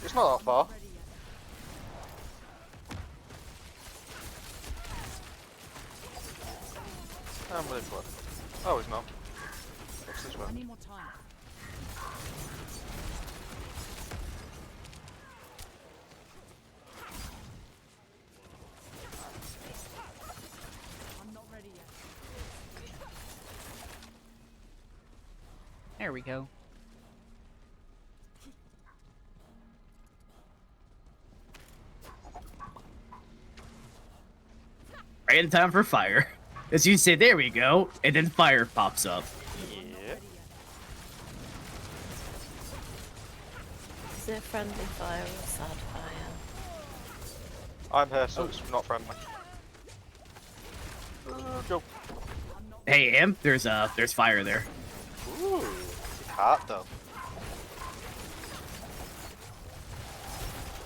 It's not that far. Unbelievable. Oh, it's not. What's this I one? need more time. I'm not ready yet. There we go. Right in time for fire. As you say, there we go, and then fire pops up. Yeah. Is it friendly fire or sad fire? I'm here, so it's not friendly. Go. Hey, Imp, there's fire there. Ooh, it's hot though.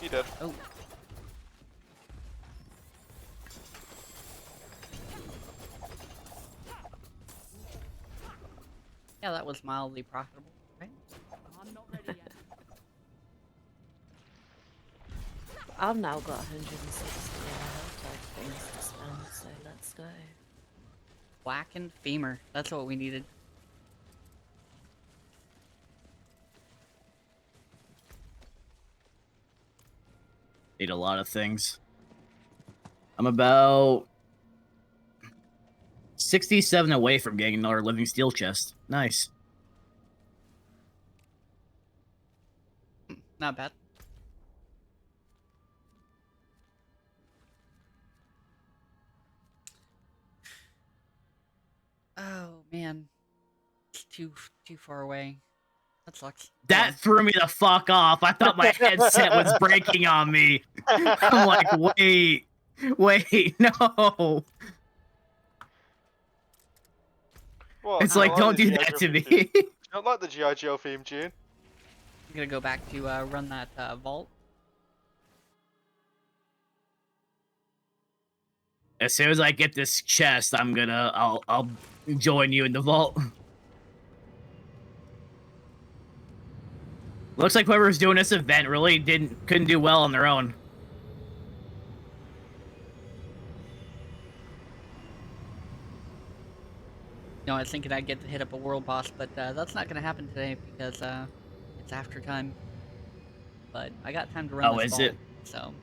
He did. Oh. Yeah, that was mildly profitable, right? I'm not ready yet. I've now got 160 type things to spend, so let's go. Blackened femur. That's what we needed. Need a lot of things. I'm about 67 away from getting another living steel chest. Nice. Not bad. Oh man, it's too far away. That sucks. That threw me the fuck off. I thought my headset was breaking on me. I'm like, wait, no. What? It's You like, don't the do G.I. that Joe to me. theme tune? You don't like the G.I. Joe theme tune? I'm gonna go back to run that vault. As soon as I get this chest, I'll join you in the vault. Looks like whoever's doing this event really couldn't do well on their own. No, I was thinking I'd get to hit up a world boss, but that's not gonna happen today because it's after time. But I got time to run Oh, this is vault, it? so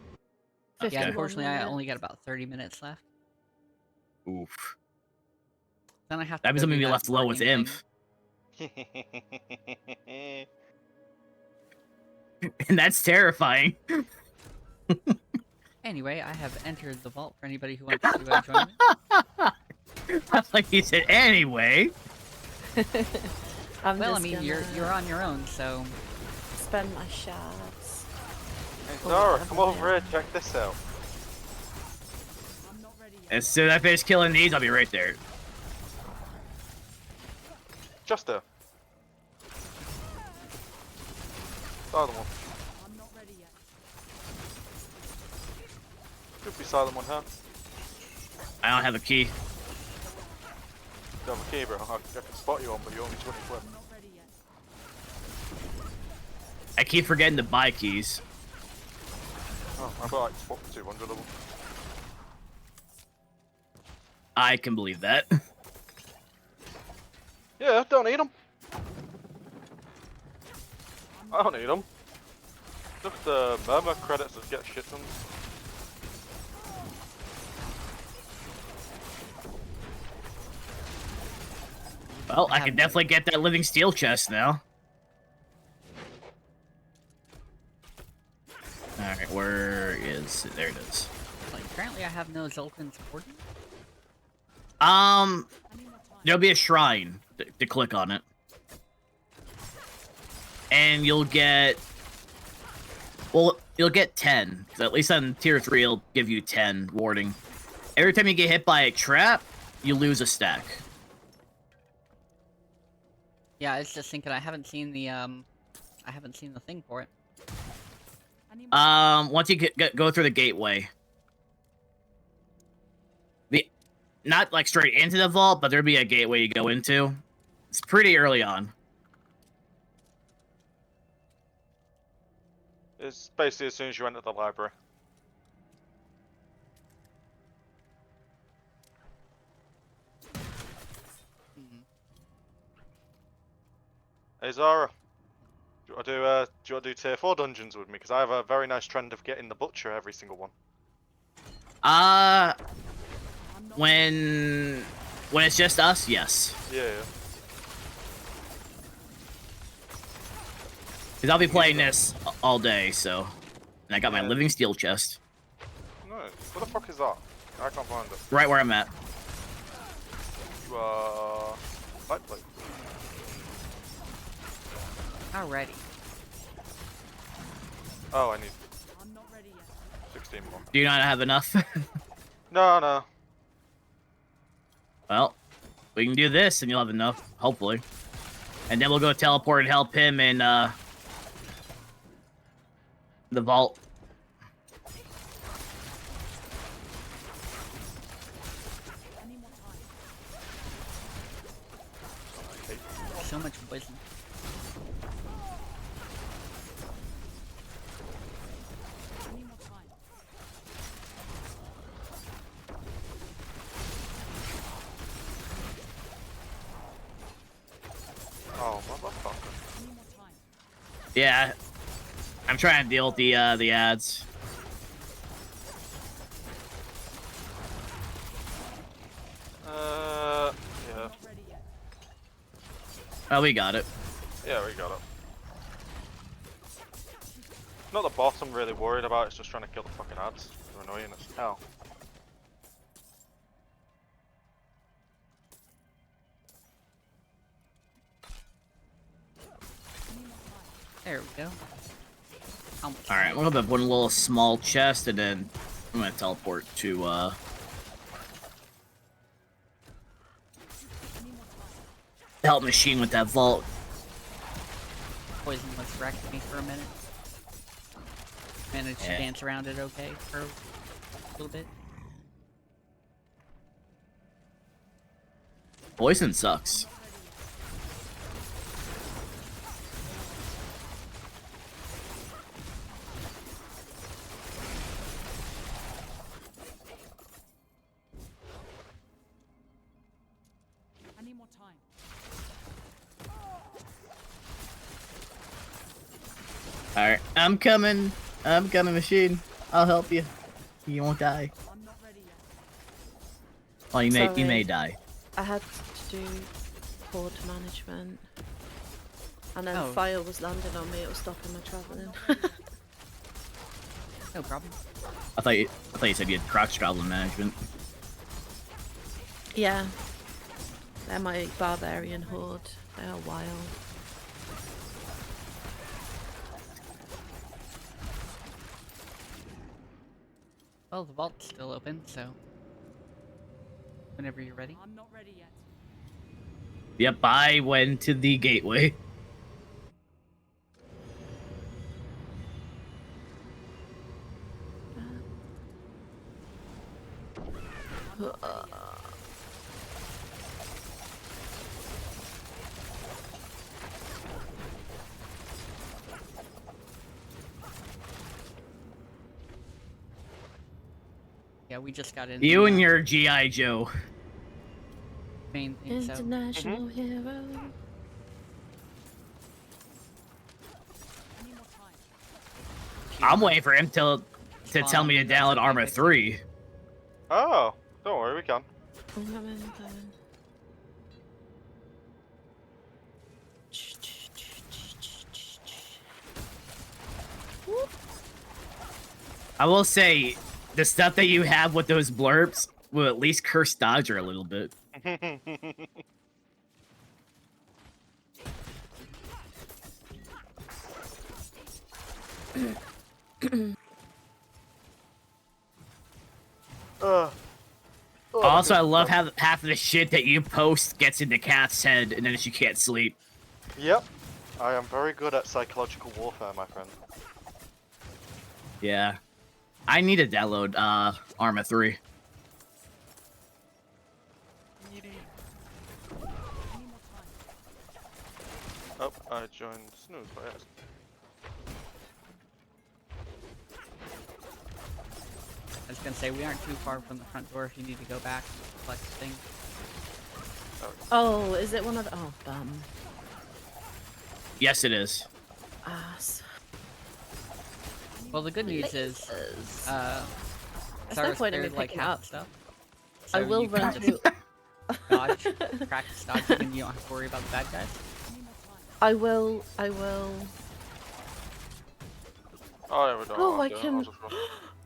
Okay. yeah. Unfortunately, I only got about 30 minutes left. Oof. Then I have to. That means go I'm do gonna be that left low with farming Imp. thing. And that's terrifying. Anyway, I have entered the vault for anybody who wants to join me. Like he said, anyway. I'm Well, I just mean, gonna you're on your own, so. spend my shards. Hey Zara, come over here, check this out. I'm not ready yet. As soon as I finish killing these, I'll be right there. Just there. The other one. I'm not ready yet. Could be silent one, huh? I don't have a key. You have a key, bro. I can spot you on, but you're only 20 foot. I'm not ready yet. I keep forgetting to buy keys. Oh, I've got like 200 of them. I can believe that. Yeah, don't need them. I don't need them. Just the murmur credits that get shit tons. Well, I can definitely get that living steel chest now. Alright, where is it? There it is. Like, apparently I have no Zoltan supporting. There'll be a shrine to click on it. And you'll get... Well, you'll get 10. 'Cause at least on tier 3, it'll give you 10 warding. Every time you get hit by a trap, you lose a stack. Yeah, I was just thinking I haven't seen the thing for it. Once you go through the gateway. Not like straight into the vault, but there'll be a gateway you go into. It's pretty early on. It's basically as soon as you enter the library. Hey Zara, do you want to do tier 4 dungeons with me? Because I have a very nice trend of getting the butcher every single one. When it's just us, yes. Yeah. Because I'll be playing this all day, so... And I got my living steel chest. Nice. What the fuck is that? I can't find it. Right where I'm at. You light plate. Alrighty. Oh, I need 16 more. Do you not have enough? No. Well, we can do this and you'll have enough, hopefully. And then we'll go teleport and help him in, the vault. So much poison. Oh, motherfucker. Yeah. I'm trying to deal with the ads. Yeah. Oh, we got it. Yeah, we got it. Not the boss I'm really worried about, it's just trying to kill the fucking ads. They're annoying as hell. There we go. Alright, we'll have one little small chest, and then I'm gonna teleport to, help Machine with that vault. Poison was wrecked me for a minute. Managed to dance around it okay for a little bit. Poison sucks. I need more time. Alright, I'm coming. I'm coming, Machine. I'll help you. You won't die. I'm not ready yet. Well, you Sorry. may die. I had to do horde management. And then Oh. fire was landing on me, it was stopping my travelling. No problem. I thought you said you had crotch goblin management. Yeah. They're my barbarian horde. They are wild. Well, the vault's still open, so whenever you're ready. I'm not ready yet. Yep, I went to the gateway. Yeah, we just got in. You the, and your GI Joe. main thing. So International hero. I need more time. I'm waiting for him to Spawn tell on me to me, that's download okay, Armor fix it. 3. Oh, don't worry, we can. I'm coming. I will say, the stuff that you have with those blurbs will at least curse Dodger a little bit. Also, I love how half of the shit that you post gets into Kat's head, and then she can't sleep. Yep, I am very good at psychological warfare, my friend. Yeah. I need to download Arma 3. Oh, I joined Snooze by accident. I was gonna say we aren't too far from the front door. If you need to go back, collect the thing. Oh, is it one of the... Oh, bum. Yes, it is. Ass. Well, the good news is, There's no Sarah's point in me cleared like picking half up. the stuff. I So will you can run just through... dodge, practice dodging, and you don't have to worry about the bad guys. I will... Oh, there we go. Oh, I'll I do it, can... I'll just run.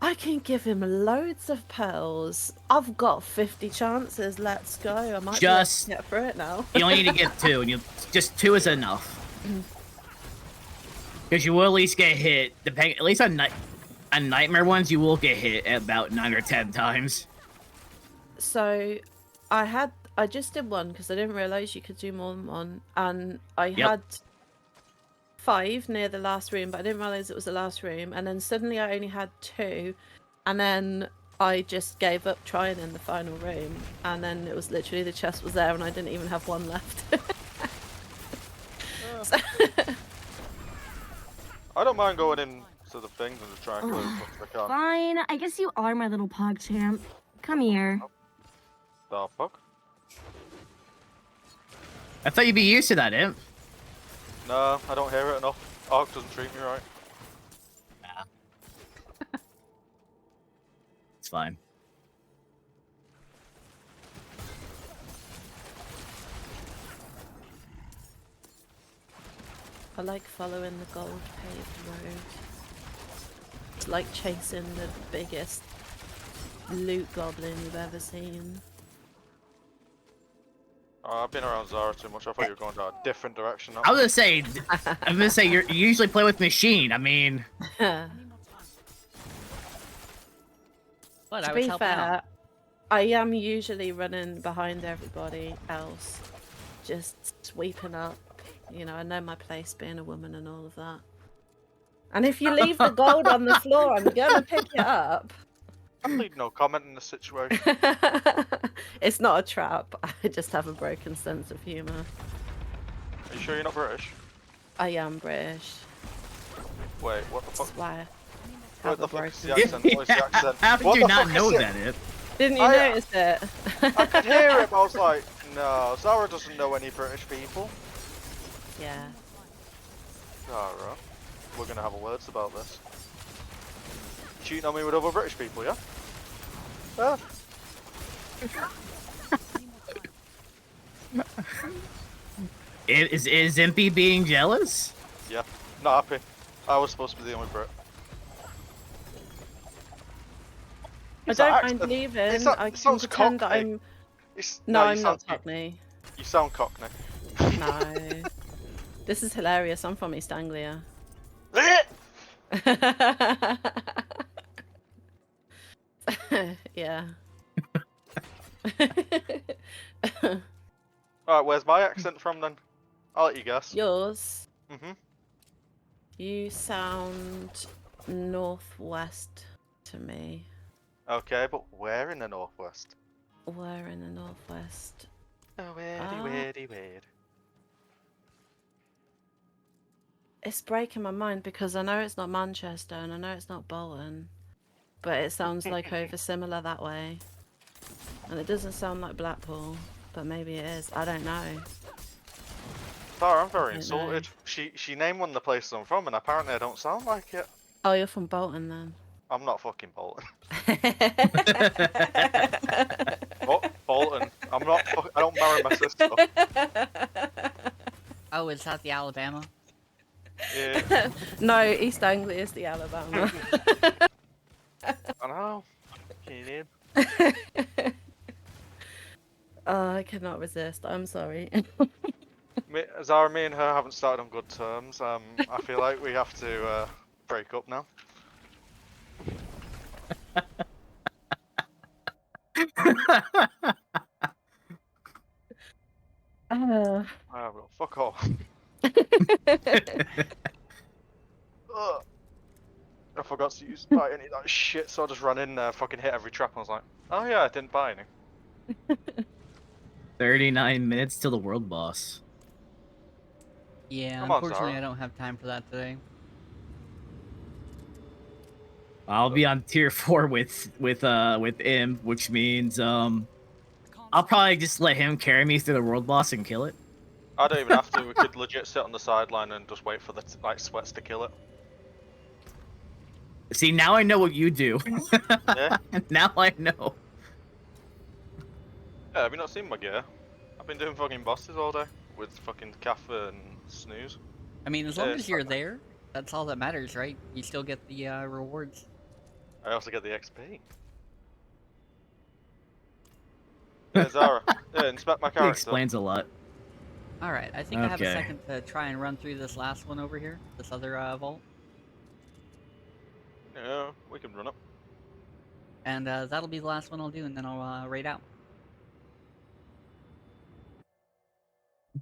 I can give him loads of pearls. I've got 50 chances. Let's go. I might Just- be able to get through it now. You only need to get 2, and just 2 is enough. Because you will at least get hit. At least on Nightmare ones, you will get hit at about 9 or 10 times. So, I just did one because I didn't realize you could do more than one, and I had 5 near the last room, but I didn't realize it was the last room, and then suddenly I only had 2, and then I just gave up trying in the final room, and then it was literally the chest was there, and I didn't even have 1 left. So- I don't mind going in to the things and just trying to clear as much as I can. Fine, I guess you are my little pog champ. Come here. The fuck? I thought you'd be used to that, Imp. No, I don't hear it enough. Ark doesn't treat me right. It's fine. I like following the gold paved road. It's like chasing the biggest loot goblin you've ever seen. Oh, I've been around Zara too much. I thought you were going down a different direction now. I was gonna say, you usually play with Machine. I mean, But To I was be helping out. fair, I am usually running behind everybody else, just sweeping up. You know, I know my place being a woman and all of that. And if you leave the gold on the floor, I'm gonna pick it up. I need no comment in this situation. It's not a trap. I just have a broken sense of humour. Are you sure you're not British? I am British. Wait, what the fuck? That's why I What have the a fuck is broken the accent? What is the accent? how did What you the not fuck know is it? that, Imp? Didn't you I- notice it? I could hear it, but I was like, no, Zara doesn't know any British people. Yeah. Zara, we're gonna have a words about this. Cheating on me with other British people, yeah? Yeah. Is Impy being jealous? Yeah, not happy. I was supposed to be the only Brit. I It's that don't accent. mind leaving. It's that- I it can sounds pretend that Cockney. I'm. It's, No, you I'm not sound- Cockney. You sound Cockney. No. This is hilarious. I'm from East Anglia. Yeah. Alright, where's my accent from then? I'll let you guess. Yours. Mm-hmm. You sound northwest to me. Okay, but where in the northwest? Where in the northwest? Oh, weirdy, Ah. weirdy, weird. It's breaking my mind because I know it's not Manchester and I know it's not Bolton. but it sounds like over similar that way. And it doesn't sound like Blackpool, but maybe it is. I don't know. Sarah, I'm very I don't insulted. She named one of the places I'm from, and apparently I don't sound like it. Oh, you're from Bolton then. I'm not fucking Bolton. Bolton. I'm not. I don't marry my sister. Oh, is that the Alabama? Yeah. No, East Anglia is the Alabama. I know. You did. Oh, I cannot resist. I'm sorry. Zara, me and her haven't started on good terms. I feel like we have to break up now. Oh, well, fuck off. Ugh. I forgot to buy any of that shit, so I just ran in there, fucking hit every trap, and I was like, oh yeah, I didn't buy any. 39 minutes till the world boss. Yeah, Come on, unfortunately Zara. I don't have time for that today. I'll be on tier 4 with Imp, which means I'll probably just let him carry me through the world boss and kill it. I don't even have to, we could legit sit on the sideline and just wait for the sweats to kill it. See, now I know what you do. Yeah? Now I know. Yeah, have you not seen my gear? I've been doing fucking bosses all day with fucking Kaffa and Snooze. I mean, as long it's as you're fine. there, that's all that matters, right? You still get the rewards. I also get the XP. Yeah, Zara. Yeah, inspect my He character. explains a lot. Alright, I think I have a Okay. second to try and run through this last one over here. This other vault. Yeah, we can run up. And that'll be the last one I'll do, and then I'll raid out.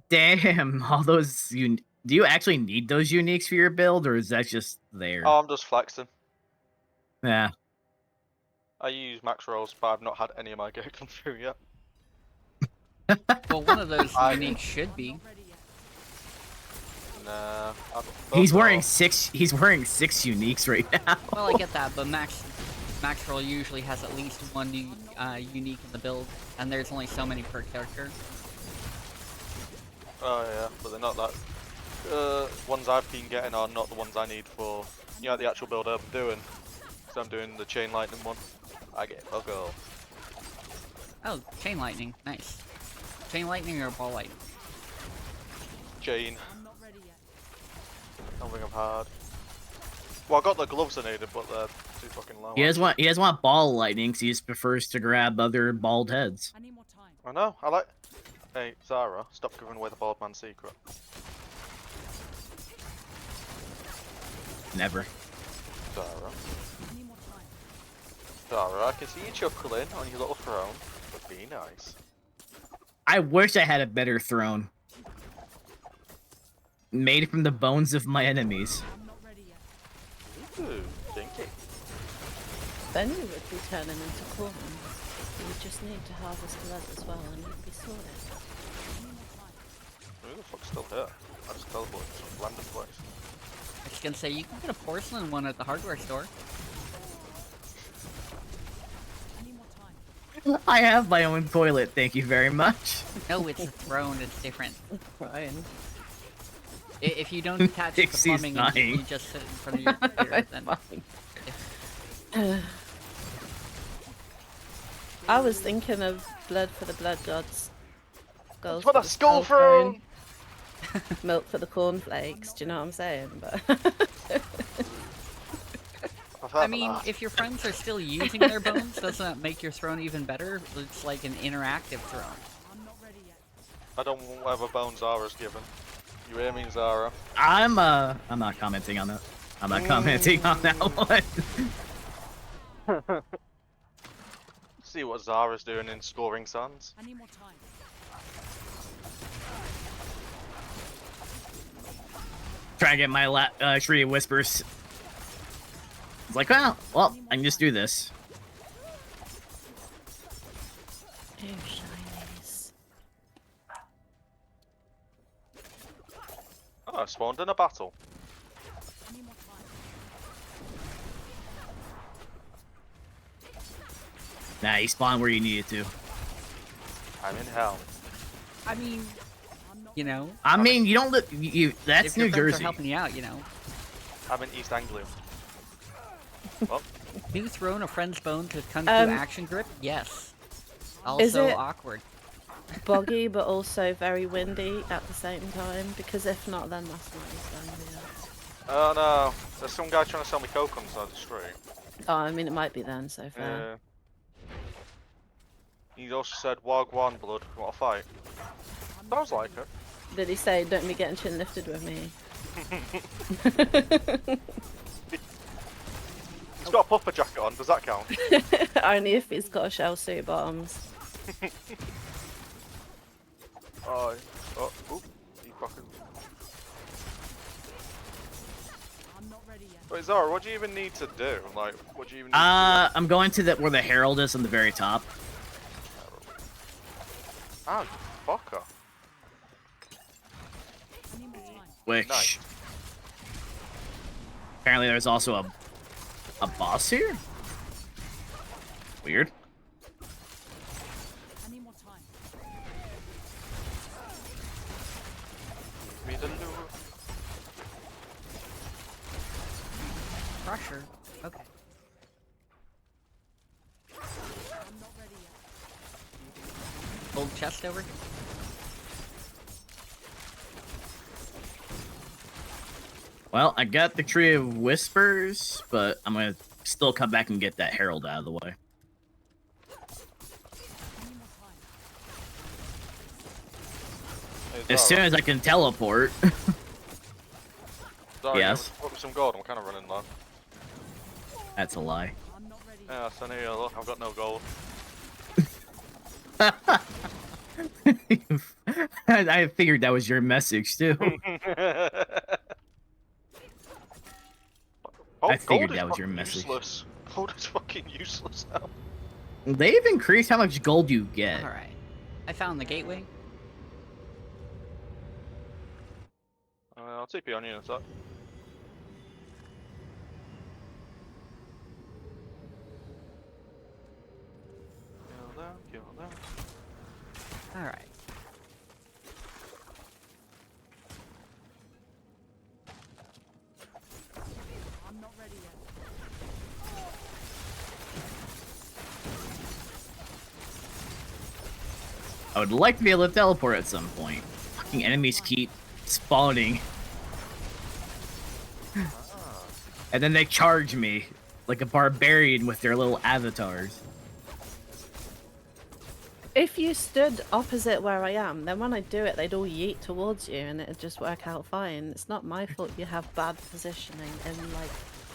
Damn, all those do you actually need those uniques for your build, or is that just there? Oh, I'm just flexing. Yeah. I use max rolls, but I've not had any of my gear come through yet. Well, one of those uniques should be. Nah. He's wearing 6 uniques right now. Well, I get that, but max roll usually has at least one unique in the build, and there's only so many per character. Oh yeah, but they're not that. Ones I've been getting are not the ones I need for, you know, the actual build I'm doing. So I'm doing the chain lightning one. I get a go. Oh, chain lightning, nice. Chain lightning or ball lightning? Chain. I don't think I've had. Well, I got the gloves I needed, but they're too fucking low. He doesn't want ball lightning, so he just prefers to grab other bald heads. I know. I like. Hey, Zara, stop giving away the bald man secret. Never. Zara. Zara, I can see you chuckling on your little throne, but be nice. I wish I had a better throne. Made from the bones of my enemies. Ooh, dinky. Then you would be turning into corn. You would just need to harvest blood as well, and you'd be sorted. Who the fuck's still here? I just teleported to some random place. I was gonna say, you can get a porcelain one at the hardware store. I have my own toilet, thank you very much. No, it's a throne, it's different. Fine. If you don't attach the Dixie's plumbing and you dying. just sit in front of your computer, then... I was thinking of blood for the blood gods. Gold For the skull throne! Milk for the cornflakes, do you know what I'm saying? But I mean, if your friends are still using their bones, doesn't that make your throne even better? It's like an interactive throne. I don't want whatever bone Zara's given. You hear me, Zara? I'm not commenting on that. I'm not commenting on that one. See what Zara's doing in scoring sands. I need more time. Try to get my Tree of Whispers. It's like, well, I can just do this. oh, shinies. Oh, I spawned in a battle. Nah, you spawned where you needed to. I'm in hell. I mean, You know, I mean, you don't live. That's if your New friends are Jersey. helping you out, you know. I'm in East Anglia. Oh, Have you thrown a friend's bones with Kung Fu Um, action grip? Yes. Is Also it- awkward. Boggy, but also very windy at the same time. Because if not, then that's not East Anglia. oh no, there's some guy trying to sell me coke on the side of the street. Oh, I mean, it might be then. So fair. Yeah. He also said, Wagwan blood, want to fight? Sounds like it. Did he say, "Don't be getting chin lifted with me"? He's got a puffer jacket on, does that count? Only if he's got a shell suit bottoms. Oh, oop, he fucking... Wait, Zara, what do you even need to do? Like, what do you even need to do? I'm going to where the herald is on the very top. Ah, you fucker. Which Nice. apparently there's also a boss here. Weird. I need more time. Me the lure. Crusher. Okay. I'm not ready yet. Old chest over. Well, I got the Tree of Whispers, but I'm gonna still come back and get that herald out of the way. I need more time. Hey, As soon as I can teleport. Zara, Yes. Put me some gold, I'm kind of running low. That's a lie. I'm not ready. Yeah, so here, look, I've got no gold. I figured that was your message too. Oh, I figured gold is that was your fucking message. Useless. Gold is fucking useless now. They've increased how much gold you get. All right. I found the gateway. I'll TP on you in a sec. Kill them. All right. I'm not ready yet. I would like to be able to teleport at some point. Fucking enemies keep spawning. And then they charge me like a barbarian with their little avatars. If you stood opposite where I am, then when I do it, they'd all yeet towards you, and it'd just work out fine. It's not my fault you have bad positioning in like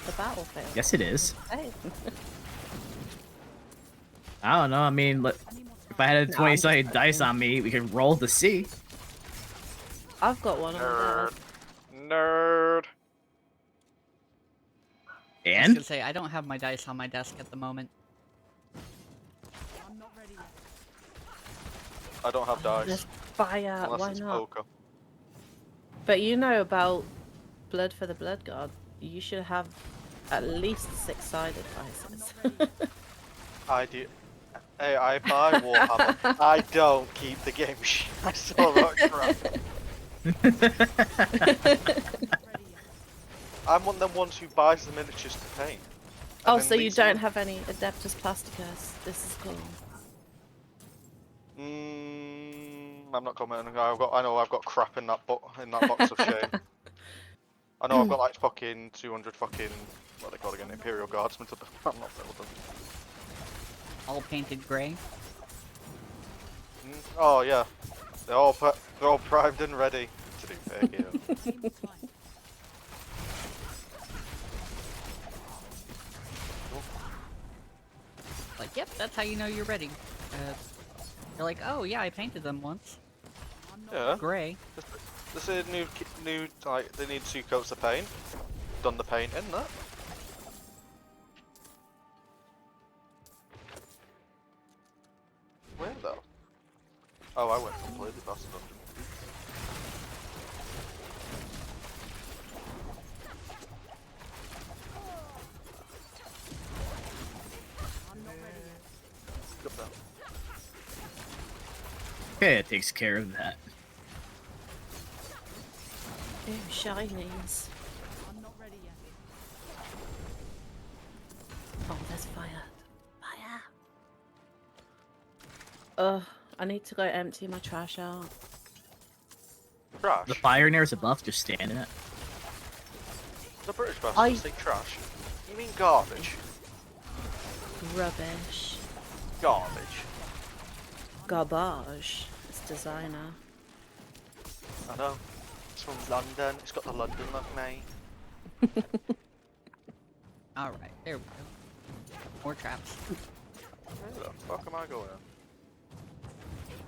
the battlefield. Yes, it is. Hey. I don't know. I mean, if I had a No, 20-sided I'm dice on me, we could roll to see. I've got one on Nerd. there. Nerd. I was And gonna say I don't have my dice on my desk at the moment. I'm not ready yet. I don't have dice. Just fire, Unless why it's not? poker. But you know about blood for the blood god. You should have at least 6-sided dice. I do. Hey, I buy Warhammer. I don't keep the game shit. I saw that crap. I'm one of them ones who buys the miniatures to paint. Oh, then so you leaves don't them- have any Adeptus Plasticus. This is cool. I'm not commenting. I know I've got crap in that box of shame. I know I've got like fucking 200 fucking what are they called again? Imperial Guardsmen. I'm not filled with them. All painted gray. Oh yeah, they're all primed and ready to do fair game. Like, yep, that's how you know you're ready. You're like, oh yeah, I painted them once. Yeah. Gray. This is new like they need 2 coats of paint. Done the painting, that. Where though? Oh, I went completely past the dungeon. I'm not ready yet. Okay, it takes care of that. Ooh, shinies. I'm not ready yet. Oh, there's fire. Fire. Ugh, I need to go empty my trash out. Trash? The fire near's a buff, just stand in it. The British bastard I- say trash. You mean garbage? Rubbish. Garbage. Garbage. It's designer. I know. It's from London. It's got the London look, mate. Alright, there we go. More traps. Where the fuck am I going?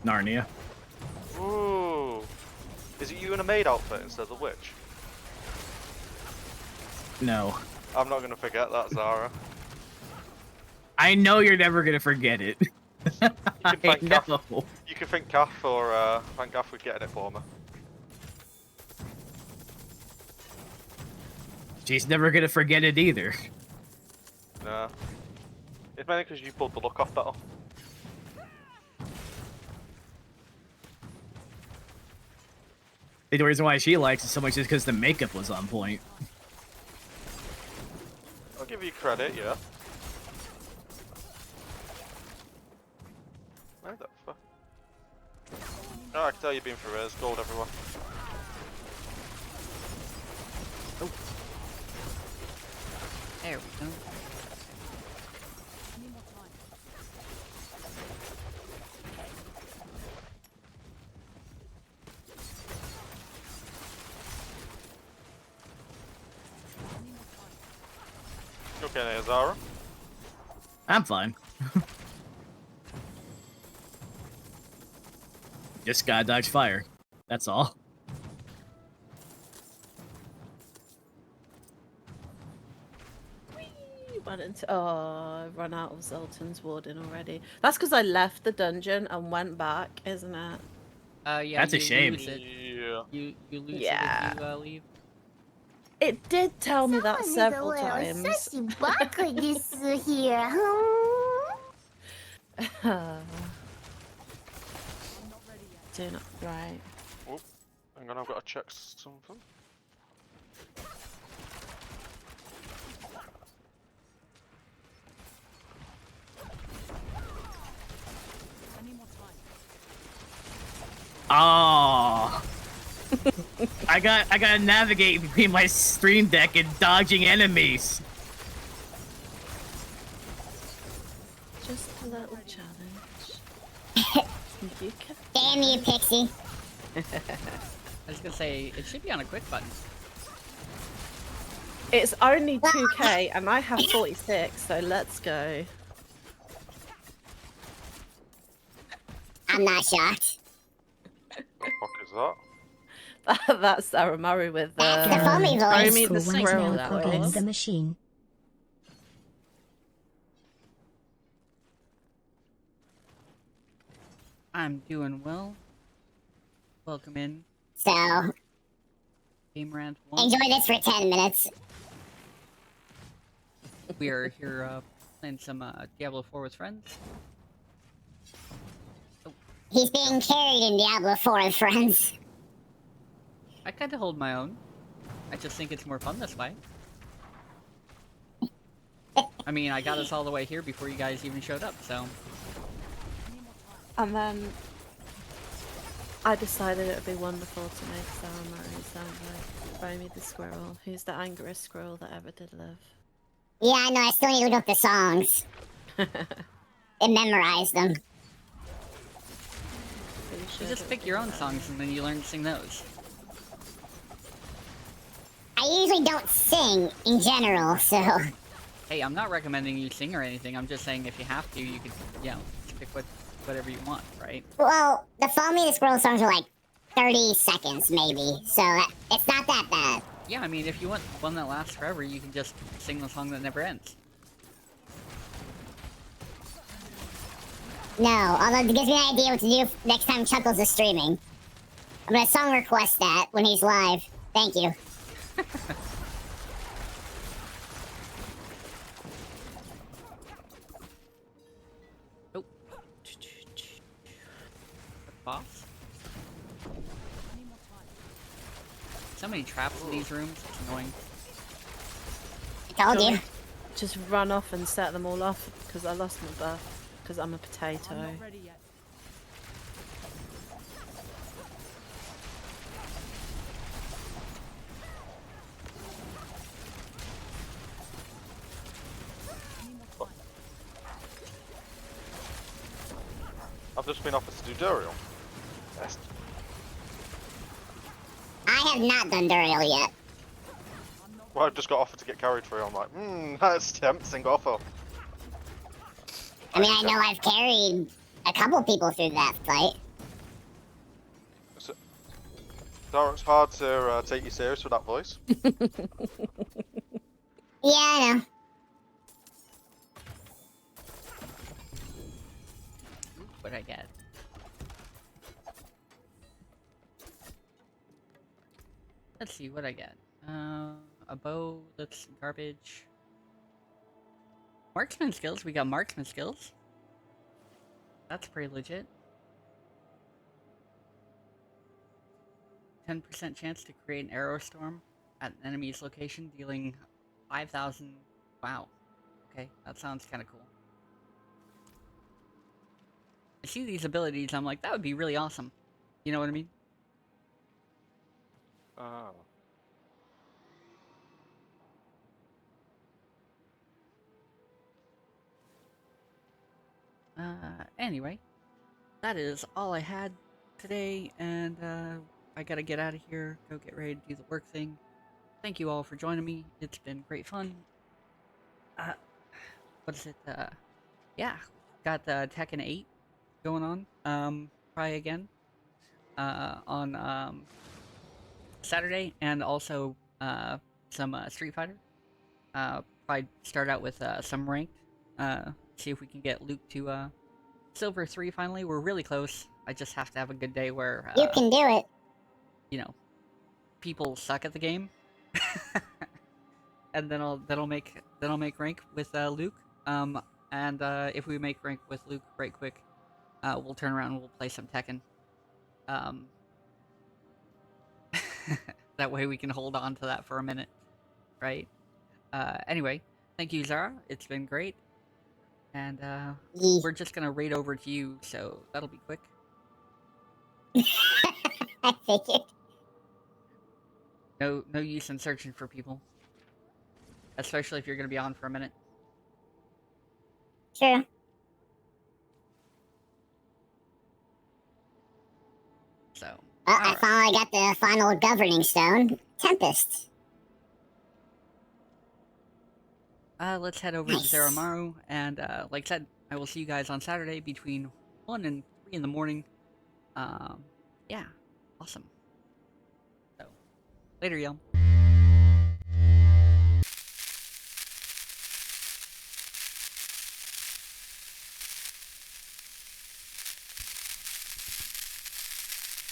Narnia. Ooh. Is it you in a maid outfit instead of the witch? No. I'm not gonna forget that, Zara. I know you're never gonna forget it. I know. You can thank Gaff for getting it for me. She's never gonna forget it either. Nah. It's mainly because you pulled the look off better. The reason why she likes it so much is because the makeup was on point. I'll give you credit, yeah. Where the fuck? Oh, I can tell you've been through it. There's gold everywhere. There we go. I need more time. You okay there, Zara? I'm fine. Just gotta dodge fire. That's all. I've run out of Zoltan's Warden already. That's because I left the dungeon and went back, isn't it? Yeah. That's a you shame. Lose it. Yeah. You lose Yeah. it if you leave. It did tell me that Someone several needs a times. little sussy butt like this here, huh? Doing it right. Oh, hang on, I've got to check something. I need more time. Oh. I gotta navigate between my stream deck and dodging enemies. Just a little challenge. You can... Damn you, Pixie. I was gonna say, it should be on a quick button. It's only 2k and I have 46, so let's go. I'm not shocked. What the fuck is that? That's Zaramaru with Back to the foamy voice. Throw me the squirrel that way. the machine. I'm doing well. Welcome in. So, Game Rant 1. enjoy this for 10 minutes. We are here playing some Diablo 4 with friends. He's being carried in Diablo 4 and friends. I kind of hold my own. I just think it's more fun this way. I mean, I got us all the way here before you guys even showed up, so... And then I decided it would be wonderful to make Zaramaru sound like Throw Me the Squirrel, who's the angriest squirrel that ever did live. Yeah, I know, I still need to look up the songs. And memorize them. You just pick your own songs and then you learn to sing those. I usually don't sing in general, so... Hey, I'm not recommending you sing or anything, I'm just saying if you have to, you can, you know, pick whatever you want, right? Well, the Follow Me the Squirrel songs are like 30 seconds, maybe, so it's not that bad. Yeah, I mean, if you want one that lasts forever, you can just sing the song that never ends. No, although it gives me an idea what to do next time Chuckles is streaming. I'm gonna song request that when he's live. Thank you. boss. I need more time. So many traps in these rooms. It's annoying. I told Do you you. want me to just run off and set them all off because I lost my buff because I'm a potato. I'm not ready yet. I need more time. I've just been offered to do Duriel. Yes. I have not done Duriel yet. I'm not Well, I've ready. just got offered to get carried through. I'm like, that's tempting offer. I mean, I know I've carried a couple people through that fight. So it's hard to take you serious with that voice. Yeah, I know. What'd I get? Let's see what I get. A bow. That's garbage. Marksman skills. We got marksman skills. That's pretty legit. 10% chance to create an arrow storm at an enemy's location, dealing 5,000. Wow. Okay, that sounds kind of cool. I see these abilities, I'm like, that would be really awesome. You know what I mean? Oh. Anyway, that is all I had today, and I gotta get out of here, go get ready to do the work thing. Thank you all for joining me. It's been great fun. What is it? Yeah, got Tekken 8 going on. Probably again on Saturday, and also some Street Fighter. Probably start out with some ranked. See if we can get Luke to Silver 3 finally. We're really close. I just have to have a good day where You can do it. you know, people suck at the game. And then I'll make rank with Luke. And if we make rank with Luke right quick, we'll turn around and we'll play some Tekken. That way we can hold on to that for a minute, right? Anyway, thank you, Zara. It's been great. And we're just gonna raid over to you, so that'll be quick. I figured. No use in searching for people. Especially if you're gonna be on for a minute. True. So. Well, I finally got the final governing stone, Tempest. Let's head over to Zaramaru, and like I said, I will see you guys on Saturday between 1 and 3 in the morning. Yeah, awesome. So, later, y'all.